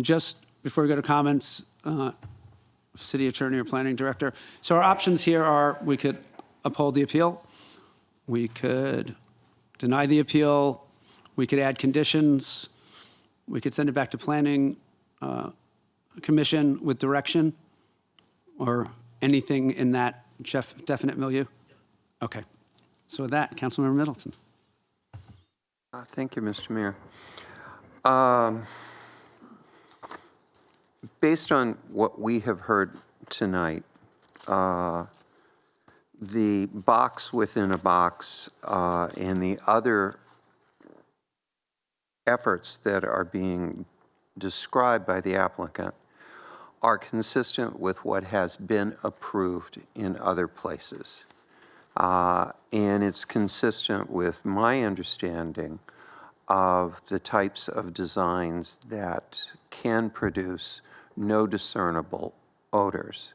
[SPEAKER 1] just before we go to comments, city attorney or planning director, so our options here are we could uphold the appeal, we could deny the appeal, we could add conditions, we could send it back to planning commission with direction, or anything in that definite milieu? Okay. So with that, Councilmember Middleton.
[SPEAKER 5] Thank you, Mr. Mayor. Based on what we have heard tonight, the box within a box and the other efforts that are being described by the applicant are consistent with what has been approved in other places. And it's consistent with my understanding of the types of designs that can produce no discernible odors.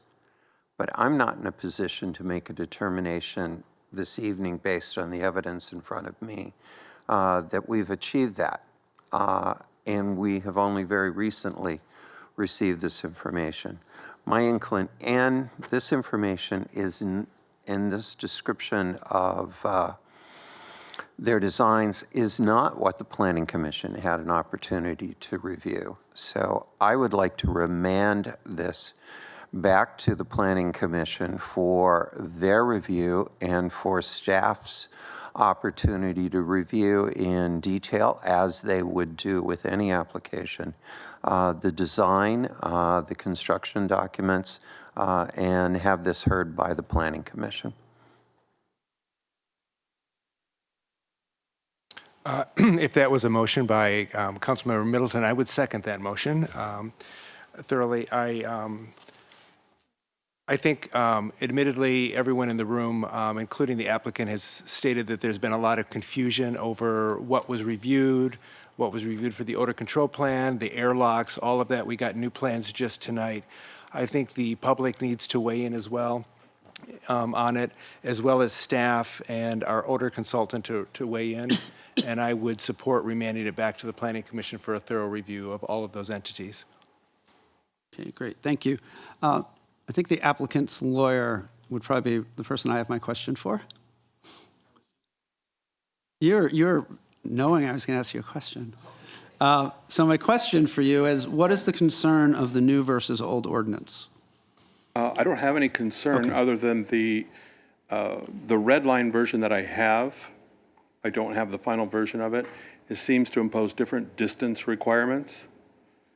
[SPEAKER 5] But I'm not in a position to make a determination this evening based on the evidence in front of me that we've achieved that. And we have only very recently received this information. And this information is in this description of their designs is not what the Planning Commission had an opportunity to review. So I would like to remand this back to the Planning Commission for their review and for staff's opportunity to review in detail, as they would do with any application, the design, the construction documents, and have this heard by the Planning Commission.
[SPEAKER 4] If that was a motion by Councilmember Middleton, I would second that motion thoroughly. I think, admittedly, everyone in the room, including the applicant, has stated that there's been a lot of confusion over what was reviewed for the odor control plan, the airlocks, all of that. We got new plans just tonight. I think the public needs to weigh in as well on it, as well as staff and our odor consultant to weigh in. And I would support remanding it back to the Planning Commission for a thorough review of all of those entities.
[SPEAKER 1] Okay, great. Thank you. I think the applicant's lawyer would probably be the person I have my question for. You're knowing I was going to ask you a question. So my question for you is, what is the concern of the new versus old ordinance?
[SPEAKER 20] I don't have any concern other than the red line version that I have. I don't have the final version of it. It seems to impose different distance requirements.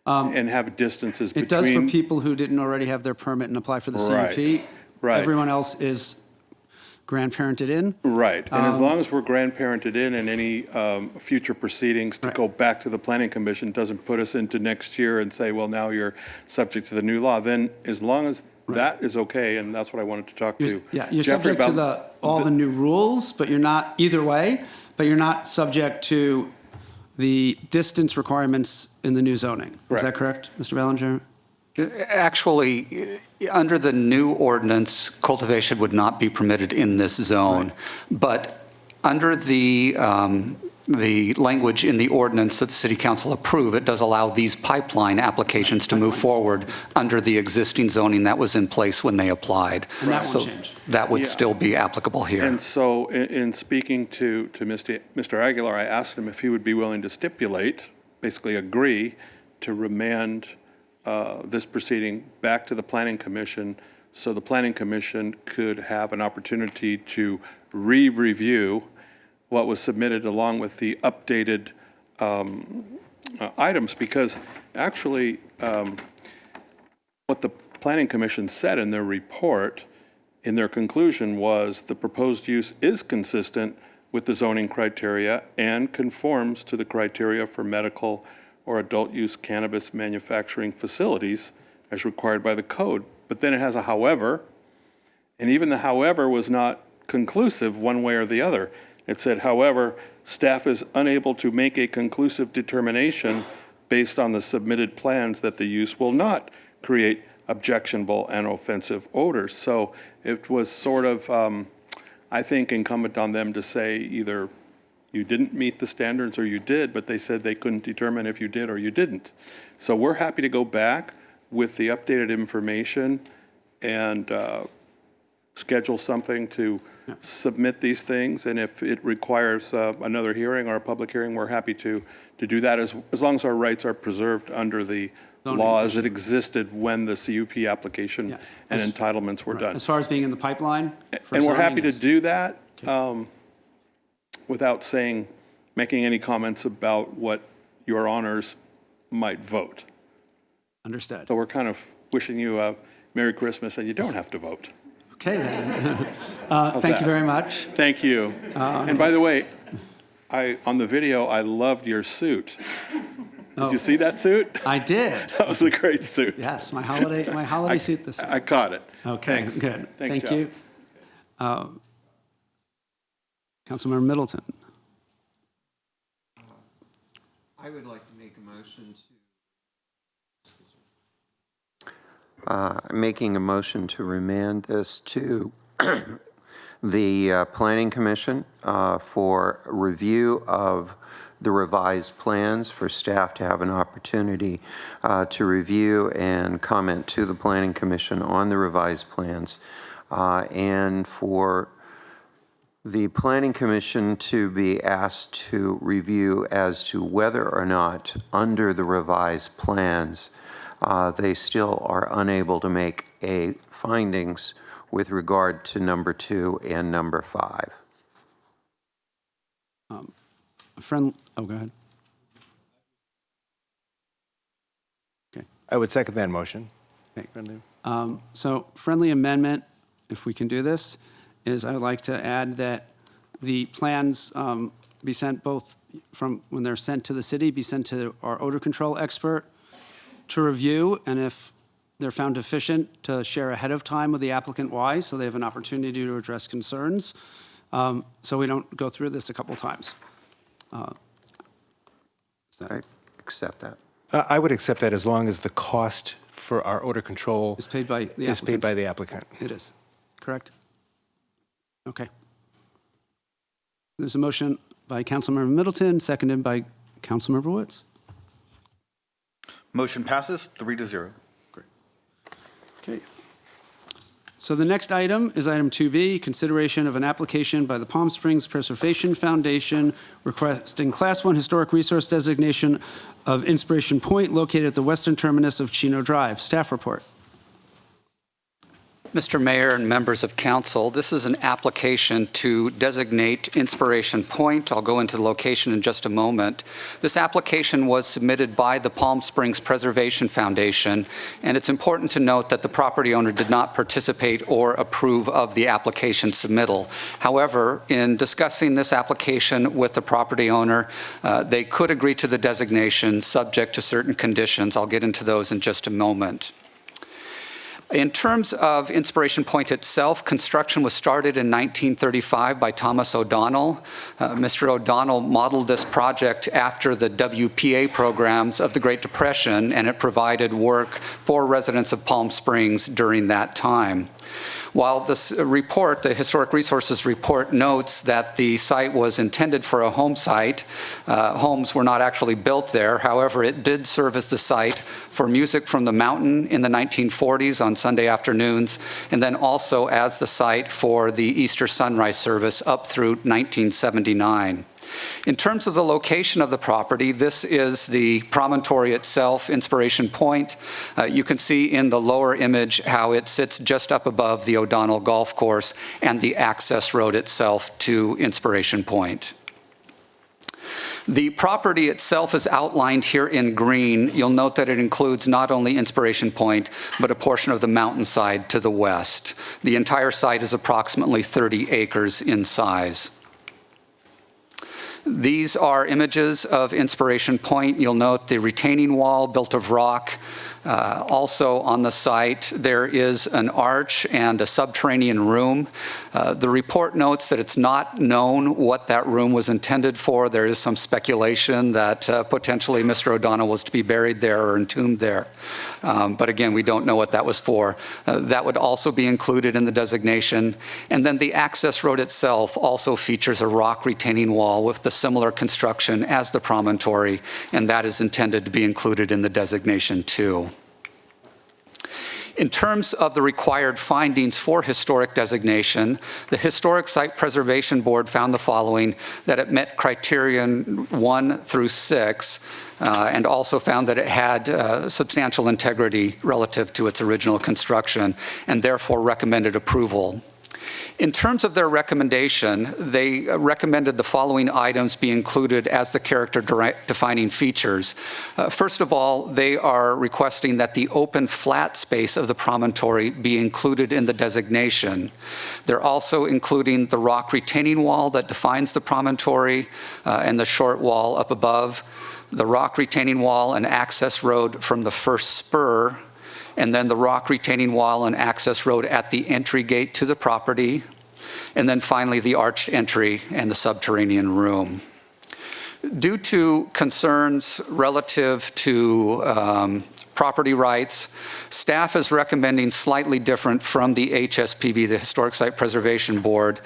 [SPEAKER 20] And have distances between.
[SPEAKER 1] It does for people who didn't already have their permit and apply for the CUP.
[SPEAKER 20] Right.
[SPEAKER 1] Everyone else is grandparented in.
[SPEAKER 20] Right. And as long as we're grandparented in and any future proceedings to go back to the Planning Commission doesn't put us into next year and say, well, now you're subject to the new law, then as long as that is okay, and that's what I wanted to talk to
[SPEAKER 1] You're
[SPEAKER 20] Jeffrey
[SPEAKER 1] subject to all the new rules, but you're not, either way, but you're not subject to the distance requirements in the new zoning. Is that correct, Mr. Ballinger?
[SPEAKER 13] Actually, under the new ordinance, cultivation would not be permitted in this zone. But under the language in the ordinance that the City Council approved, it does allow these pipeline applications to move forward under the existing zoning that was in place when they applied.
[SPEAKER 1] And that won't change.
[SPEAKER 13] That would still be applicable here.
[SPEAKER 20] And so in speaking to Mr. Aguilar, I asked him if he would be willing to stipulate, basically agree, to remand this proceeding back to the Planning Commission so the Planning Commission could have an opportunity to re-review what was submitted along with the updated items, because actually what the Planning Commission said in their report, in their conclusion, was the proposed use is consistent with the zoning criteria and conforms to the criteria for medical or adult use cannabis manufacturing facilities as required by the code. But then it has a however, and even the however was not conclusive one way or the other. It said, however, staff is unable to make a conclusive determination based on the submitted plans that the use will not create objectionable and offensive odors. So it was sort of, I think, incumbent on them to say either you didn't meet the standards or you did, but they said they couldn't determine if you did or you didn't. So we're happy to go back with the updated information and schedule something to submit these things. And if it requires another hearing or a public hearing, we're happy to do that as long as our rights are preserved under the law as it existed when the CUP application and entitlements were done.
[SPEAKER 1] As far as being in the pipeline?
[SPEAKER 20] And we're happy to do that without making any comments about what your honors might vote.
[SPEAKER 1] Understood.
[SPEAKER 20] So we're kind of wishing you a Merry Christmas, and you don't have to vote.
[SPEAKER 1] Okay, then. Thank you very much.
[SPEAKER 20] Thank you. And by the way, on the video, I loved your suit. Did you see that suit?
[SPEAKER 1] I did.
[SPEAKER 20] That was a great suit.
[SPEAKER 1] Yes, my holiday suit this year.
[SPEAKER 20] I caught it.
[SPEAKER 1] Okay,
[SPEAKER 20] Thanks.
[SPEAKER 1] good.
[SPEAKER 20] Thanks,
[SPEAKER 1] Thank
[SPEAKER 20] Jeff.
[SPEAKER 1] you. Councilmember Middleton.
[SPEAKER 5] I would like to make a motion making a motion to remand this to the Planning Commission for review of the revised plans, for staff to have an opportunity to review and comment to the Planning Commission on the revised plans, and for the Planning Commission to be asked to review as to whether or not, under the revised plans, they still are unable to make findings with regard to number 2 and number 5.
[SPEAKER 1] Oh, go ahead. Okay.
[SPEAKER 4] I would second that motion.
[SPEAKER 1] Okay. So friendly amendment, if we can do this, is I would like to add that the plans be sent both from, when they're sent to the city, be sent to our odor control expert to review, and if they're found deficient, to share ahead of time with the applicant why, so they have an opportunity to address concerns, so we don't go through this a couple times.
[SPEAKER 5] I accept that.
[SPEAKER 4] I would accept that as long as the cost for our odor control
[SPEAKER 1] Is paid by the
[SPEAKER 4] is paid by
[SPEAKER 1] applicants.
[SPEAKER 4] the applicant.
[SPEAKER 1] It is, correct? Okay. There's a motion by Councilmember Middleton, seconded by Councilmember Woods.
[SPEAKER 2] Motion passes 3-0.
[SPEAKER 1] Okay. So the next item is item 2B, consideration of an application by the Palm Springs Preservation Foundation requesting Class 1 Historic Resource designation of Inspiration Point located at the western terminus of Chino Drive. Staff report.
[SPEAKER 13] Mr. Mayor and members of council, this is an application to designate Inspiration Point. I'll go into the location in just a moment. This application was submitted by the Palm Springs Preservation Foundation, and it's important to note that the property owner did not participate or approve of the application submittal. However, in discussing this application with the property owner, they could agree to the designation subject to certain conditions. I'll get into those in just a moment. In terms of Inspiration Point itself, construction was started in 1935 by Thomas O'Donnell. Mr. O'Donnell modeled this project after the WPA programs of the Great Depression, and it provided work for residents of Palm Springs during that time. While this report, the Historic Resources report, notes that the site was intended for a home site, homes were not actually built there. However, it did serve as the site for music from the mountain in the 1940s on Sunday afternoons, and then also as the site for the Easter sunrise service up through 1979. In terms of the location of the property, this is the promontory itself, Inspiration Point. You can see in the lower image how it sits just up above the O'Donnell Golf Course and the access road itself to Inspiration Point. The property itself is outlined here in green. You'll note that it includes not only Inspiration Point, but a portion of the mountainside to the west. The entire site is approximately 30 acres in size. These are images of Inspiration Point. You'll note the retaining wall built of rock. Also on the site, there is an arch and a subterranean room. The report notes that it's not known what that room was intended for. There is some speculation that potentially Mr. O'Donnell was to be buried there or entombed there. But again, we don't know what that was for. That would also be included in the designation. And then the access road itself also features a rock retaining wall with the similar construction as the promontory, and that is intended to be included in the designation too. In terms of the required findings for historic designation, the Historic Site Preservation Board found the following: that it met criterion 1 through 6, and also found that it had substantial integrity relative to its original construction, and therefore recommended approval. In terms of their recommendation, they recommended the following items be included as the character-defining features. First of all, they are requesting that the open flat space of the promontory be included in the designation. They're also including the rock retaining wall that defines the promontory and the short wall up above, the rock retaining wall and access road from the first spur, and then the rock retaining wall and access road at the entry gate to the property, and then finally the arched entry and the subterranean room. Due to concerns relative to property rights. Staff is recommending slightly different from the HSPB, the Historic Site Preservation Board.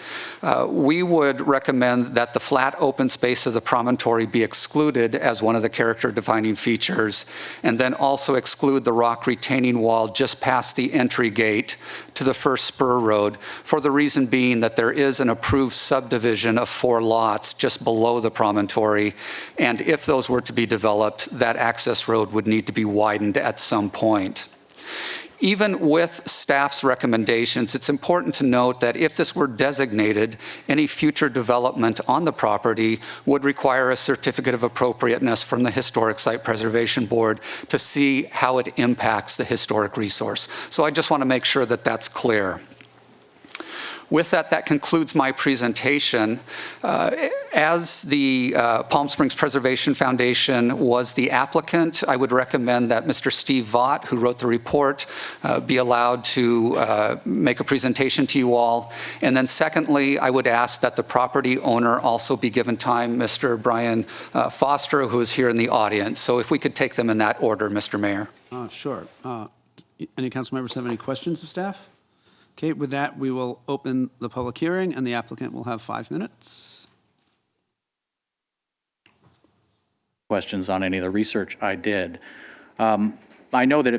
[SPEAKER 13] We would recommend that the flat open space of the promontory be excluded as one of the character defining features, and then also exclude the rock retaining wall just past the entry gate to the first spur road, for the reason being that there is an approved subdivision of 4 lots just below the promontory, and if those were to be developed, that access road would need to be widened at some point. Even with staff's recommendations, it's important to note that if this were designated, any future development on the property would require a certificate of appropriateness from the Historic Site Preservation Board to see how it impacts the historic resource. So I just want to make sure that that's clear. With that, that concludes my presentation. As the Palm Springs Preservation Foundation was the applicant, I would recommend that Mr. Steve Vaught, who wrote the report, be allowed to make a presentation to you all. And then secondly, I would ask that the property owner also be given time, Mr. Brian Foster, who is here in the audience. So if we could take them in that order, Mr. Mayor.
[SPEAKER 1] Sure. Any council members have any questions of staff? Okay, with that, we will open the public hearing, and the applicant will have 5 minutes.
[SPEAKER 12] Questions on any of the research I did. I know that it